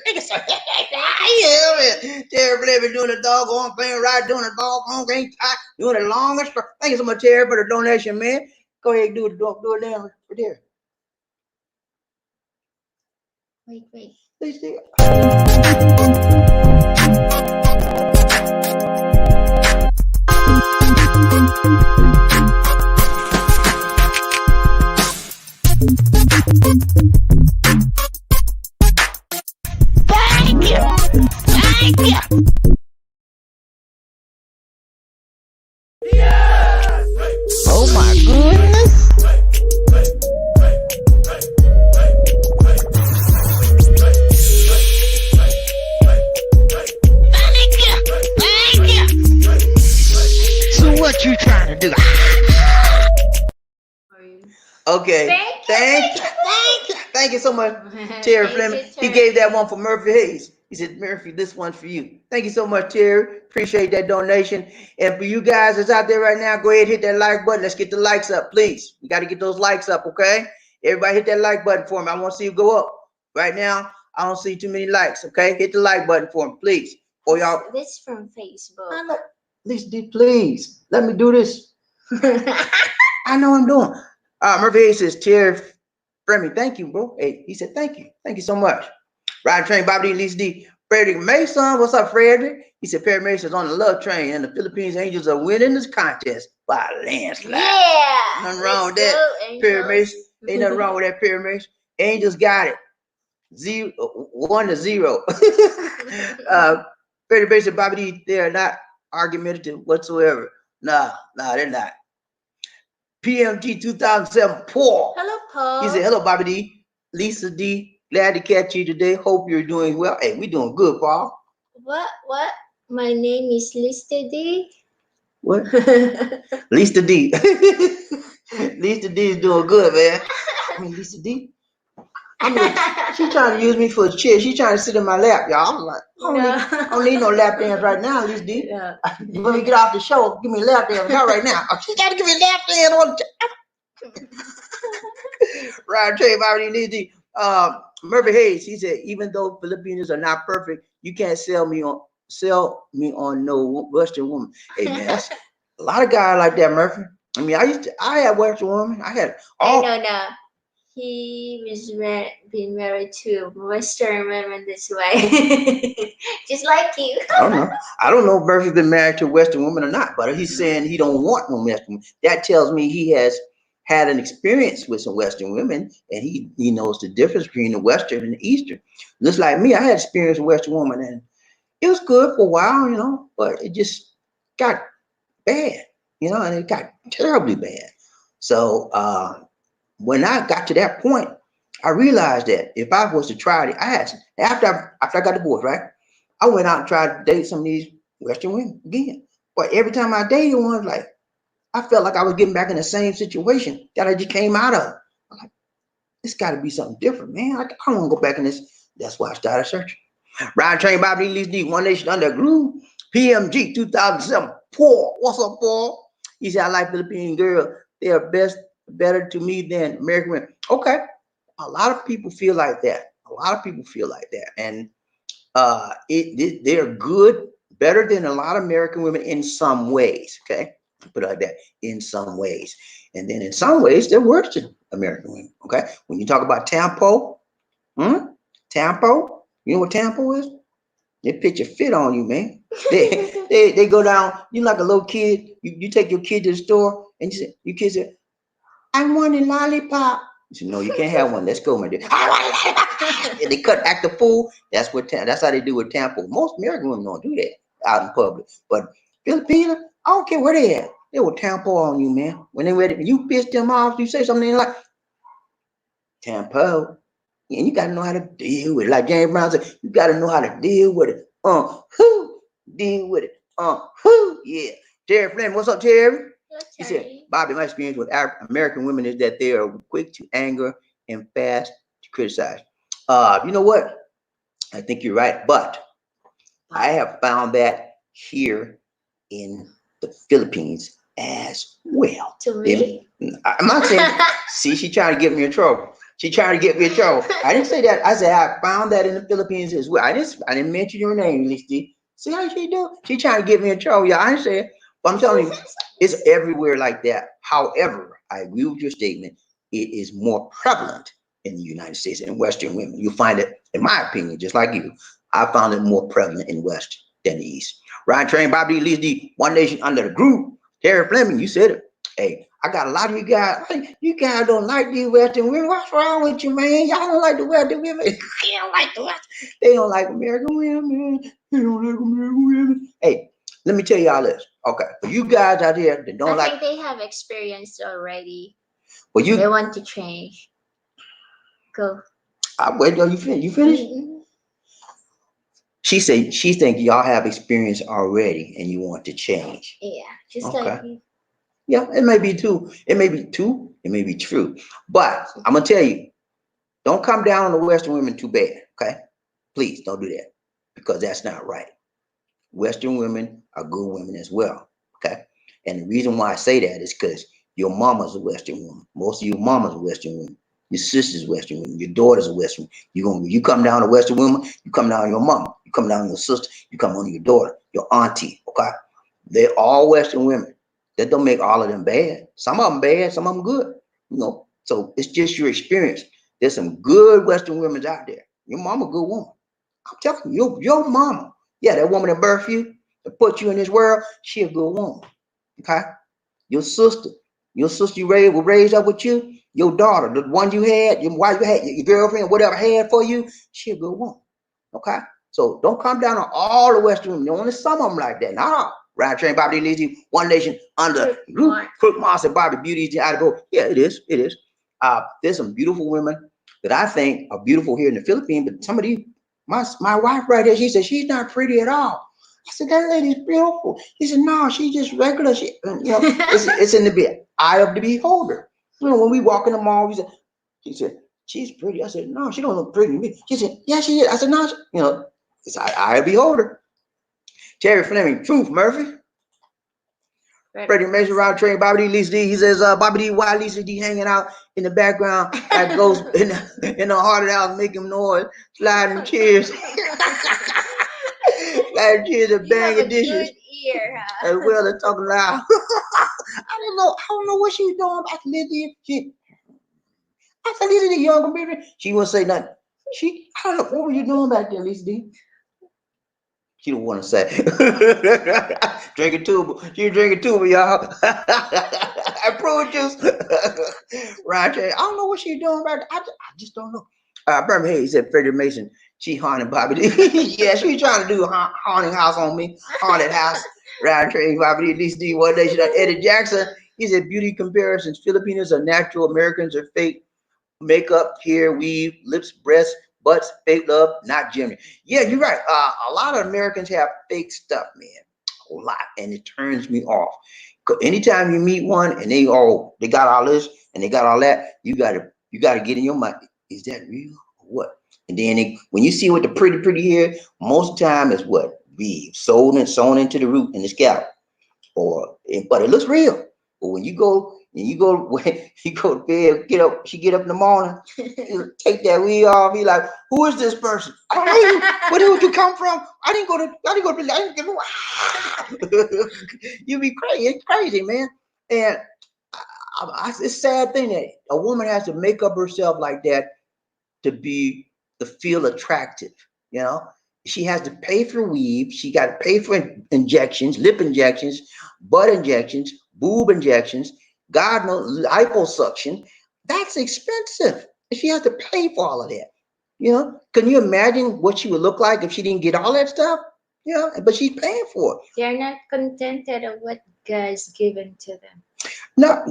Terry Fleming doing the doggone thing, right? Doing the doggone thing, doing the longest. Thank you so much, Terry, for the donation, man. Go ahead and do it down right there. Wait. Please do. Thank you. Oh my goodness. Thank you. So what you trying to do? Okay. Thank you so much, Terry Fleming. He gave that one for Murphy Hayes. He said, Murphy, this one's for you. Thank you so much, Terry. Appreciate that donation. And for you guys that's out there right now, go ahead and hit that like button. Let's get the likes up, please. We got to get those likes up, okay? Everybody hit that like button for me. I want to see you go up. Right now, I don't see too many likes, okay? Hit the like button for me, please. Or y'all. This from Facebook. I know. Please, let me do this. I know I'm doing. Murphy Hayes says, Terry Fleming, thank you, bro. Hey, he said, thank you. Thank you so much. Riding train, Bobby D, Lisa D. Frederick Mason, what's up, Frederick? He said, Perry Mason's on the love train, and the Philippines Angels are winning this contest by a landslide. Yeah. Nothing wrong with that. Perry Mason, ain't nothing wrong with that, Perry Mason. Angels got it. 1-0. Perry Mason, Bobby D, they are not argumentative whatsoever. Nah, they're not. PMG 2007, Paul. Hello, Paul. He said, hello, Bobby D. Lisa D. Glad to catch you today. Hope you're doing well. Hey, we doing good, Paul. What? My name is Lisa D. What? Lisa D. Lisa D is doing good, man. I mean, Lisa D. She's trying to use me for a chair. She's trying to sit in my lap, y'all. I'm like, I don't need no lap dance right now, Lisa D. Yeah. When we get off the show, give me a lap dance. Not right now. She got to give me a lap dance on the Ryan Trey, Bobby Lisa D. Murphy Hayes, he said, even though Filipinos are not perfect, you can't sell me on no Western woman. Hey man, that's a lot of guys like that, Murphy. I mean, I had Western women. I had all. No. he was been married to Western women this way, just like you. I don't know. I don't know if Murphy's been married to a Western woman or not, but he's saying he don't want no Western woman. That tells me he has had an experience with some Western women, and he knows the difference between the Western and the Eastern. Just like me, I had experience with a Western woman, and it was good for a while, but it just got bad, and it got terribly bad. So when I got to that point, I realized that if I was to try it, after I got divorced, right? I went out and tried to date some of these Western women again. But every time I dated one, like I felt like I was getting back in the same situation that I just came out of. I'm like, it's got to be something different, man. I don't want to go back in this. That's why I started searching. Ryan Train Bobby Lee D, One Nation Under Groove, PMG 2007. Paul, what's up, Paul? He said, I like Philippine girls. They are better to me than American women. Okay. A lot of people feel like that. And they're good, better than a lot of American women in some ways. Okay, put it like that, in some ways, and then in some ways they're worse than American women. Okay, when you talk about Tampo, you know what Tampo is? They pitch a fit on you, man. They go down. You like a little kid. You take your kid to the store and your kid say, I want a lollipop. You said, no, you can't have one. Let's go, my dear. I want a lollipop. And they act a fool. That's how they do with Tampo. Most American women don't do that out in public. But Filipino, I don't care where they at. They will Tampo on you, man. When they ready, you piss them off, you say something like Tampo. And you gotta know how to deal with it. Like James Brown said, you gotta know how to deal with it. Deal with it. Yeah. Terry Flynn, what's up, Terry? He said, Bobby, my experience with American women is that they are quick to anger and fast to criticize. You know what? I think you're right, but I have found that here in the Philippines as well. To me? I'm not saying, see, she trying to get me in trouble. I didn't say that. I said I found that in the Philippines as well. I didn't mention your name, Listy. See how she do? She trying to get me in trouble. Yeah, I didn't say it. But I'm telling you, it's everywhere like that. However, I agree with your statement. It is more prevalent in the United States and Western women. You find it, in my opinion, just like you. I found it more prevalent in West than the East. Ryan Train, Bobby Lee, the One Nation Under the Groove. Terry Fleming, you said it. Hey, I got a lot of you guys. You guys don't like these Western women. What's wrong with you, man? Y'all don't like the Western women. They don't like the Western. They don't like American women. They don't like American women. Hey, let me tell y'all this. Okay, for you guys out here that don't I think they have experience already. Well, they want to change. Go. Wait till you finish. You finished? Mm-hmm. She said she thinks y'all have experience already and you want to change. Yeah, just like you. Yeah, it may be true. It may be true. But I'm gonna tell you, don't come down on the Western women too bad. Okay, please don't do that because that's not right. Western women are good women as well. Okay, and the reason why I say that is because your mama's a Western woman. Most of your mamas are Western women. Your sister's Western woman. Your daughter's a Western woman. You come down to Western woman, you come down on your mama. You come down on your sister. You come on your daughter, your auntie. Okay, they're all Western women. That don't make all of them bad. Some of them bad, some of them good. So it's just your experience. There's some good Western women out there. Your mama a good woman. I'm telling you, your mama. Yeah, that woman that birthed you, that put you in this world, she a good woman. Okay? Your sister you were raised up with you, your daughter, the one you had, your wife you had, your girlfriend, whatever had for you, she a good woman. Okay? So don't come down on all the Western women. Only some of them like that. Not all. Ryan Train, Bobby Lee, One Nation Under Crook Moss and Bobby Beauty out of go. Yeah, it is. There's some beautiful women that I think are beautiful here in the Philippines, but some of these, my wife right here, she said she's not pretty at all. I said, that lady's beautiful. He said, no, she's just regular. It's in the eye of the beholder. When we walk in the mall, she said, she's pretty. I said, no, she don't look pretty to me. She said, yeah, she is. I said, no, it's eye of the beholder. Terry Fleming, Truth, Murphy. Freddie Mason, Round Train, Bobby D. Lisa D. He says, Bobby D. Why Lisa D. hanging out in the background that goes in the haunted house, making noise, sliding chairs. Sliding chairs and banging dishes. Ear, huh? As well as talking loud. I don't know what she's doing back in there. I said, Lisa D, you don't agree with me? She wouldn't say nothing. I don't know, what were you doing back there, Lisa D? She don't want to say. Drinking tuba. She was drinking tuba, y'all. I fruit juice. Right. I don't know what she's doing right. I just don't know. Birmingham, he said Freddie Mason. She haunted Bobby D. Yeah, she trying to do a haunting house on me. Haunted house. Right. Bobby D. At least D. One day she done. Eddie Jackson. He said beauty comparisons. Filipinos are natural. Americans are fake. Makeup, hair, weave, lips, breasts, butts, fake love, not genuine. Yeah, you're right. A lot of Americans have fake stuff, man. A lot, and it turns me off. 'Cause anytime you meet one and they got all this and they got all that, you gotta get in your mind. Is that real or what? And then when you see what the pretty hair, most of the time is what weave, sewn into the root and the scalp, but it looks real. But when when you go to bed, she get up in the morning, take that wig off. Be like, who is this person? I don't know you. Where did you come from? I didn't go to. I didn't go. You be crazy. It's crazy, man. And it's a sad thing that a woman has to make up herself like that to feel attractive. You know, she has to pay for weave. She got to pay for injections, lip injections, butt injections, boob injections. God knows liposuction. That's expensive. She has to pay for all of that. You know, can you imagine what she would look like if she didn't get all that stuff? You know, but she's paying for it. They're not contented of what God's given to them. No,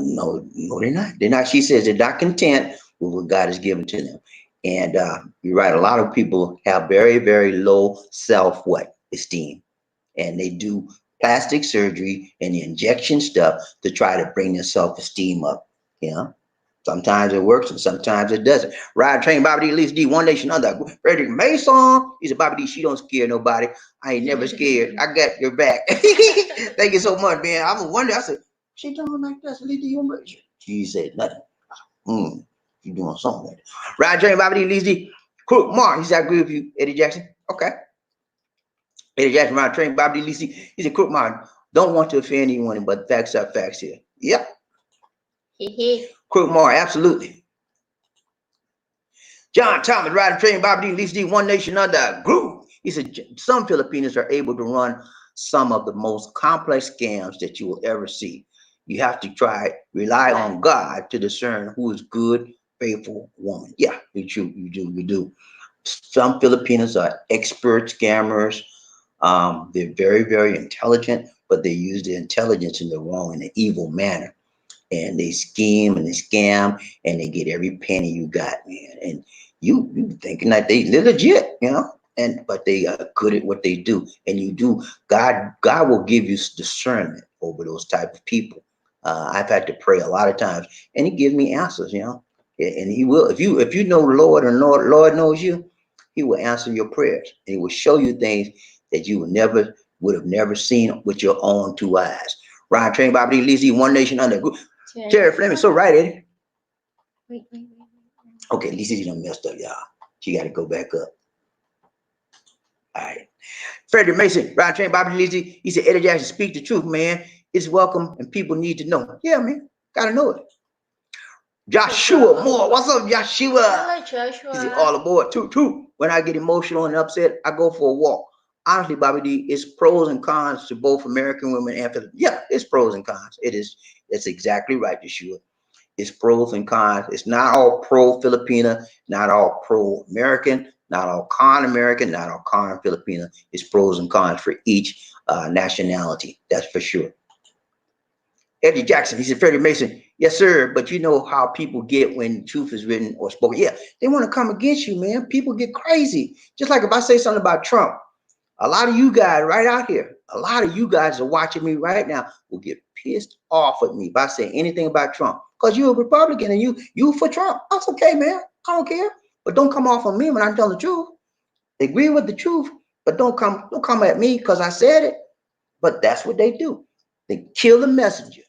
they're not. They're not. She says they're not content with what God has given to them. And you're right. A lot of people have very, very low self esteem, and they do plastic surgery and the injection stuff to try to bring their self esteem up. You know, sometimes it works and sometimes it doesn't. Ride train Bobby D, Lisa D, one nation under. Frederick Mason. He said, Bobby D, she don't scare nobody. I ain't never scared. I got your back. Thank you so much, man. I'm wondering. I said, she doing like that, Lisa D. She said nothing. You doing something like that. Ride train Bobby D, Lisa D. Crook Mark. He said, I agree with you, Eddie Jackson. Okay. Eddie Jackson, Ride train Bobby D, Lisa D. He said, Crook Mark. Don't want to offend anyone, but facts are facts here. Yep. Crook Mark, absolutely. John Thomas, riding train, Bobby D, Lisa D, one nation under a groove. He said, some Filipinos are able to run some of the most complex scams that you will ever see. You have to rely on God to discern who is good, faithful woman. Yeah, you do. Some Filipinos are expert scammers. They're very, very intelligent, but they use their intelligence in the wrong and the evil manner. And they scheme and they scam and they get every penny you got, man. And you thinking that they're legit, you know, but they are good at what they do. And you do, God will give you discernment over those type of people. I've had to pray a lot of times, and He gives me answers, you know. And He will, if you know the Lord and Lord knows you, He will answer your prayers. And He will show you things that you would have never seen with your own two eyes. Ryan Train, Bobby D, Lizzie, one nation under. Jerry Fleming, so right, Eddie. Wait. Okay, Lizzie done messed up, y'all. She got to go back up. All right. Frederick Mason, Ryan Train, Bobby Lizzie. He said, Eddie Jackson, speak the truth, man. It's welcome and people need to know. Yeah, man. Gotta know it. Joshua Moore. What's up, Joshua? Hello, Joshua. He said, all aboard. Toot. When I get emotional and upset, I go for a walk. Honestly, Bobby D, it's pros and cons to both American women and Filipinos. Yeah, it's pros and cons. It is. That's exactly right, Joshua. It's pros and cons. It's not all pro-Filipina, not all pro-American, not all con-American, not all con-Filipina. It's pros and cons for each nationality. That's for sure. Eddie Jackson, he said, Freddie Mason, yes, sir. But you know how people get when truth is written or spoken. Yeah, they want to come against you, man. People get crazy. Just like if I say something about Trump, a lot of you guys right out here, a lot of you guys are watching me right now will get pissed off at me if I say anything about Trump. Because you're a Republican and you for Trump. That's okay, man. I don't care. But don't come off on me when I'm telling the truth. Agree with the truth, but don't come at me because I said it. But that's what they do. They kill the messenger.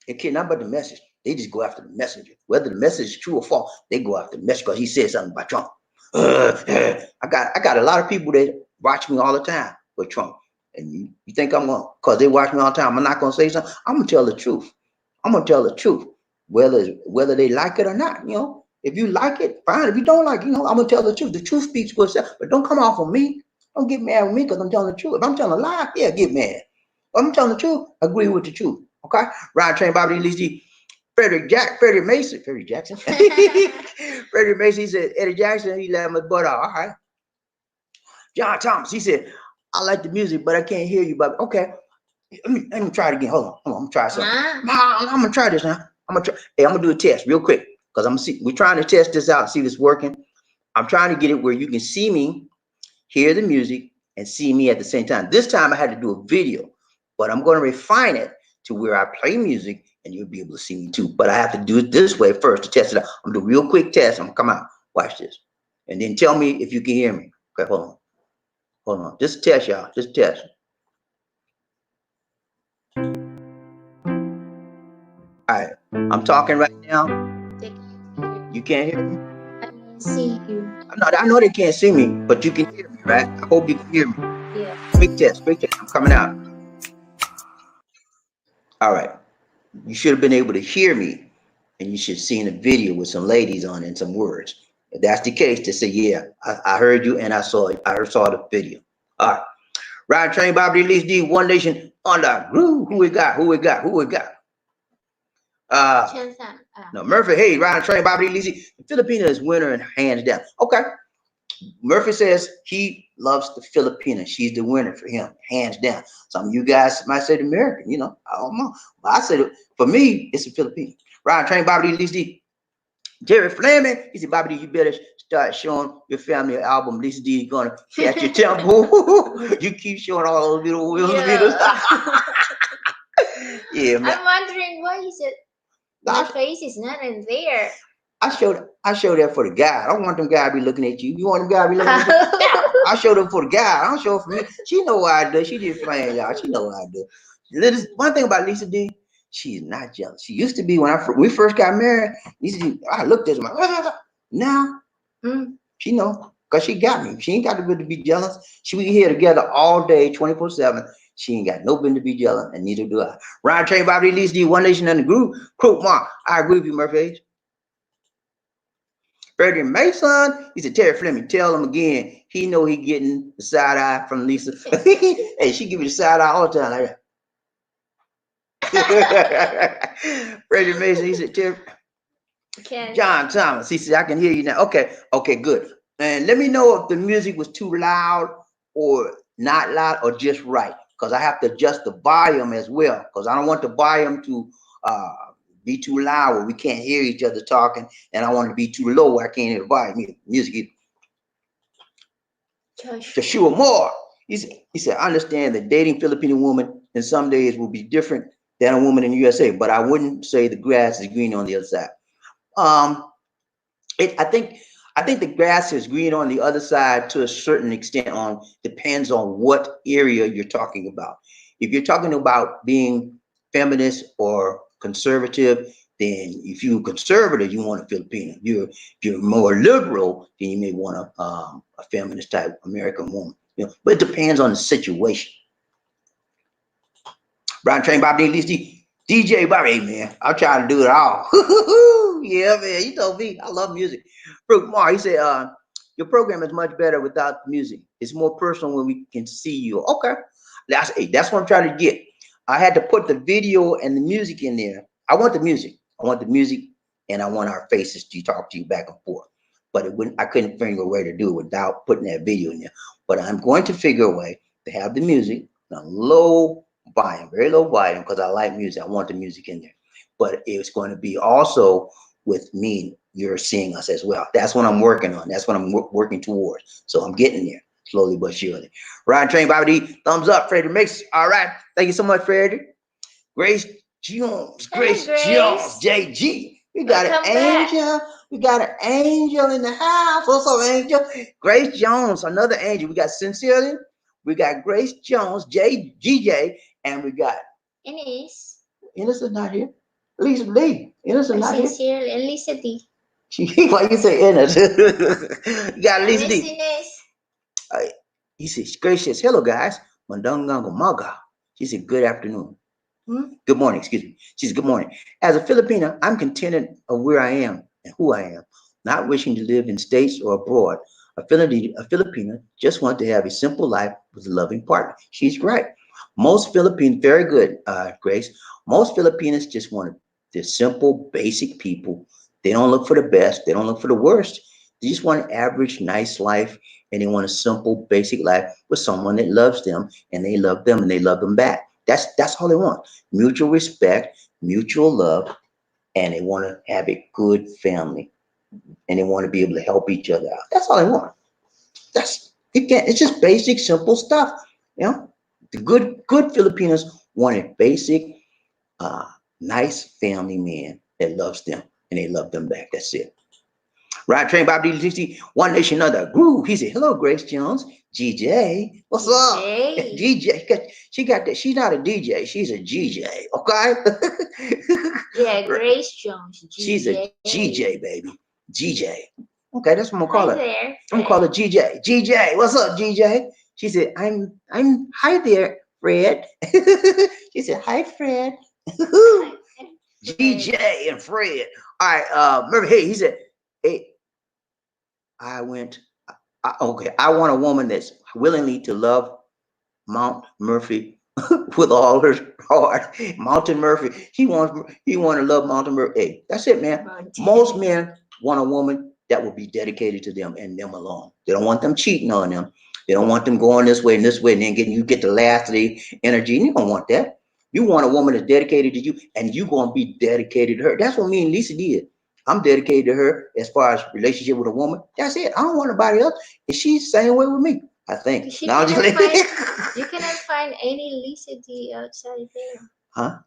They care not about the message. They just go after the messenger. Whether the message is true or false, they go after the message because he said something about Trump. I got a lot of people that watch me all the time with Trump. And you think I'm going, because they watch me all the time, I'm not going to say something. I'm going to tell the truth. I'm going to tell the truth, whether they like it or not. You know, If you like it, fine. If you don't like it, I'm gonna tell the truth. The truth speaks for itself. But don't come off on me. Don't get mad with me because I'm telling the truth. If I'm telling a lie, yeah, get mad. If I'm telling the truth, agree with the truth. Okay? Ryan Train, Bobby Lee G, Freddie Mason, Freddie Jackson. Freddie Mason, he said, Eddie Jackson, he let my butt out. All right. John Thomas, he said, I like the music, but I can't hear you, Bobby. Okay. Let me try it again. Hold on. I'm gonna try something. I'm gonna try this now. I'm gonna try. Hey, I'm gonna do a test real quick because I'm gonna see. We're trying to test this out, see if it's working. I'm trying to get it where you can see me, hear the music, and see me at the same time. This time I had to do a video, but I'm going to refine it to where I play music and you'll be able to see me too. But I have to do it this way first to test it out. I'm gonna do a real quick test. I'm gonna come out. Watch this, and then tell me if you can hear me. Okay, hold on. Just test, y'all. Just test. All right, I'm talking right now. You can't hear me? I can see you. I know they can't see me, but you can hear me, right? I hope you can hear me. Yeah. Quick test. I'm coming out. All right. You should have been able to hear me, and you should have seen a video with some ladies on it and some words. If that's the case, to say, yeah, I heard you and I saw the video. All right. Ryan Train, Bobby Lee D, One Nation, under groove. Who we got? No, Murphy, hey, Ryan Train, Bobby Lee D. Filipino is winner and hands down. Okay. Murphy says he loves the Filipina. She's the winner for him, hands down. Some of you guys might say the American, I don't know. But I said, for me, it's a Filipino. Ryan Train, Bobby Lee D. Jerry Fleming, he said, Bobby D, you better start showing your family album. Lisa D is gonna catch your tempo. You keep showing all those little videos. Yeah, man. I'm wondering why is it my face is not in there. I showed that for the guy. I don't want them guys to be looking at you. You want them guys to be looking at you? I showed them for the guy. I don't show it for me. She know what I do. She just playing, y'all. She know what I do. One thing about Lisa D, she's not jealous. She used to be when we first got married. Lisa D, I looked at her. Now, she know because she got me. She ain't got to be jealous. We here together all day, 24/7. She ain't got no business to be jealous, and neither do I. Ryan Train, Bobby Lisa D, One Nation under group. Crook Mark. I agree with you, Murphy. Freddie Mason, he said, Terry Fleming, tell him again. He know he getting the side eye from Lisa. Hey, she give me the side eye all the time like that. Freddie Mason, he said, Terry. Okay. John Thomas, he said, I can hear you now. Okay, good. And let me know if the music was too loud or not loud or just right. Because I have to adjust the volume as well. Because I don't want the volume to be too loud where we can't hear each other talking, and I want it to be too low where I can't hear the volume music either. Joshua Moore, he said, I understand that dating Filipino woman in some days will be different than a woman in the USA, but I wouldn't say the grass is green on the other side. I think the grass is green on the other side to a certain extent. Depends on what area you're talking about. If you're talking about being feminist or conservative, then if you're conservative, you want a Filipino. If you're more liberal, then you may want a feminist type American woman. But it depends on the situation. Brian Train, Bobby D, DJ Bobby, man, I'm trying to do it all. Yeah, man, you told me I love music. Brooke Mar, he said, your program is much better without the music. It's more personal when we can see you. Okay, that's what I'm trying to get. I had to put the video and the music in there. I want the music, and I want our faces to talk to you back and forth. But I couldn't figure a way to do it without putting that video in there. But I'm going to figure a way to have the music on low volume, very low volume, because I like music. I want the music in there. But it's going to be also with me, you're seeing us as well. That's what I'm working on. That's what I'm working towards. So I'm getting there slowly but surely. Ryan Train, Bobby D, thumbs up. Freddie Mix. All right. Thank you so much, Freddie. Grace Jones, JG. We got an angel. We got an angel in the house. What's up, angel? Grace Jones, another angel. We got Sincerely. We got Grace Jones, GJ, and we got Ines. Ines is not here. Lisa Lee. Ines is not here. Sincerely, and Lisa D. Why you say Ines? You got Lisa D. Ines. He says, Grace says, hello, guys. Mandanganga Maga. She said, good afternoon. Good morning, excuse me. She said, good morning. As a Filipina, I'm contented of where I am and who I am. not wishing to live in states or abroad. A Filipina just want to have a simple life with a loving partner. She's right. Most Filipinos, very good, Grace. Most Filipinos just want they're simple, basic people. They don't look for the best. They don't look for the worst. They just want an average, nice life, and they want a simple, basic life with someone that loves them, and they love them, and they love them back. That's all they want. Mutual respect, mutual love, and they want to have a good family, and they want to be able to help each other out. That's all they want. That's it. Can't. It's just basic, simple stuff. You know, the good Filipinos want a basic, uh, nice family man that loves them, and they love them back. That's it. Right train Bob D60, one nation under groove. He said, "Hello, Grace Jones, GJ. What's up, GJ. GJ? She got that. She's not a DJ. She's a GJ. Okay. Yeah, Grace Jones. She's a GJ. GJ baby. GJ. Okay, that's what I'm gonna call Hi her. there. I'm gonna call her GJ. GJ, what's up, GJ? She said, I'm hi there, Fred. She said, hi, Fred. GJ and Fred. All right, remember, hey, he said, hey, I went, okay, I want a woman that's willingly to love Mount Murphy with all her heart. Mountain Murphy. He want to love Mountain Murphy. Hey, that's it, man. Most men want a woman that will be dedicated to them and them alone. They don't want them cheating on them. They don't want them going this way and this way and then you get the last of the energy. And you don't want that. You want a woman that's dedicated to you and you gonna be dedicated to her. That's what me and Lisa did. I'm dedicated to her as far as relationship with a woman. That's it. I don't want nobody else. And she's the same way with me, I think. She Now, cannot find, you cannot find any Lisa D outside there. huh?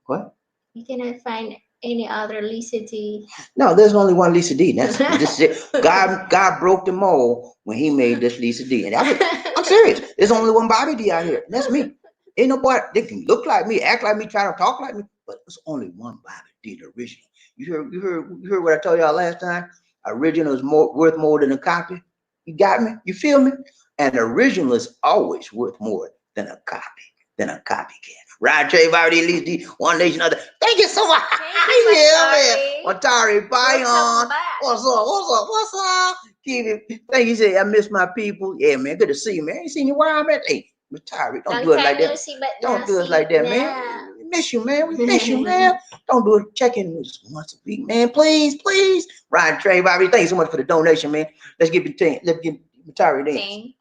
What? You cannot find any other Lisa D. No, there's only one Lisa D. That's this is it. God broke the mold when he made this Lisa D. And I'm serious. There's only one Bobby D out here. And that's me. Ain't nobody they can look like me, act like me, try to talk like me, but there's only one Bobby D, the original. You heard what I told y'all last time? Original is worth more than a copy. You got me? You feel me? And the original is always worth more than a copycat. Right, Trey, Bobby D, Lisa D, one nation, other. Thank you so much. Thank you, Matari, bye on. Welcome back. What's up? Keep it. Thank you. Say I miss my people. Yeah, man. Good to see you, man. You seen you where I'm at? Hey, Matari, don't do it like that. Don't do us like that, man. We miss you, man. We miss you, man. Don't do it. Check in with us once a week, man. Please, please. Ryan Trey, Bobby, thank you so much for the donation, man. Let's give Matari dance.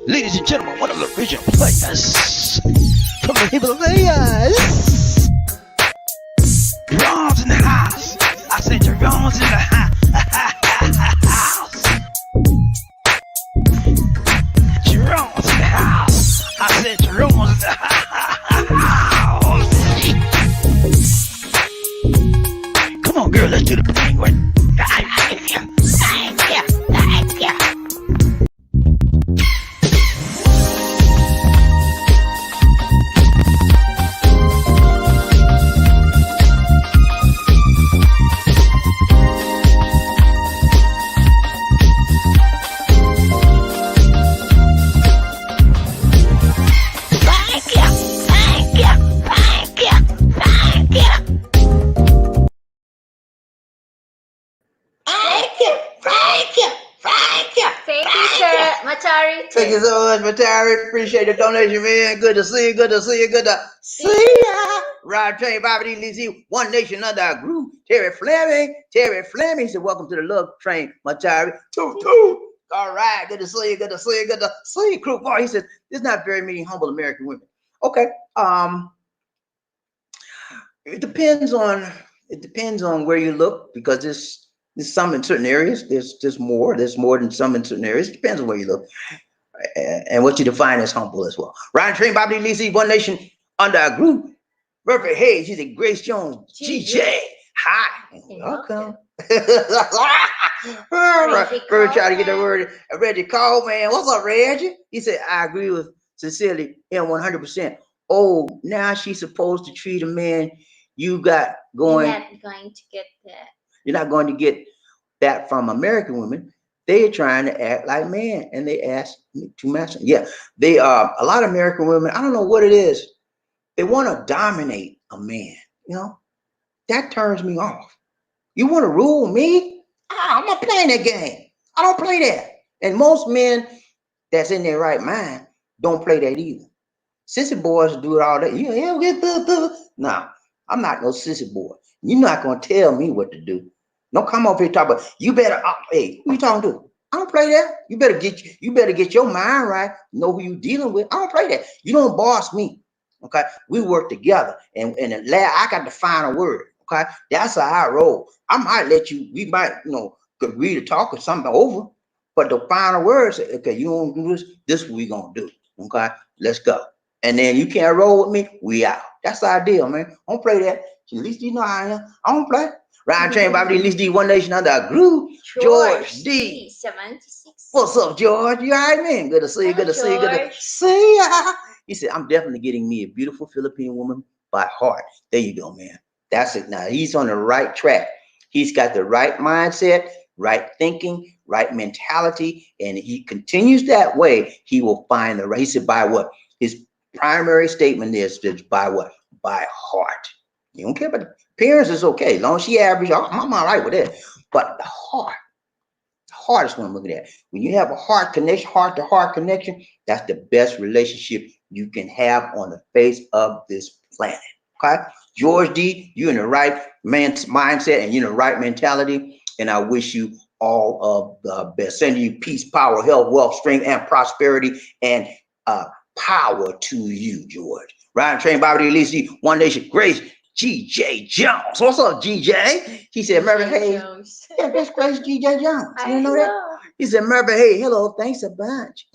Ladies and gentlemen, one of the original players from the Himalayas. Jerome's in the house. I said Jerome's in the house. Jerome's in the house. I said Jerome's in the house. Come on, girl, let's do the penguin. Thank you so much, Matari. Appreciate the donation, man. Good to see you. Good to see you. Good to see ya. Rod Train, Bobby D. Lizzie, One Nation Under a Group. Terry Fleming said, welcome to the Love Train, Matari. Toot, toot. All right. Good to see you. Good to see you. Good to see you, crew boy. He said, there's not very many humble American women. Okay. It depends on where you look, because there's some in certain areas. There's more than some in certain areas. It depends on where you look and what you define as humble as well. Ryan Train, Bobby Lizzie, One Nation Under a Group. Murphy Hayes, he's a Grace Jones, GJ. Hi, welcome. We're trying to get the word. Reggie Cole, man. What's up, Reggie? He said, I agree with sincerely him 100%. Oh, now she's supposed to treat a man you got going. You're not going to get that. You're not going to get that from American women. They're trying to act like men, and they ask too much. Yeah, they are a lot of American women. I don't know what it is. They want to dominate a man. You know, that turns me off. You want to rule me? I'm not playing that game. I don't play that. And most men that's in their right mind don't play that either. Sissy boys do it all day. Yeah, get the. Nah, I'm not no sissy boy. You're not gonna tell me what to do. Don't come over here talk about. You better. Hey, who you talking to? I don't play that. You better get your mind right. Know who you dealing with. I don't play that. You don't boss me. Okay, we work together, and I got the final word. Okay, that's how I roll. I might let you. We might, agree to talk or something over, but the final word say, okay, you don't do this. This is what we gonna do. Okay, let's go. And then you can't roll with me, we out. That's the ideal, man. I don't play that. At least you know I am. I don't play. Ryan Train Bobby, at least D One Nation under a groove. George D. 76. What's up, George? You all right, man? Good to see you. Good to see you. Good to see ya. He said, I'm definitely getting me a beautiful Filipino woman by heart. There you go, man. That's it. Now he's on the right track. He's got the right mindset, right thinking, right mentality, and he continues that way. He will find the right. He said, by what? His primary statement is by what? By heart. You don't care about the appearance, is okay. As long as she average, I'm all right with that. But the heart is what I'm looking at. When you have a heart connection, heart to heart connection, that's the best relationship you can have on the face of this planet. Okay, George D, you're in the right mindset and you're in the right mentality, and I wish you all of the best. Sending you peace, power, health, wealth, strength, and prosperity, and power to you, George. Ryan Train Bobby Lisi, One Nation Grace, GJ Jones. What's up, GJ? He said, Murphy, hey. Yeah, that's Grace GJ Jones. You didn't know that? He said, Murphy, hey, hello, thanks a bunch.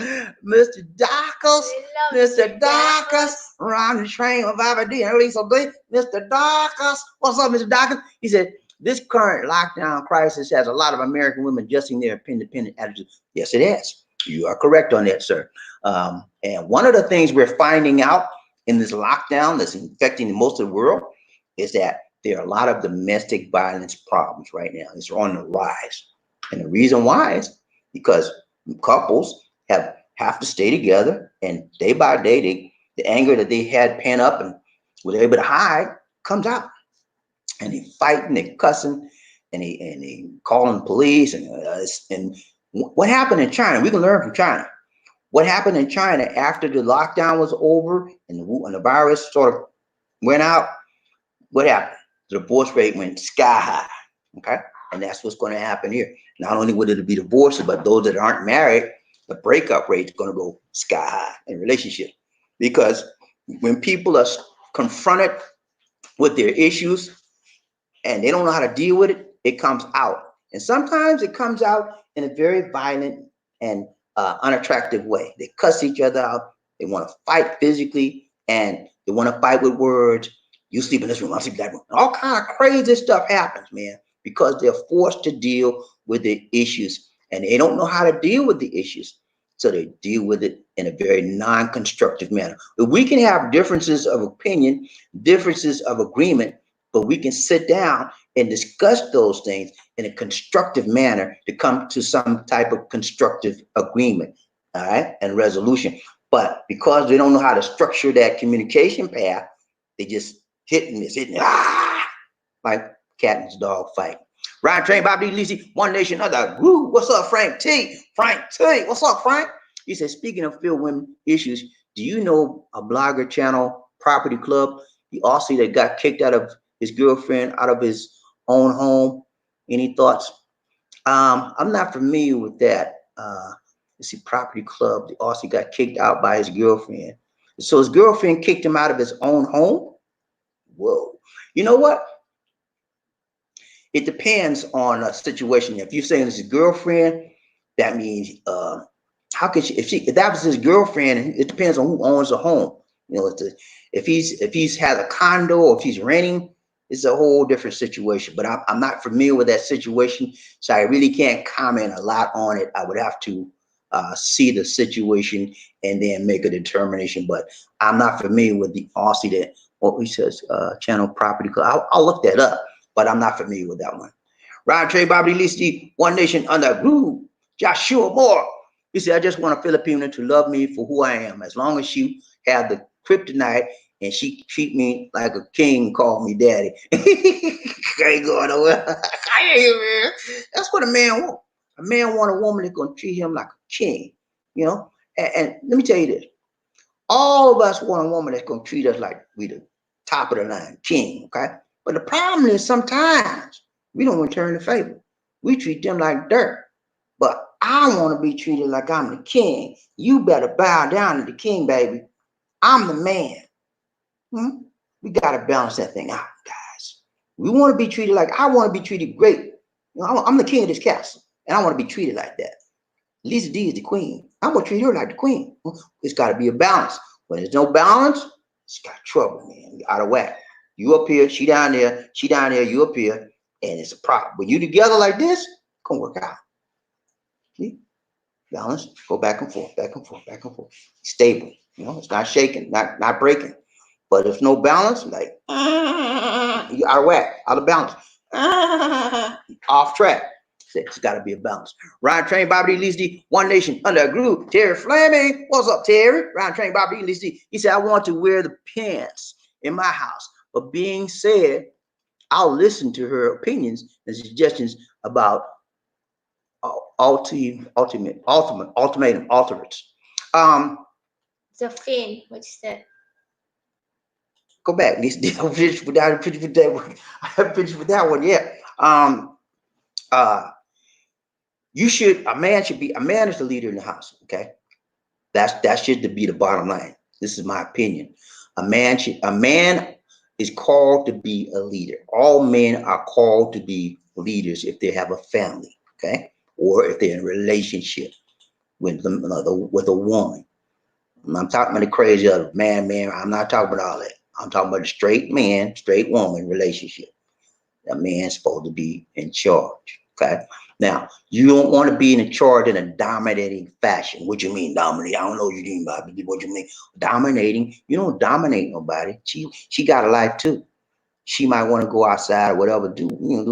Yeah. Mr. Dawkins, Mr. Dawkins, Ron the Train of Bobby D, and Lisa B. Mr. Dawkins. What's up, Mr. Dawkins? He said, this current lockdown crisis has a lot of American women adjusting their independent attitudes. Yes, it has. You are correct on that, sir. And one of the things we're finding out in this lockdown that's affecting most of the world is that there are a lot of domestic violence problems right now. It's on the rise. And the reason why is because couples have to stay together, and day by day, the anger that they had pent up and were able to hide comes out. And they fighting, they cussing, and they calling police. And what happened in China? We can learn from China. What happened in China after the lockdown was over and the virus sort of went out? What happened? The divorce rate went sky high. Okay, and that's what's going to happen here. Not only will it be divorces, but those that aren't married, the breakup rate is going to go sky high in relationships, because when people are confronted with their issues and they don't know how to deal with it, it comes out. And sometimes it comes out in a very violent and unattractive way. They cuss each other out. They want to fight physically, and they want to fight with words. You sleep in this room, I sleep in that room. All kind of crazy stuff happens, man, because they're forced to deal with the issues, and they don't know how to deal with the issues. So they deal with it in a very non-constructive manner. But we can have differences of opinion, differences of agreement, but we can sit down and discuss those things in a constructive manner to come to some type of constructive agreement, all right, and resolution. But because they don't know how to structure that communication path, they just hit and miss, like cat and dog fight. Ryan Train, Bobby Lisi, One Nation under Groove. What's up, Frank T? Frank T. What's up, Frank? He said, speaking of Phil women issues, do you know a blogger channel, Property Club, the Aussie that got kicked out of his girlfriend, out of his own home? Any thoughts? I'm not familiar with that. Let's see, Property Club, the Aussie got kicked out by his girlfriend. So his girlfriend kicked him out of his own home? Whoa. You know what? It depends on a situation. If you're saying it's his girlfriend, that means how could she, if that was his girlfriend, it depends on who owns the home. You know, if he's had a condo or if he's renting, it's a whole different situation. But I'm not familiar with that situation, so I really can't comment a lot on it. I would have to see the situation and then make a determination. But I'm not familiar with the Aussie that what he says channel Property Club. I'll look that up, but I'm not familiar with that one. Ryan Trey Bobby Listy, One Nation under Groove. Joshua Moore. He said, I just want a Filipino to love me for who I am. As long as you have the kryptonite and she treat me like a king, call me daddy. I ain't going nowhere. I ain't, man. That's what a man want. A man want a woman that's gonna treat him like a king, you know. And let me tell you this: all of us want a woman that's gonna treat us like we the top of the line, king. Okay, but the problem is sometimes we don't return the favor. We treat them like dirt. But I want to be treated like I'm the king. You better bow down to the king, baby. I'm the man. Hmm? We got to balance that thing out, guys. We want to be treated like I want to be treated great. You know, I'm the king of this castle, and I want to be treated like that. Lisa D is the queen. I'm going to treat her like the queen. It's got to be a balance. When there's no balance, it's got trouble, man. You're out of whack. You up here, she down there, you up here, and it's a problem. When you together like this, it's going to work out. See? Balance, go back and forth, back and forth, back and forth. Stable, you know, it's not shaking, not breaking. But if no balance, like you out of whack, out of balance, off track. It's got to be a balance. Ryan Train, Bobby D, Lisa D, One Nation under a groove. Terry Fleming, what's up, Terry? Ryan Train, Bobby D, Lisa D. He said, I want to wear the pants in my house. But being said, I'll listen to her opinions and suggestions about ultimatum. The fin, what's that? Go back. Lisa D. I finished with that one. I finished with that one. Yeah. A man is the leader in the house. Okay. That should be the bottom line. This is my opinion. A man is called to be a leader. All men are called to be leaders if they have a family, okay, or if they're in a relationship with a woman. I'm talking about the crazy other man. I'm not talking about all that. I'm talking about a straight man, straight woman relationship. That man's supposed to be in charge. Okay. Now, you don't want to be in charge in a dominating fashion. What you mean dominate? I don't know what you mean by what you mean. Dominating. You don't dominate nobody. She got a life too. She might want to go outside or whatever, do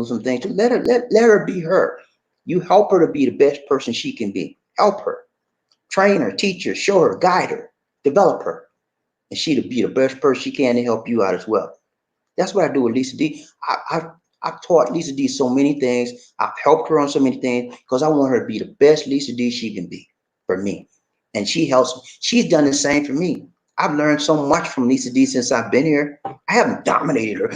some things. Let her be her. You help her to be the best person she can be. Help her. Train her, teach her, show her, guide her, develop her. And she to be the best person she can to help you out as well. That's what I do with Lisa D. I've taught Lisa D so many things. I've helped her on so many things because I want her to be the best Lisa D she can be for me. And she helps me. She's done the same for me. I've learned so much from Lisa D since I've been here. I haven't dominated her,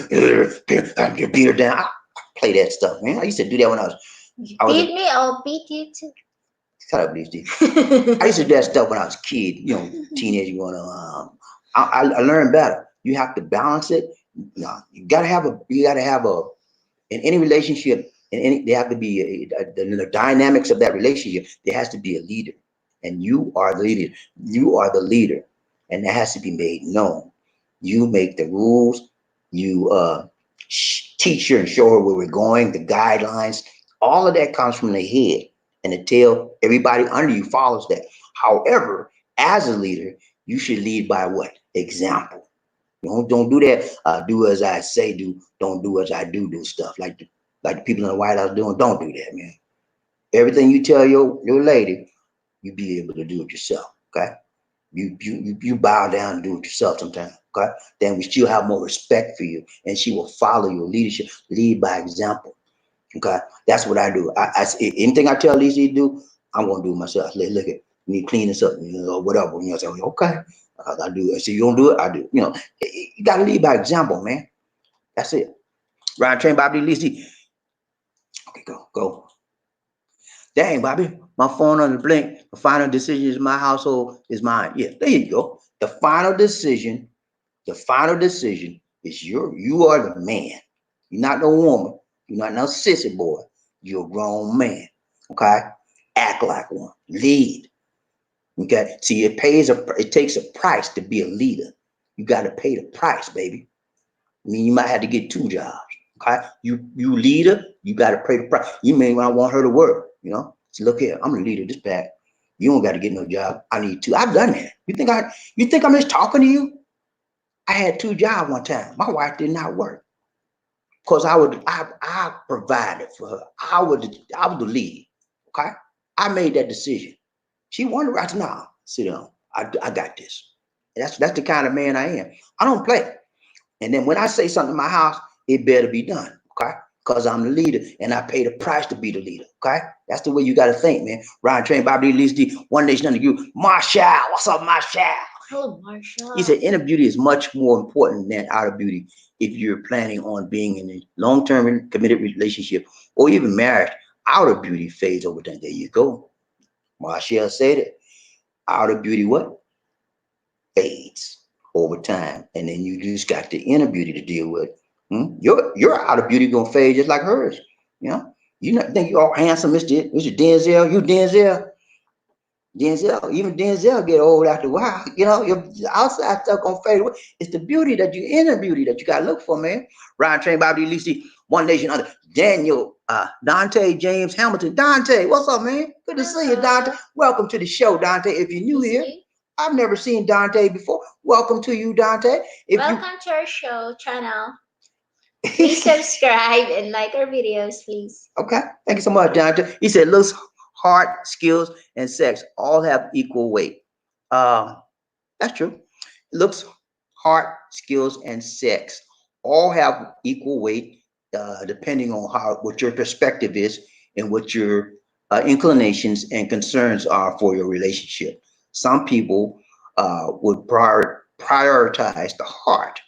beat her down. I play that stuff, man. I used to do that when I was Beat me, I'll beat you too. Shut up, Lisa D. I used to do that stuff when I was a kid, teenager going on. I learned better. You have to balance it. No, you gotta have in any relationship, there have to be the dynamics of that relationship. There has to be a leader, and you are the leader. You are the leader, and that has to be made known. You make the rules. You teach her and show her where we're going, the guidelines. All of that comes from the head, and the tail. Everybody under you follows that. However, as a leader, you should lead by what? Example. Don't do that. Do as I say do. Don't do as I do stuff like the people in the White House doing. Don't do that, man. Everything you tell your lady, you be able to do it yourself. Okay. You bow down and do it yourself sometimes. Okay. Then we still have more respect for you, and she will follow your leadership. Lead by example. Okay. That's what I do. Anything I tell Lisa to do, I'm gonna do it myself. Look at me, clean this up, whatever. I say, okay. I do it. So you don't do it, I do. You got to lead by example, man. That's it. Ryan Train, Bobby, Lisa. Okay, go. Dang, Bobby, my phone on the blink. The final decision is my household is mine. Yeah, there you go. The final decision is you are the man. You're not no woman. You're not no sissy boy. You're a grown man. Okay? Act like one. Lead. Okay, see, it takes a price to be a leader. You got to pay the price, baby. I mean, you might have to get 2 jobs. Okay, you leader, you got to pay the price. You may not want her to work. So look here, I'm the leader of this pack. You don't got to get no job. I need 2. I've done that. You think I'm just talking to you? I had 2 jobs one time. My wife did not work because I provided for her. I was the lead. Okay, I made that decision. She wanted right now. Sit down. I got this. That's the kind of man I am. I don't play. And then when I say something in my house, it better be done. Okay. Because I'm the leader and I pay the price to be the leader. Okay. That's the way you got to think, man. Ryan Train, Bobby Lee, D, One Nation Under You. Marshall. What's up, Marshall? Hello, He Marshall. said inner beauty is much more important than outer beauty if you're planning on being in a long-term committed relationship or even marriage. Outer beauty fades over time. There you go. Marshall said it. Outer beauty what? Fades over time. And then you just got the inner beauty to deal with. Your outer beauty gonna fade just like hers. You know, you not think you all handsome, Mr. Denzel. You Denzel. Denzel, even Denzel get old after a while. You know, your outside stuff gonna fade away. It's the beauty that you inner beauty that you gotta look for, man. Ryan Train, Bobby Lisi, One Nation Under. Daniel, Dante, James Hamilton. Dante, what's up, man? Good to see you, Dante. Hello. Welcome to the show, Dante. If you're new here, Easy. I've never seen Dante before. Welcome to you, Dante. If you Welcome to our show channel. Please subscribe and like our videos, please. Okay, thank you so much, Dante. He said looks, heart, skills, and sex all have equal weight. Um, that's true. Looks, heart, skills, and sex all have equal weight, depending on how what your perspective is and what your inclinations and concerns are for your relationship. Some people would prioritize the heart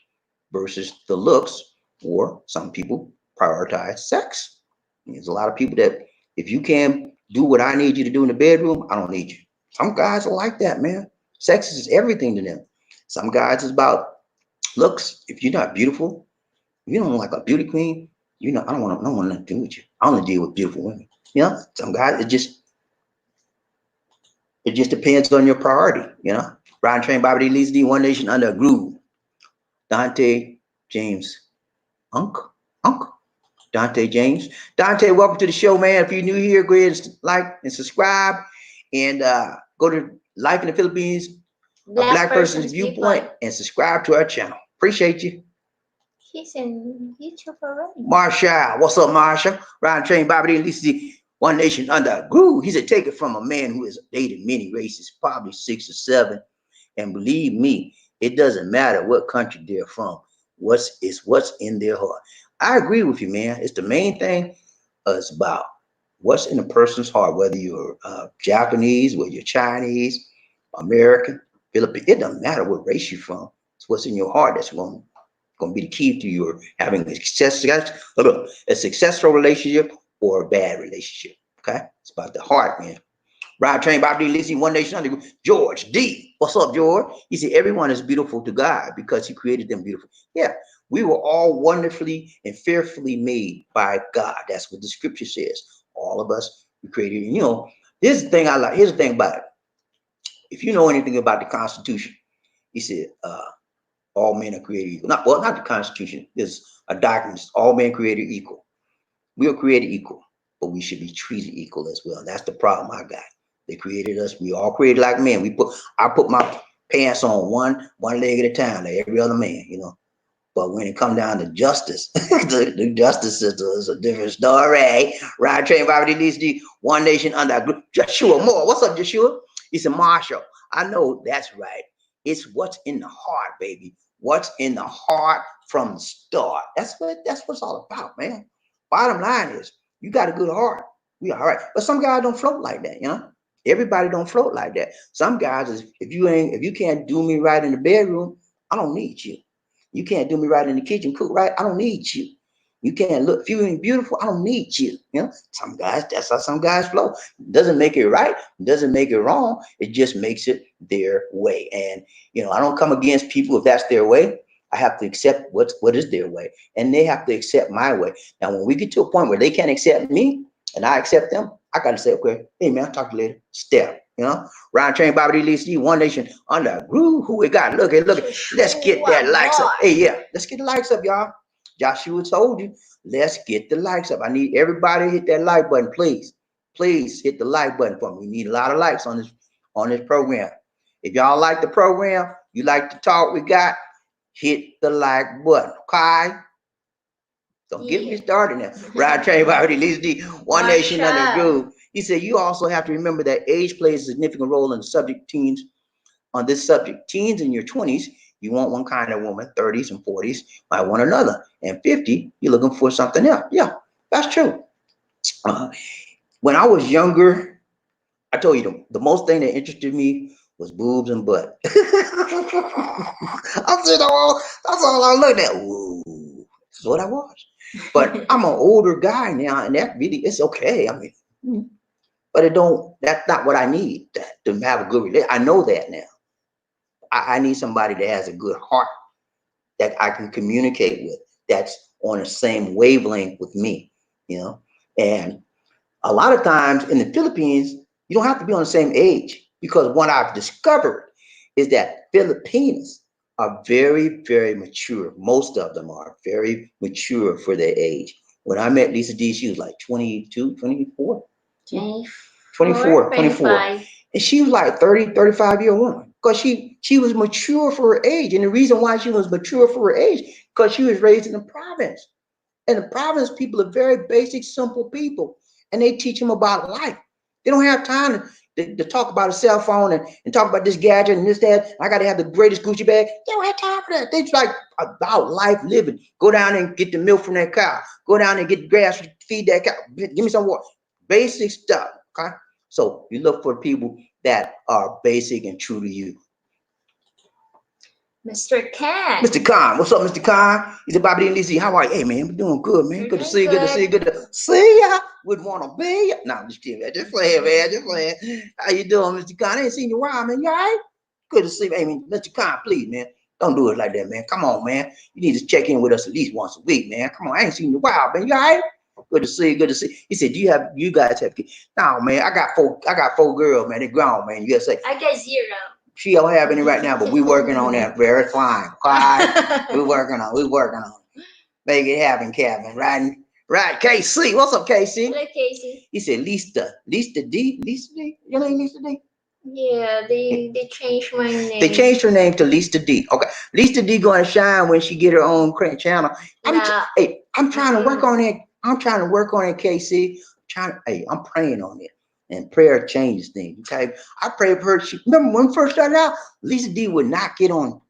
versus the looks, or some people prioritize sex. There's a lot of people that if you can do what I need you to do in the bedroom, I don't need you. Some guys are like that, man. Sex is everything to them. Some guys is about looks. If you're not beautiful, if you don't like a beauty queen, you know, I don't want nothing to do with you. I only deal with beautiful women. You know, some guys it just depends on your priority, you know. Brian Train, Bobby D, Lisa D, One Nation Under a Groove. Dante James Unk. Unk. Dante James. Dante, welcome to the show, man. If you're new here, go ahead and like and subscribe and go to Life in the Philippines, a Black Black Person's person's Viewpoint, viewpoint. and subscribe to our channel. Appreciate you. He's in YouTube already. Marshall, what's up, Marshall? Ryan Train, Bobby D, Lisa D, One Nation Under a Groove. He said, take it from a man who has dated many races, probably 6 or 7. And believe me, it doesn't matter what country they're from. What's in their heart. I agree with you, man. It's the main thing. It's about what's in a person's heart, whether you're Japanese, whether you're Chinese, American, Philippine. It doesn't matter what race you're from. It's what's in your heart that's going to be the key to your having a successful relationship or a bad relationship. Okay, it's about the heart, man. Ride Train, Bob D. Lizzie, One Nation Under. George D. What's up, George? He said, everyone is beautiful to God because he created them beautiful. Yeah, we were all wonderfully and fearfully made by God. That's what the scripture says. All of us were created. And, you know, here's the thing I like. Here's the thing about it. If you know anything about the Constitution, he said, all men are created equal. Not the Constitution. There's a document. All men created equal. We are created equal, but we should be treated equal as well. That's the problem I got. They created us. We all created like men. I put my pants on one leg at a time, like every other man, you know. But when it come down to justice, the justice system is a different story. Ride Train, Bobby D, One Nation Under a Group. Joshua Moore, what's up, Joshua? He said, Marshall, I know that's right. It's what's in the heart, baby. What's in the heart from the start. That's what it's all about, man. Bottom line is, you got a good heart. We all right. But some guys don't float like that, you know. Everybody don't float like that. Some guys is if you can't do me right in the bedroom, I don't need you. You can't do me right in the kitchen, cook right, I don't need you. You can't look, if you ain't beautiful, I don't need you. You know, some guys, that's how some guys flow. Doesn't make it right, doesn't make it wrong. It just makes it their way. And you know, I don't come against people if that's their way. I have to accept what is their way, and they have to accept my way. Now, when we get to a point where they can't accept me and I accept them, I got to say, okay, hey man, I'll talk to you later. Step, you know. Ryan Train, Bobby D. Lee, One Nation Under a Groove. Who we got? Look at. Let's get that Joshua likes up. Moore. Hey, yeah, let's get the likes up, y'all. Joshua told you, let's get the likes up. I need everybody to hit that like button, please. Please hit the like button for me. We need a lot of likes on this program. If y'all like the program, you like the talk we got, hit the like button. Okay. Don't get me Yeah. started now. Ride Train, Bobby D. One Nation Under a Marshall. Groove. He said, you also have to remember that age plays a significant role in the subject teens on this subject. Teens in your 20s, you want one kind of woman. 30s and 40s might want another, and 50, you're looking for something else. Yeah, that's true. Uh, when I was younger, I told you the most thing that interested me was boobs and butt. That's all I looked at. Ooh, that's what I was. But I'm an older guy now, and that really it's okay. I mean, but it don't. That's not what I need to have a good relationship. I know that now. I need somebody that has a good heart that I can communicate with. That's on the same wavelength with me. You know, and a lot of times in the Philippines, you don't have to be on the same age because what I've discovered is that Filipinos are very, very mature. Most of them are very mature for their age. When I met Lisa D, she was like 22, 24, 24, 24. And she was like 30, 35-year woman because she was mature for her age. And the reason why she was mature for her age, because she was raised in the province. And the province people are very basic, simple people. And they teach them about life. They don't have time to talk about a cell phone and talk about this gadget and this, that. I got to have the greatest Gucci bag. They don't have time for that. They just like about life living. Go down and get the milk from that cow. Go down and get the grass, feed that cow. Give me some water. Basic stuff. Okay. So you look for people that are basic and true to you. Mr. Khan. Mr. Khan, what's up, Mr. Khan? He said, Bobby and Lizzie, how are you? Hey, man, we're doing good, man. We're Good to doing see you, good to good. see you, good to see ya. Would want to be ya. No, I'm just kidding, man. Just playing, man. Just playing. How you doing, Mr. Khan? I ain't seen you in a while, man. You all right? Good to see you. Hey, man, Mr. Khan, please, man. Don't do it like that, man. Come on, man. You need to check in with us at least once a week, man. Come on, I ain't seen you in a while, man. You all right? Good to see you. Good to see you. He said, you guys have kids? No, man. I got four girls, man. They grown, man. You gotta say. I got 0. She don't have any right now, but we working on that. Very fine. Okay? we working on it. Make it happen, Kevin. Right, KC. What's up, KC? Hello, Casey. He said Lisa D. Your name Lisa D? Yeah, they changed my name. They changed her name to Lisa D. Okay. Lisa D gonna shine when she get her own channel. I'm trying to work on it. I'm trying to work on it, KC. I'm praying on it. And prayer changes things. Okay. I prayed for her. Remember when we first started out, Lisa D would not get on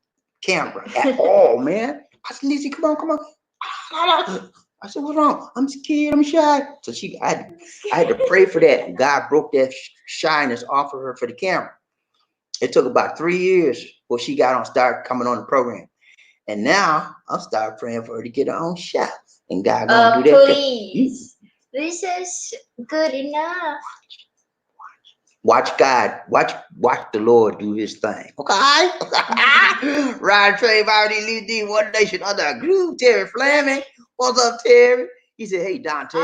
camera at all, man. I said, Lisa, come on. I said, what's wrong? I'm scared, I'm shy. So I had to pray for that. And God broke that shyness off of her for the camera. It took about 3 years before she started coming on the program. And now I'm starting praying for her to get her own shot. And God gonna do that. Please. This is good enough. Watch God, watch the Lord do his thing. Okay? Ryan Trey, Bobby Lee D, One Nation under a groove. Terry Flaming. What's up, Terry? He said, hey, Dante.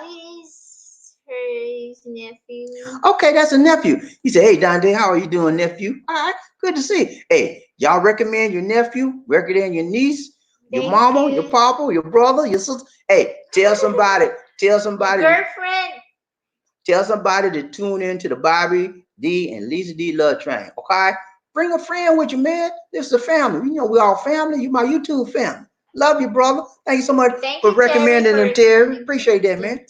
He's his nephew. Okay, that's a nephew. He said, hey, Dante, how are you doing, nephew? All right, good to see you. Hey, y'all recommend your nephew, recommend your niece, your mama, your papa, your brother, your sister. Hey, tell somebody. Girlfriend. Tell somebody to tune in to the Bobby D and Lisa D Love Train. Okay? Bring a friend with you, man. This is a family. You know, we all family. You my YouTube family. Love you, brother. Thank you so much for recommending them, Terry. Appreciate that, man.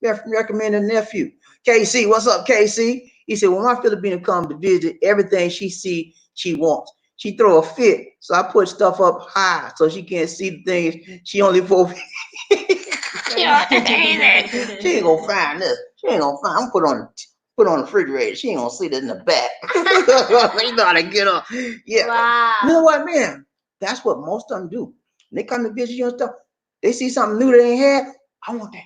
Yeah, recommending nephew. KC, what's up, KC? He said, when my Filipino come to visit, everything she see, she wants. She throw a fit, so I put stuff up high so she can't see the things she only for. She ain't gonna find this. She ain't gonna find. I'm put on the refrigerator. She ain't gonna see this in the back. You gotta get up. Yeah. Wow. You know what, man? That's what most of them do. When they come to visit you and stuff, they see something new they ain't had. I want that.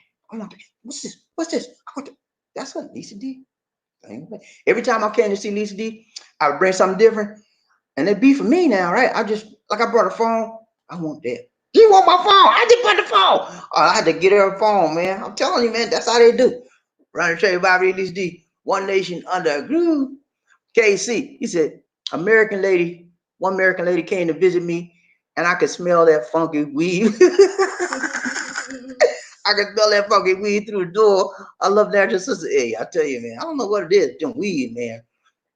What's this? I want that. That's what Lisa D. Every time I came to see Lisa D, I would bring something different. And it'd be for me now, right? I brought a phone. I want that. You want my phone? I just bought the phone. I had to get her a phone, man. I'm telling you, man, that's how they do. Ronnie Trey, Bobby, Lisa D. One Nation under a groove. KC, he said, one American lady came to visit me, and I could smell that funky weed. I could smell that funky weed through the door. I love natural sister. Hey, I tell you, man, I don't know what it is, them weed, man.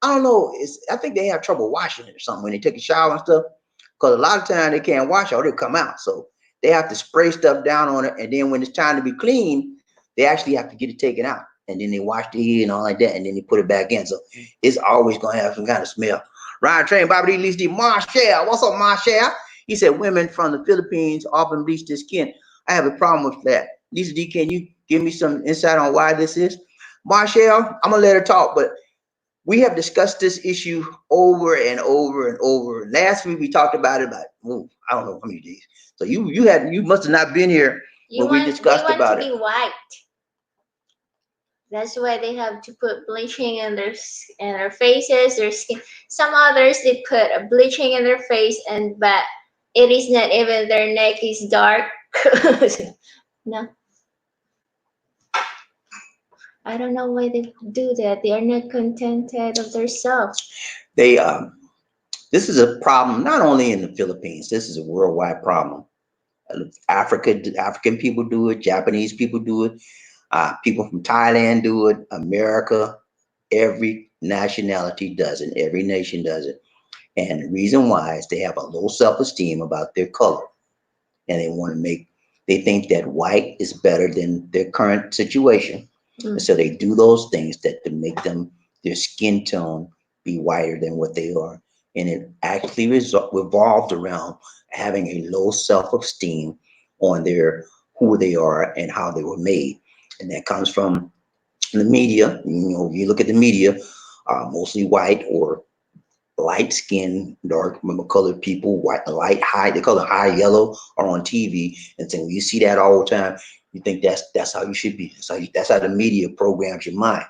I don't know. I think they have trouble washing it or something when they take a shower and stuff. Because a lot of times they can't wash it or they come out. So they have to spray stuff down on it. And then when it's time to be clean, they actually have to get it taken out. and then they wash the head and all like that, and then they put it back in. So it's always gonna have some kind of smell. Ryan Train, Bobby Lee, the Marshall. What's up, Marshall? He said women from the Philippines often bleach their skin. I have a problem with that. Lisa D, can you give me some insight on why this is? Marshall, I'm gonna let her talk, but we have discussed this issue over and over and over. Last week we talked about it about I don't know how many days. So you must have not been here when we discussed they want about to it. be white. That's why they have to put bleaching in their faces, their skin. Some others they put a bleaching in their face, and but it is not even their neck is dark. No, I don't know why they do that. They are not contented of themselves. They this is a problem not only in the Philippines. This is a worldwide problem. African people do it. Japanese people do it. People from Thailand do it. America, every nationality does it. Every nation does it. And the reason why is they have a low self-esteem about their color, and they want to make. They think that white is better than their current situation, and so they do those things that to make them their skin tone be whiter than what they are, and it actually revolved around having a low self-esteem on their who they are and how they were made, and that comes from the media. You know, you look at the media, mostly white or light skinned, dark colored people, white, light, high, they call it high yellow, are on TV. And so when you see that all the time, you think that's how you should be. That's how the media programs your mind.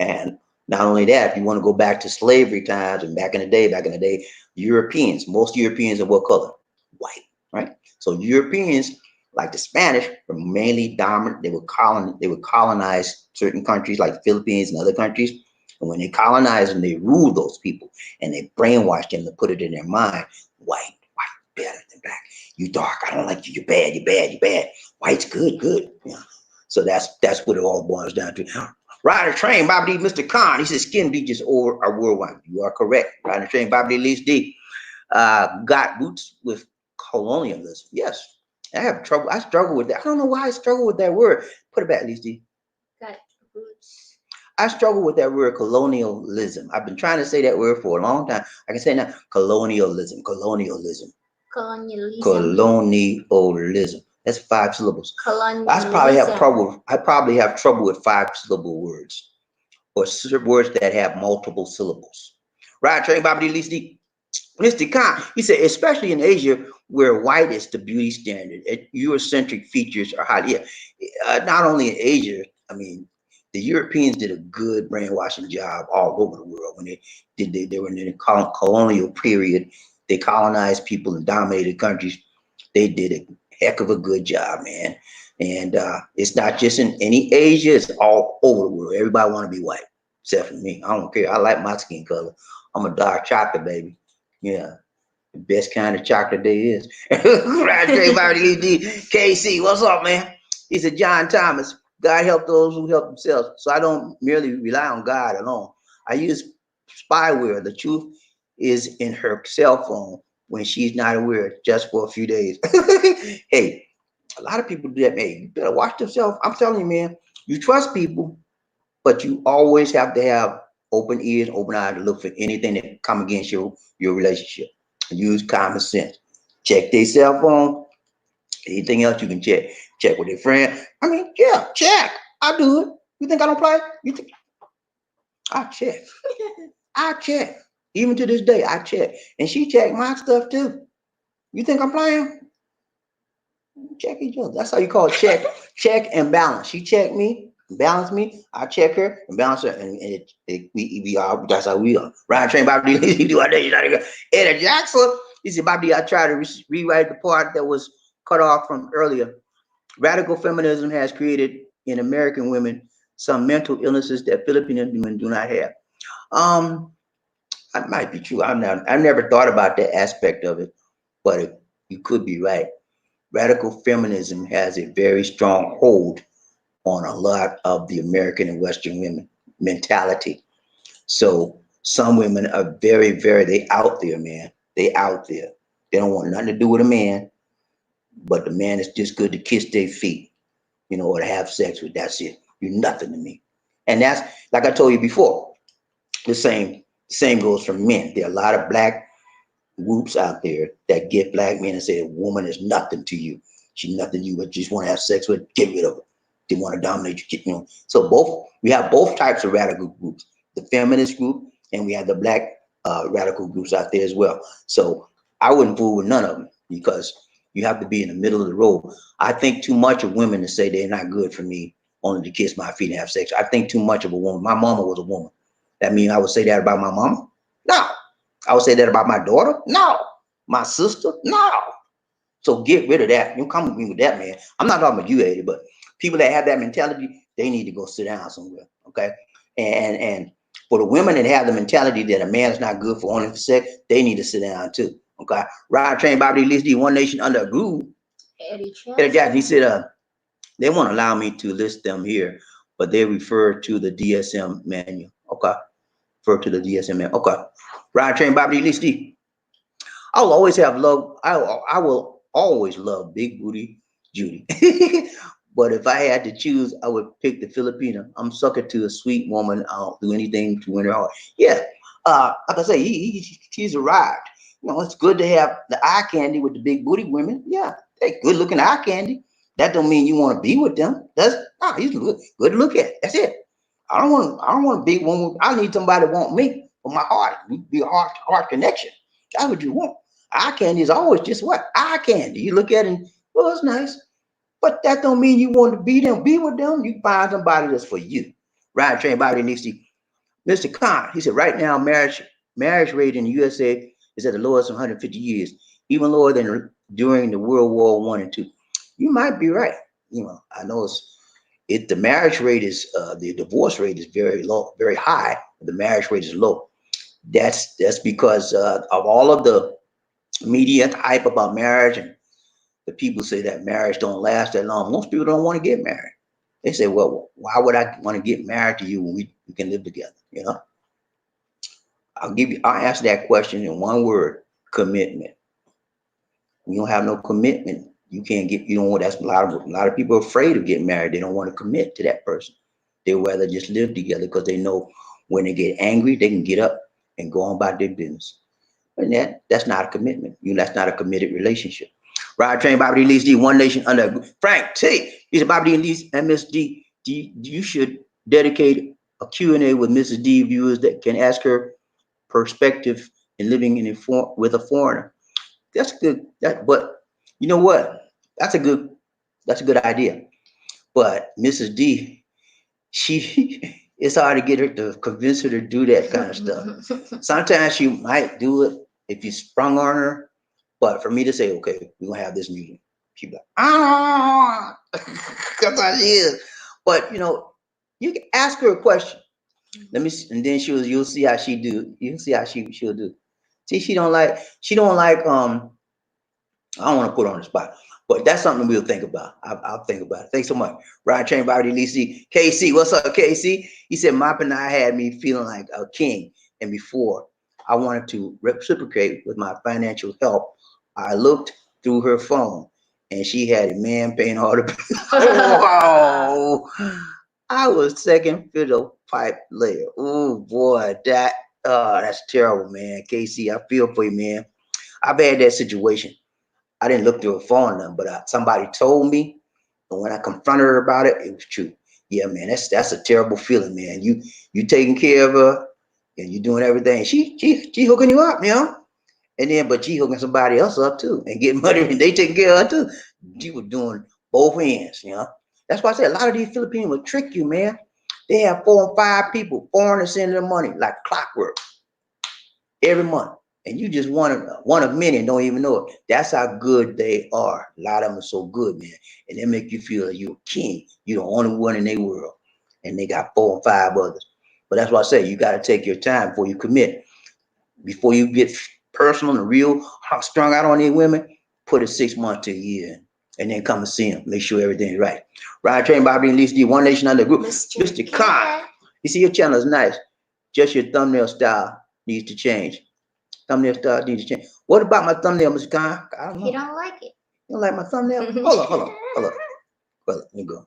And not only that, if you want to go back to slavery times and back in the day, Europeans, most Europeans are what color? White, right? So Europeans, like the Spanish, were mainly dominant. They would colonize certain countries like the Philippines and other countries. And when they colonized them, they ruled those people and they brainwashed them to put it in their mind, white better than black. You dark, I don't like you, you're bad, you're bad, you're bad. White's good, good. Yeah. So that's what it all boils down to. Ride a train, Bobby D, Mr. Khan. He says skin bleaches are worldwide. You are correct. Ride a train, Bobby D, Least D. Got roots with colonialism. Yes. I have trouble. I struggle with that. I don't know why I struggle with that word. Put it back, Least D. Got roots. I struggle with that word colonialism. I've been trying to say that word for a long time. I can say now colonialism, colonialism, Colonialism. colonialism. That's 5 syllables. Colonialism. I probably have trouble with 5 syllable words or words that have multiple syllables. Right, train Bobby D. Mr. Khan, he said, especially in Asia, where white is the beauty standard, Eurocentric features are highly. Not only in Asia, I mean, the Europeans did a good brainwashing job all over the world when they were in the colonial period. They colonized people and dominated countries. They did a heck of a good job, man. And it's not just in any Asia; it's all over the world. Everybody want to be white, except for me. I don't care. I like my skin color. I'm a dark chocolate baby. Yeah, the best kind of chocolate there is. KC, what's up, man? He said, John Thomas, God help those who help themselves. So I don't merely rely on God alone. I use spyware. The truth is in her cell phone when she's not aware just for a few days. Hey, a lot of people do that, man. You better watch yourself. I'm telling you, man, you trust people, but you always have to have open ears, open eyes to look for anything that come against your relationship. Use common sense. Check their cell phone. Anything else you can check. Check with their friend. I mean, yeah, check. I do it. You think I don't play? You think I check. I check. Even to this day, I check. And she checked my stuff too. You think I'm playing? Check each other. That's how you call it. Check and balance. She checked me, balance me. I check her and balance her, and we are. That's how we are. Ryan Train, Bobby D. You do our day. Eddie Jackson. He said, Bobby D, I tried to rewrite the part that was cut off from earlier. Radical feminism has created in American women some mental illnesses that Filipino women do not have. Um, that might be true. I never thought about that aspect of it, but you could be right. Radical feminism has a very strong hold on a lot of the American and Western women mentality. So some women are they out there, man. They out there. They don't want nothing to do with a man, but the man is just good to kiss their feet, or to have sex with. That's it. You're nothing to me. And that's like I told you before. The same goes for men. There are a lot of black groups out there that get black men and say a woman is nothing to you. She's nothing to you, but you just want to have sex with, get rid of her. They want to dominate you, you know. So both we have both types of radical groups, the feminist group and we have the black radical groups out there as well. So I wouldn't fool with none of them because you have to be in the middle of the road. I think too much of women to say they're not good for me only to kiss my feet and have sex. I think too much of a woman. My mama was a woman. That means I would say that about my mama? No. I would say that about my daughter? No. My sister? No. So get rid of that. You come with me with that, man. I'm not talking about you, Eddie, but people that have that mentality, they need to go sit down somewhere. Okay. And for the women that have the mentality that a man is not good for only for sex, they need to sit down too. Okay. Ride train Bobby at least one nation under a groove. Eddie Eddie Jackson. Jackson, he said, they won't allow me to list them here, but they refer to the DSM manual. Okay. Refer to the DSM manual. Okay. Ride train Bobby at least I'll always have love. I will always love Big Booty Judy. But if I had to choose, I would pick the Filipino. I'm sucker to a sweet woman. I'll do anything to win her heart. Yeah. Like I say, he's arrived. You know, it's good to have the eye candy with the big booty women. Yeah, they good looking eye candy. That don't mean you want to be with them. That's he's good to look at. That's it. I don't want a big woman. I need somebody to want me for my heart. Be a heart connection. That's what you want. Eye candy is always just what? Eye candy. You look at it and, well, it's nice. But that don't mean you want to be with them. You find somebody that's for you. Ride train body needs to Mr. Khan, he said right now marriage rate in the USA is at the lowest in 150 years, even lower than during the World War One and Two. You might be right. You know, I know the marriage rate is the divorce rate is very low, very high. The marriage rate is low. That's because of all of the media hype about marriage and the people say that marriage don't last that long. Most people don't want to get married. They say, well, why would I want to get married to you when we can live together? You know, I'll answer that question in one word: commitment. When you don't have no commitment, you can't get. You know, that's a lot of people are afraid of getting married. They don't want to commit to that person. They rather just live together because they know when they get angry, they can get up and go on about their business. And that's not a commitment. That's not a committed relationship. Ride train Bobby D. Lees D. One Nation under Frank T. He said Bobby D. Lees MSD. You should dedicate a Q&A with Mrs. D viewers that can ask her perspective in living with a foreigner. That's good. But you know what? That's a good idea. But Mrs. D, she it's hard to get her to convince her to do that kind of stuff. Sometimes she might do it if you sprung on her, but for me to say, okay, we're gonna have this meeting, she'd be like, that's how she is. But you can ask her a question. Let me, and then you'll see how she do. You'll see how she'll do. See, she don't like. I don't want to put her on the spot, but that's something we'll think about. I'll think about it. Thanks so much. Ryan Train Bobby Lisi. KC, what's up, KC? He said, Mop and I had me feeling like a king. And before I wanted to reciprocate with my financial help, I looked through her phone and she had a man paying all the bills. Oh, I was second fiddle pipe layer. Oh boy, that's terrible, man. KC, I feel for you, man. I've had that situation. I didn't look through her phone or nothing, but somebody told me, and when I confronted her about it, it was true. Yeah, man, that's a terrible feeling, man. You taking care of her and you doing everything. She hooking you up, and then but she hooking somebody else up too and getting money and they taking care of her too. She was doing both ends. That's why I said a lot of these Filipinos will trick you, man. They have 4 and 5 people, foreigners sending them money like clockwork every month. And you just one of many and don't even know it. That's how good they are. A lot of them are so good, man. And they make you feel like you're a king. You're the only one in their world. And they got 4 and 5 others. But that's why I say you got to take your time before you commit. Before you get personal and real strung out on these women, put it 6 months to a year. And then come and see them. Make sure everything's right. Ride Train Bobby and Lisa D, One Nation Under Group. Mr. Khan. You see, your channel is nice. Just your thumbnail style needs to change. Thumbnail style needs to change. What about my thumbnail, Mr. Khan? I don't know. He don't like it. You don't like my thumbnail? Hold on. Let me go.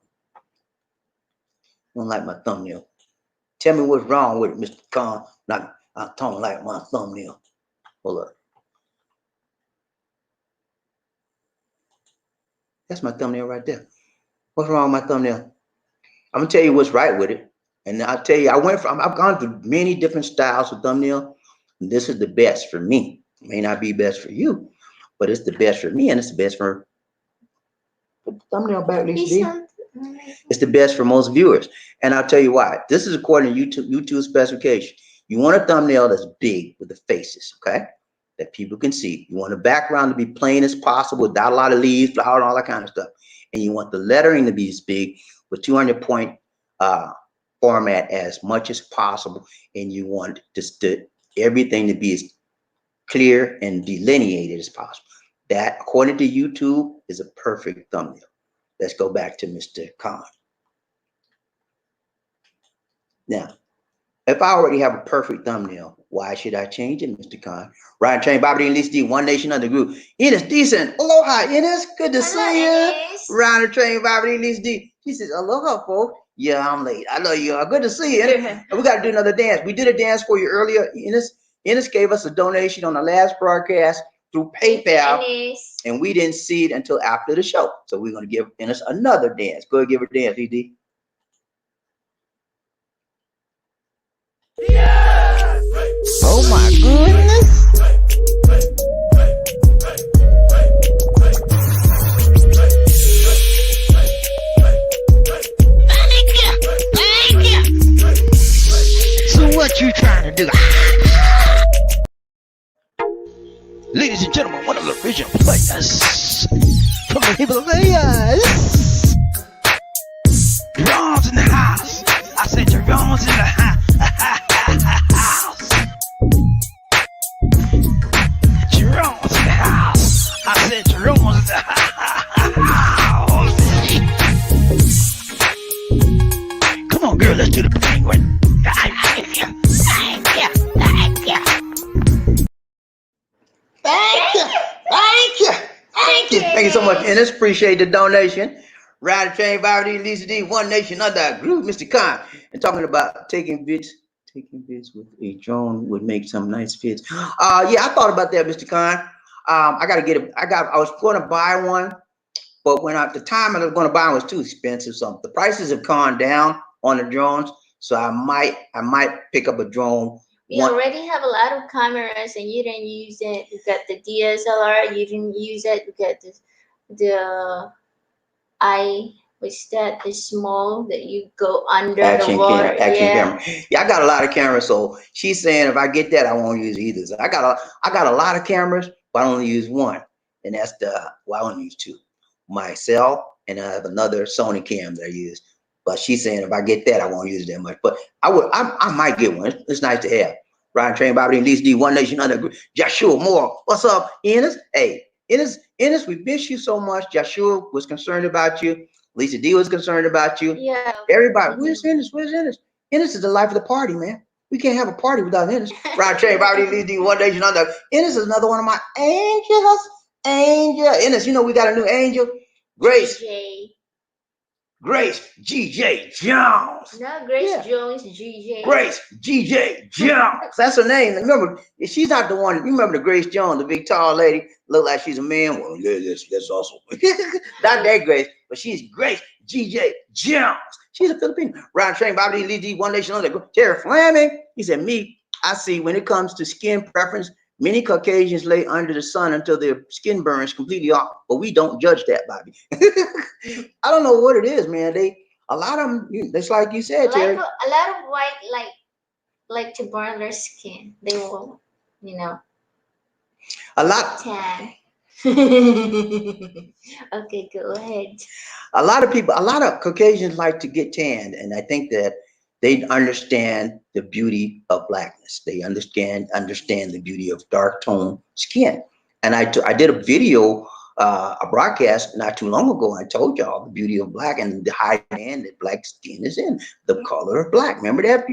You don't like my thumbnail. Tell me what's wrong with it, Mr. Khan. Not I don't like my thumbnail. Hold up. That's my thumbnail right there. What's wrong with my thumbnail? I'm gonna tell you what's right with it. And I'll tell you, I've gone through many different styles of thumbnail. And this is the best for me. It may not be best for you, but it's the best for me, and it's the best for put the thumbnail back, Lisa D. It's the best for most viewers. And I'll tell you why. This is according to YouTube specification. You want a thumbnail that's big with the faces, okay? That people can see. You want the background to be plain as possible, without a lot of leaves, flower, and all that kind of stuff. And you want the lettering to be as big with 200 point format as much as possible. And you want just everything to be as clear and delineated as possible. That, according to YouTube, is a perfect thumbnail. Let's go back to Mr. Khan. Now, if I already have a perfect thumbnail, why should I change it, Mr. Khan? Ryan Train, Bobby, and Lisa D, One Nation Under Group. Enos Decent. Aloha, Enos. Good to see you. Ryan Train, Bobby, and Lisa D. She says, aloha, folks. Yeah, I'm late. I love you. Good to see you. And we got to do another dance. We did a dance for you earlier. Enos gave us a donation on the last broadcast through PayPal, and we didn't see it until after the show. So we're going to give Enos another dance. Go ahead, give her a dance, ED. Oh my goodness. Thank you. So what you trying to do? Ladies and gentlemen, one of the original players from the Himalayas. Drums in the house. I said drums in the house. Drums in the house. I said drums in the house. Come on, girl, let's do the penguin. Thank you. Thank you. Thank you. Thank you. Thank you. Thank you. Thank you so much, Enos. Appreciate the donation. Ride Train, Bobby D, Lisa D, One Nation Under Group, Mr. Khan. And talking about taking bits with a drone would make some nice fits. Yeah, I thought about that, Mr. Khan. I was going to buy one, but the time I was going to buy one was too expensive. So the prices have gone down on the drones. So I might pick up a drone. We already have a lot of cameras and you didn't use it. You got the DSLR, you didn't use it. You got the the small that you go under the water. Camera. Yeah, I got a lot of cameras. So she's saying if I get that, I won't use either. So I got a lot of cameras, but I only use one, and that's I only use two. Myself, and I have another Sony cam that I use. But she's saying if I get that, I won't use it that much. But I might get one. It's nice to have. Ryan Train, Bobby, and Lisa D, One Nation Under Group. Joshua Moore, what's up, Enos? Hey, Enos, we miss you so much. Joshua was concerned about you. Lisa D was concerned about you. Yeah. Everybody, where's Enos? Where's Enos? Enos is the life of the party, man. We can't have a party without Enos. Ryan Train, Bobby, and Lisa D, One Nation Under. Enos is another one of my angels. Angel. Enos, we got a new angel. Grace. Grace GJ Jones. No, Grace Jones GJ. Grace GJ Jones. That's her name. Remember, she's not the one. You remember the Grace Jones, the big tall lady, look like she's a man. Well, yeah, that's also not that Grace, but she's Grace GJ Jones. She's a Filipino. Ryan Train, Bobby D, One Nation Under. Terry Fleming. He said, I see when it comes to skin preference, many Caucasians lay under the sun until their skin burns completely off, but we don't judge that, Bobby. I don't know what it is, man. A lot of them, that's like you said, Terry. A lot of white like to burn their skin. They will, A lot. Tan. Okay, go ahead. A lot of Caucasians like to get tanned, and I think that they understand the beauty of blackness. They understand the beauty of dark tone skin. And I did a video, a broadcast not too long ago. I told y'all the beauty of black and the high demand that black skin is in, the color of black. Remember that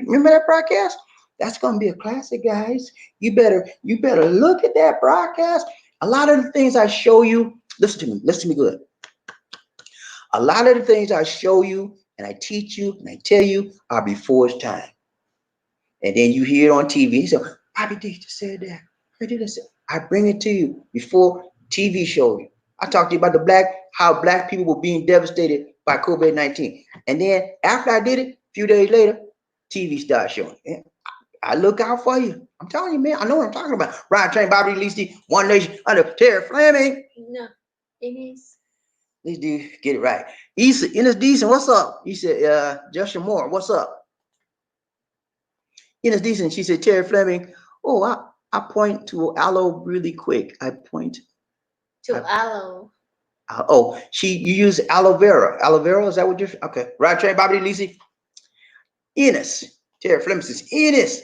broadcast? That's gonna be a classic, guys. You better look at that broadcast. A lot of the things I show you, listen to me good. A lot of the things I show you and I teach you and I tell you are before its time. And then you hear it on TV. He said, Bobby D just said that. I did this. I bring it to you before TV showed you. I talked to you about how black people were being devastated by COVID-19. And then after I did it, a few days later, TV started showing. And I look out for you. I'm telling you, man. I know what I'm talking about. Ryan Train, Bobby Lee, Steve, One Nation under Terry Fleming. No, it is. Let's get it right. Issa, Innes Decent, what's up? He said, Justin Moore, what's up? Innes Decent, she said, Terry Fleming. Oh, I point to aloe really quick. I point to aloe. Oh, you use aloe vera. Aloe vera, is that what you're okay? Right train, Bobby Lisi. Ines. Terry Fleming says, Ines.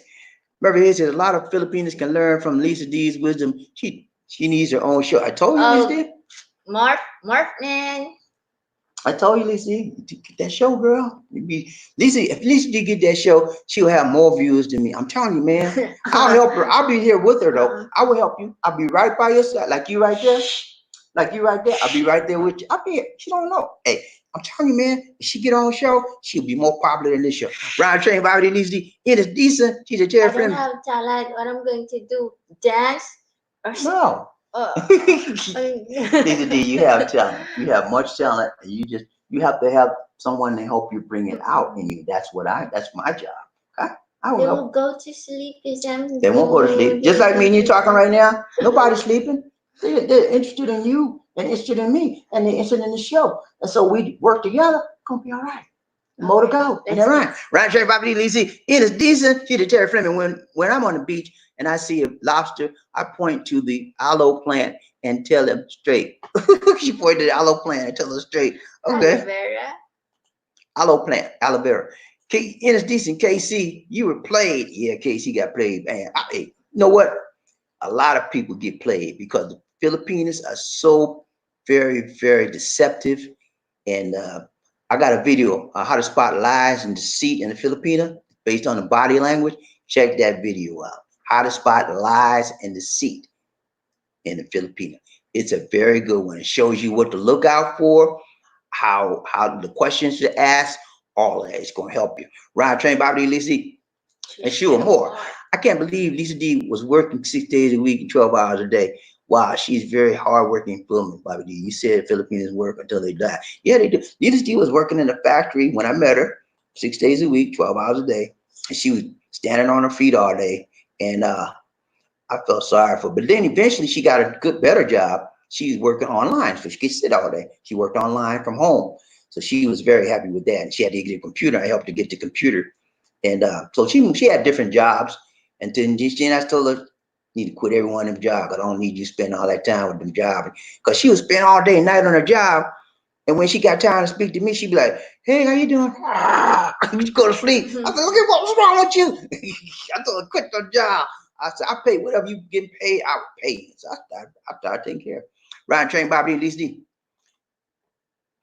Remember, he says a lot of Filipinos can learn from Lisa D's wisdom. She needs her own show. I told you, Lisa D. Markman. I told you, Lisa D, get that show, girl. If Lisa D get that show, she'll have more viewers than me. I'm telling you, man. I'll help her. I'll be here with her, though. I will help you. I'll be right by your side, like you right there. Like you right there. I'll be right there with you. I'll be here. She don't know. Hey, I'm telling you, man, if she get on the show, she'll be more popular than this show. Ryan Train, Bobby Lisa D. It is decent. She's a Terry Fleming. I don't have talent. What I'm going to do? Dance? Or no. Lisa D, you have talent. You have much talent, and you have to have someone to help you bring it out in you. That's my job. Okay? They will go to sleep because they won't go to sleep. Just like me and you talking right now. Nobody's sleeping. They're interested in you and interested in me and they're interested in the show. And so we work together. It's gonna be all right. More to go. Ain't that right? Right, Terry Bobby Lisa. It is decent. She's a Terry Fleming. When I'm on the beach and I see a lobster, I point to the aloe plant and tell them straight. She pointed to the aloe plant and tell them straight. Okay. Aloe vera. Aloe plant, aloe vera. It is decent. KC, you were played. Yeah, KC got played. Man, you know what? A lot of people get played because the Filipinos are so very, very deceptive. And I got a video on how to spot lies and deceit in the Filipino based on the body language. Check that video out. How to spot lies and deceit in the Filipino. It's a very good one. It shows you what to look out for, how the questions to ask, all of that. It's going to help you. Ryan Train, Bobby Lisa, and sure more. I can't believe Lisa D was working 6 days a week and 12 hours a day. Wow, she's very hardworking woman, Bobby D. You said Filipinos work until they die. Yeah, they do. Lisa D was working in the factory when I met her, 6 days a week, 12 hours a day. And she was standing on her feet all day. And I felt sorry for her. But then eventually she got a better job. She's working online, so she could sit all day. She worked online from home. So she was very happy with that. And she had to get a computer. I helped her get the computer. And so she had different jobs. And then I told her, you need to quit every one of them jobs. I don't need you to spend all that time with them jobs. Because she would spend all day and night on her job. And when she got time to speak to me, she'd be like, hey, how you doing? You go to sleep. I said, okay, what's wrong with you? I told her, quit the job. I said, I pay whatever you get paid, I would pay you. So I started taking care of it. Ryan Train, Bobby, Lisa D.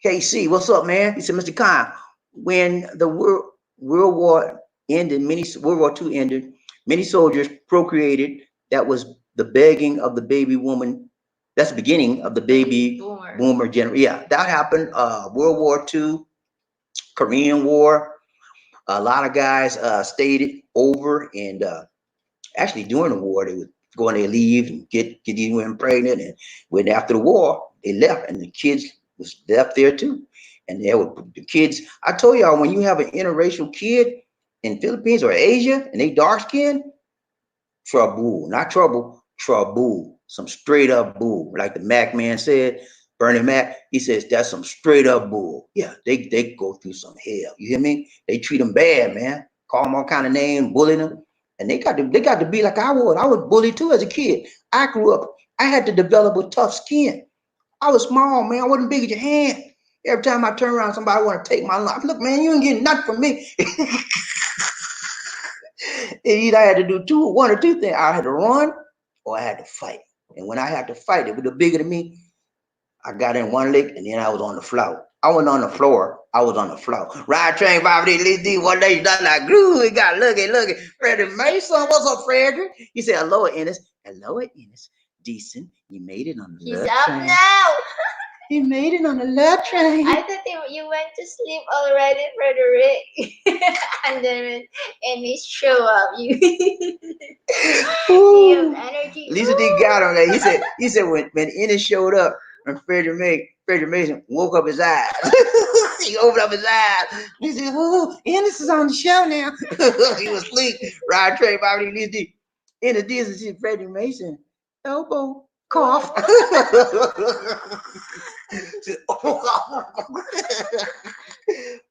KC, what's up, man? He said, Mr. Khan, when the World War ended, World War II ended, many soldiers procreated. That was the begging of the baby woman. That's the beginning of the baby boomer generation. Yeah, that happened. World War II, Korean War. A lot of guys stayed over, and actually during the war, they would go on their leave and get these women pregnant. And when after the war, they left, and the kids was left there too. And there were the kids. I told y'all, when you have an interracial kid in Philippines or Asia and they dark skinned, trouble, not trouble, trouble, some straight up bull. Like the Mac man said, Bernie Mac, he says that's some straight up bull. Yeah, they go through some hell. You hear me? They treat them bad, man. Call them all kind of names, bully them. And they got to be like I was. I was bullied too as a kid. I grew up, I had to develop a tough skin. I was small, man. I wasn't big as your hand. Every time I turn around, somebody want to take my life. Look, man, you ain't getting nothing from me. And either I had to do one or two things. I had to run or I had to fight. And when I had to fight, it was the bigger than me. I got in one leg and then I was on the floor. I wasn't on the floor. I was on the floor. Ride train, Bobby D, one day, done like glue. We got looking. Freddie Mason, what's up, Frederick? He said, hello, Ennis. Hello, Ennis. Decent. You made it on the He's up train. Now. He made it on the love train. I thought you went to sleep already, Frederick. And then when Emmys show up, you you Ooh. have energy. Lisa D got on there. He said when Ennis showed up and Frederick Mason woke up his eyes. He opened up his eyes. He said, "Oh, Ennis is on the show now." He was asleep. Ryan Trey, Bobby Lisa D. Ennis did see Frederick Mason elbow cough.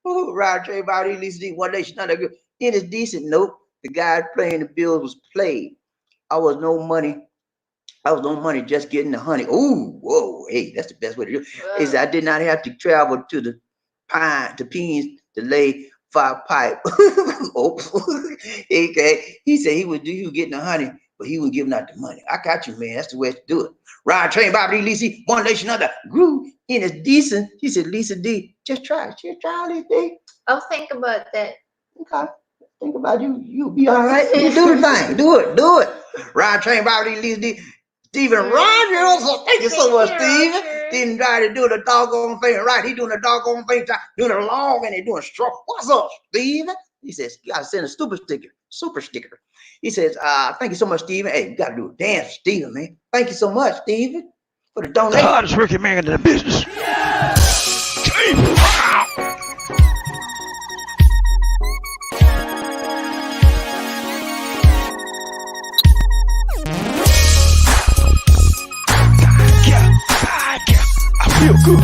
Oh, Ryan Trey, Bobby Lisa D. One day she's not that good. Ennis decent. Nope. The guy playing the Bills was played. I was no money. I was no money just getting the honey. Ooh, whoa, hey, that's the best way to do it. Is I did not have to travel to the pines to lay five pipe. Oh, okay. He said he was getting the honey, but he was giving out the money. I got you, man. That's the way to do it. Ryan Train, Bobby Lisa, one nation under grew in is decent. He said, Lisa D, just try it. Just try Lisa D. I'll think about that. Okay. Think about you. You'll be all right. You do the thing. Do it. Ryan Train, Bobby Lisa D. Steven Rogers. Thank you so much, Steven. Steven tried to do the doggone thing right. He doing the doggone thing, doing it long and he doing stroke. What's up, Steven? He says, you gotta send a super sticker. He says, thank you so much, Steven. Hey, you gotta do a dance, Steven, man. Thank you so much, Steven, for the The donation. hardest working man in the business. I feel good.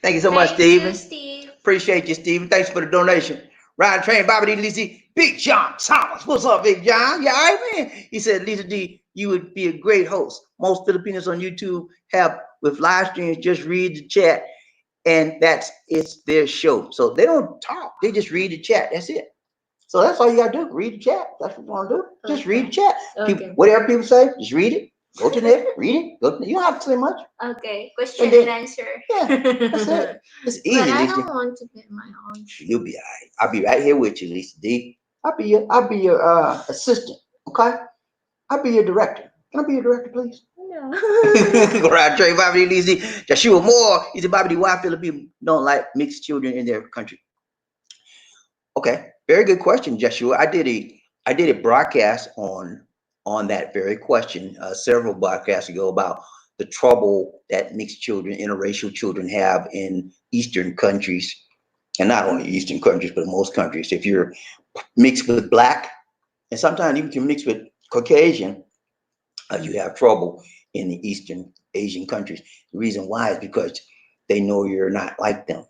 Thank you so much, Thank Steven. you, Steve. Appreciate you, Steven. Thanks for the donation. Ryan Train, Bobby D. Lisa D. Big John Thomas. What's up, Big John? Yeah, all right, man. He said, Lisa D, you would be a great host. Most Filipinos on YouTube have, with live streams, just read the chat, and it's their show. So they don't talk. They just read the chat. That's it. So that's all you got to do. Read the chat. That's what you want to do. Just read the chat. People, whatever people say, just read it. Go to there, read it. You don't have to say much. Okay, question and answer. Yeah, that's it. It's easy, But I Lisa. don't want to get my own. You'll be all right. I'll be right here with you, Lisa D. I'll be your assistant. Okay. I'll be your director. Can I be your director, please? No. Go around Trey, Bobby D. Lisa D. Joshua Moore. He said, Bobby D, why Philippines don't like mixed children in their country? Okay, very good question, Joshua. I did a broadcast on that very question several broadcasts ago about the trouble that mixed children, interracial children have in Eastern countries, and not only Eastern countries, but most countries. If you're mixed with Black, and sometimes you can mix with Caucasian, you have trouble in the Eastern Asian countries. The reason why is because they know you're not like them,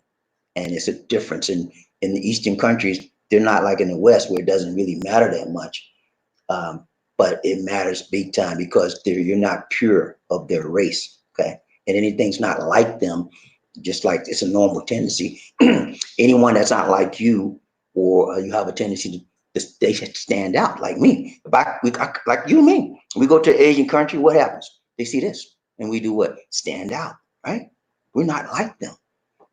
and it's a difference in the Eastern countries. They're not like in the West where it doesn't really matter that much. But it matters big time because you're not pure of their race, okay? And anything's not like them, just like it's a normal tendency. Anyone that's not like you, or you have a tendency they should stand out, like me. Like you and me, we go to an Asian country, what happens? They see this, and we do what? Stand out, right? We're not like them.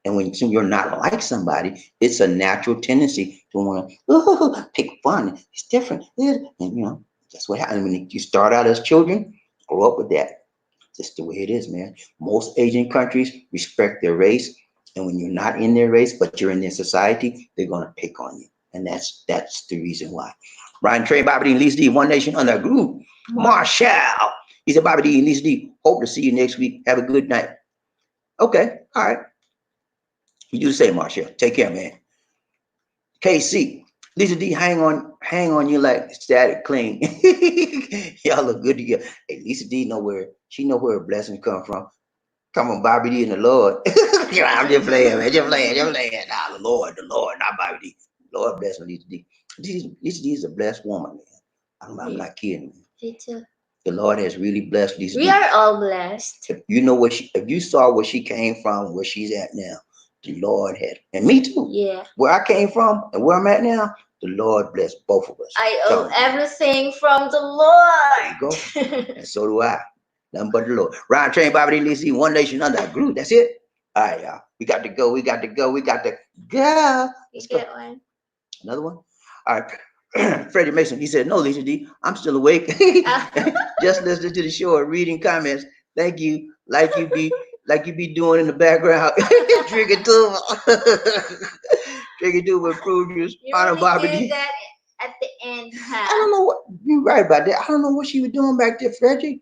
And when you're not like somebody, it's a natural tendency to want to pick fun. It's different, and that's what happens when you start out as children. Grow up with that. Just the way it is, man. Most Asian countries respect their race, and when you're not in their race, but you're in their society, they're gonna pick on you, and that's the reason why. Ryan Trey, Bobby D, and Lisa D, One Nation Under Group. Marshall, he said, Bobby D and Lisa D, hope to see you next week. Have a good night. Okay, all right. You do the same, Marshall. Take care, man. KC, Lisa D, hang on you like static clean. Y'all look good together. Hey, Lisa D know where her blessings come from. Come on, Bobby D and the Lord. I'm just playing, man. Just playing. Nah, the Lord, not Bobby D. Lord bless me, Lisa D. Lisa D is a blessed woman, man. I'm not kidding. You too. The Lord has really blessed these We people. are all blessed. If you know if you saw where she came from, where she's at now, the Lord had, and me too. Yeah. Where I came from and where I'm at now, the Lord bless both of us. I Tell owe me. everything from the There you go. Lord. And so do I. Nothing but the Lord. Ryan trained Bobby D. Lee, one nation under a group. That's it. All right, y'all. We got to go. We got to go. We got to go. You Let's go. get one? Another one. All right. Freddie Mason. He said, "No, Lisa D. I'm still awake. Just listening to the show and reading comments. Thank you. Like you be doing in the background. Trigger too. Trigger too will improve your You honor, only Bobby do D. that at the end, I huh? don't know what you're right about that. I don't know what she was doing back there, Frederick.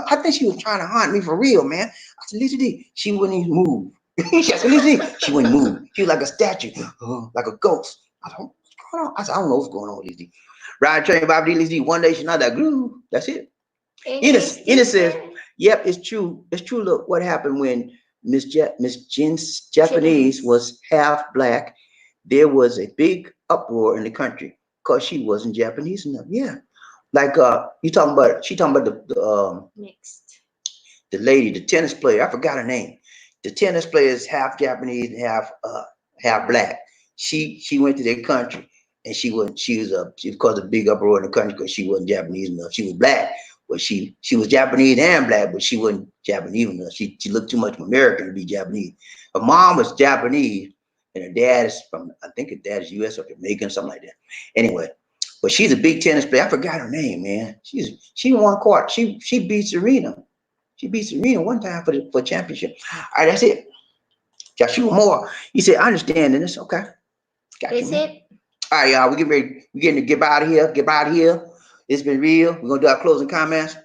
I think she was trying to haunt me for real, man. I said, Lisa D, she wouldn't even move. I said, Lisa D, she wouldn't move. She was like a statue, like a ghost. I said, what's going on? I said, I don't know what's going on with Lisa D. Ride train, Bobby D, Lisa D, one day she's not that groove. That's it. Ina says, yep, it's true. It's true. Look what happened when Miss Jen's Japanese was half black. There was a big uproar in the country because she wasn't Japanese enough. Yeah. Like she talking about Mixed. the lady, the tennis player. I forgot her name. The tennis player is half Japanese and half black. She went to their country and she caused a big uproar in the country because she wasn't Japanese enough. She was black, but she was Japanese and black, but she wasn't Japanese enough. She looked too much American to be Japanese. Her mom was Japanese and her dad is from, I think her dad is US or Jamaican, something like that. Anyway, but she's a big tennis player. I forgot her name, man. She won court. She beat Serena. She beat Serena one time for championship. All right, that's it. Joshua Moore. He said, I understand this. Okay. Got That's you, man. it. All right, y'all. We're getting to get out of here. Get out of here. It's been real. We're gonna do our closing comments.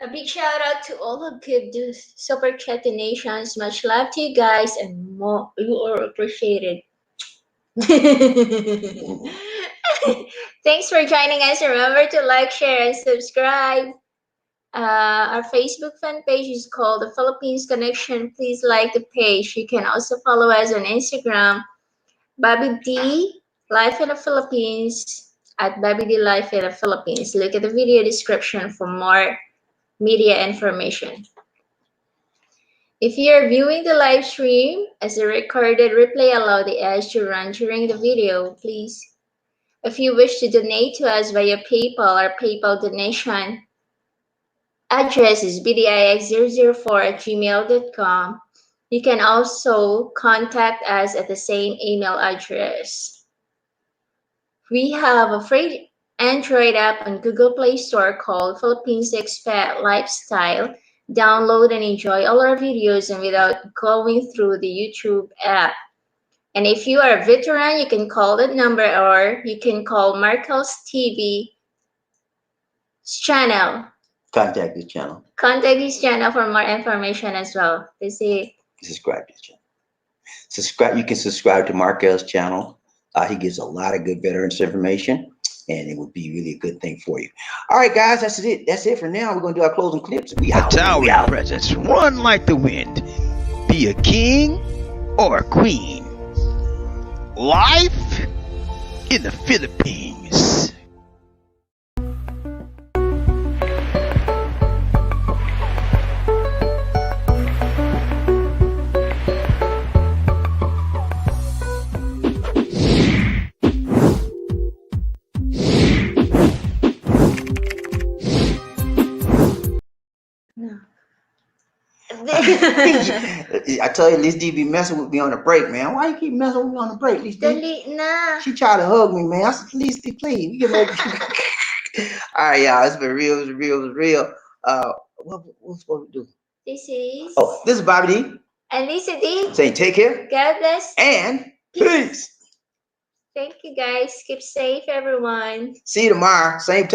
A big shout out to all who could do super chat donations. Much love to you guys and more. You are appreciated. Thanks for joining us. Remember to like, share, and subscribe. Our Facebook fan page is called The Philippines Connection. Please like the page. You can also follow us on Instagram, Bobby D Life in the Philippines at Bobby D Life in the Philippines. Look at the video description for more media information. If you are viewing the live stream as a recorded replay, allow the ads to run during the video, please. If you wish to donate to us via PayPal, our PayPal donation address is bdix004@gmail.com. You can also contact us at the same email address. We have a free Android app on Google Play Store called Philippines Expat Lifestyle. Download and enjoy all our videos and without going through the YouTube app. And if you are a veteran, you can call that number or you can call Marcos TV channel. Contact this channel. Contact this channel for more information as well. They say Subscribe to this channel. Subscribe. You can subscribe to Markel's channel. He gives a lot of good veterans information, and it would be really a good thing for you. All right, guys, that's it. That's it for now. We're gonna do our closing clips. We A out. towering presence, run like the wind. Be a king or a queen. Life in the Philippines. no. I tell you, Liz D be messing with me on the break, man. Why you keep messing with me on the break, Liz D? Dali na. She tried to hug me, man. I said, Liz D, please. We can make All right, y'all. It's been real. It's real. It's real. What's supposed to do? This is. Oh, this is Bobby D And Lisa D. saying take care God bless. and peace. Thank you guys. Keep safe, everyone. See you tomorrow, same time.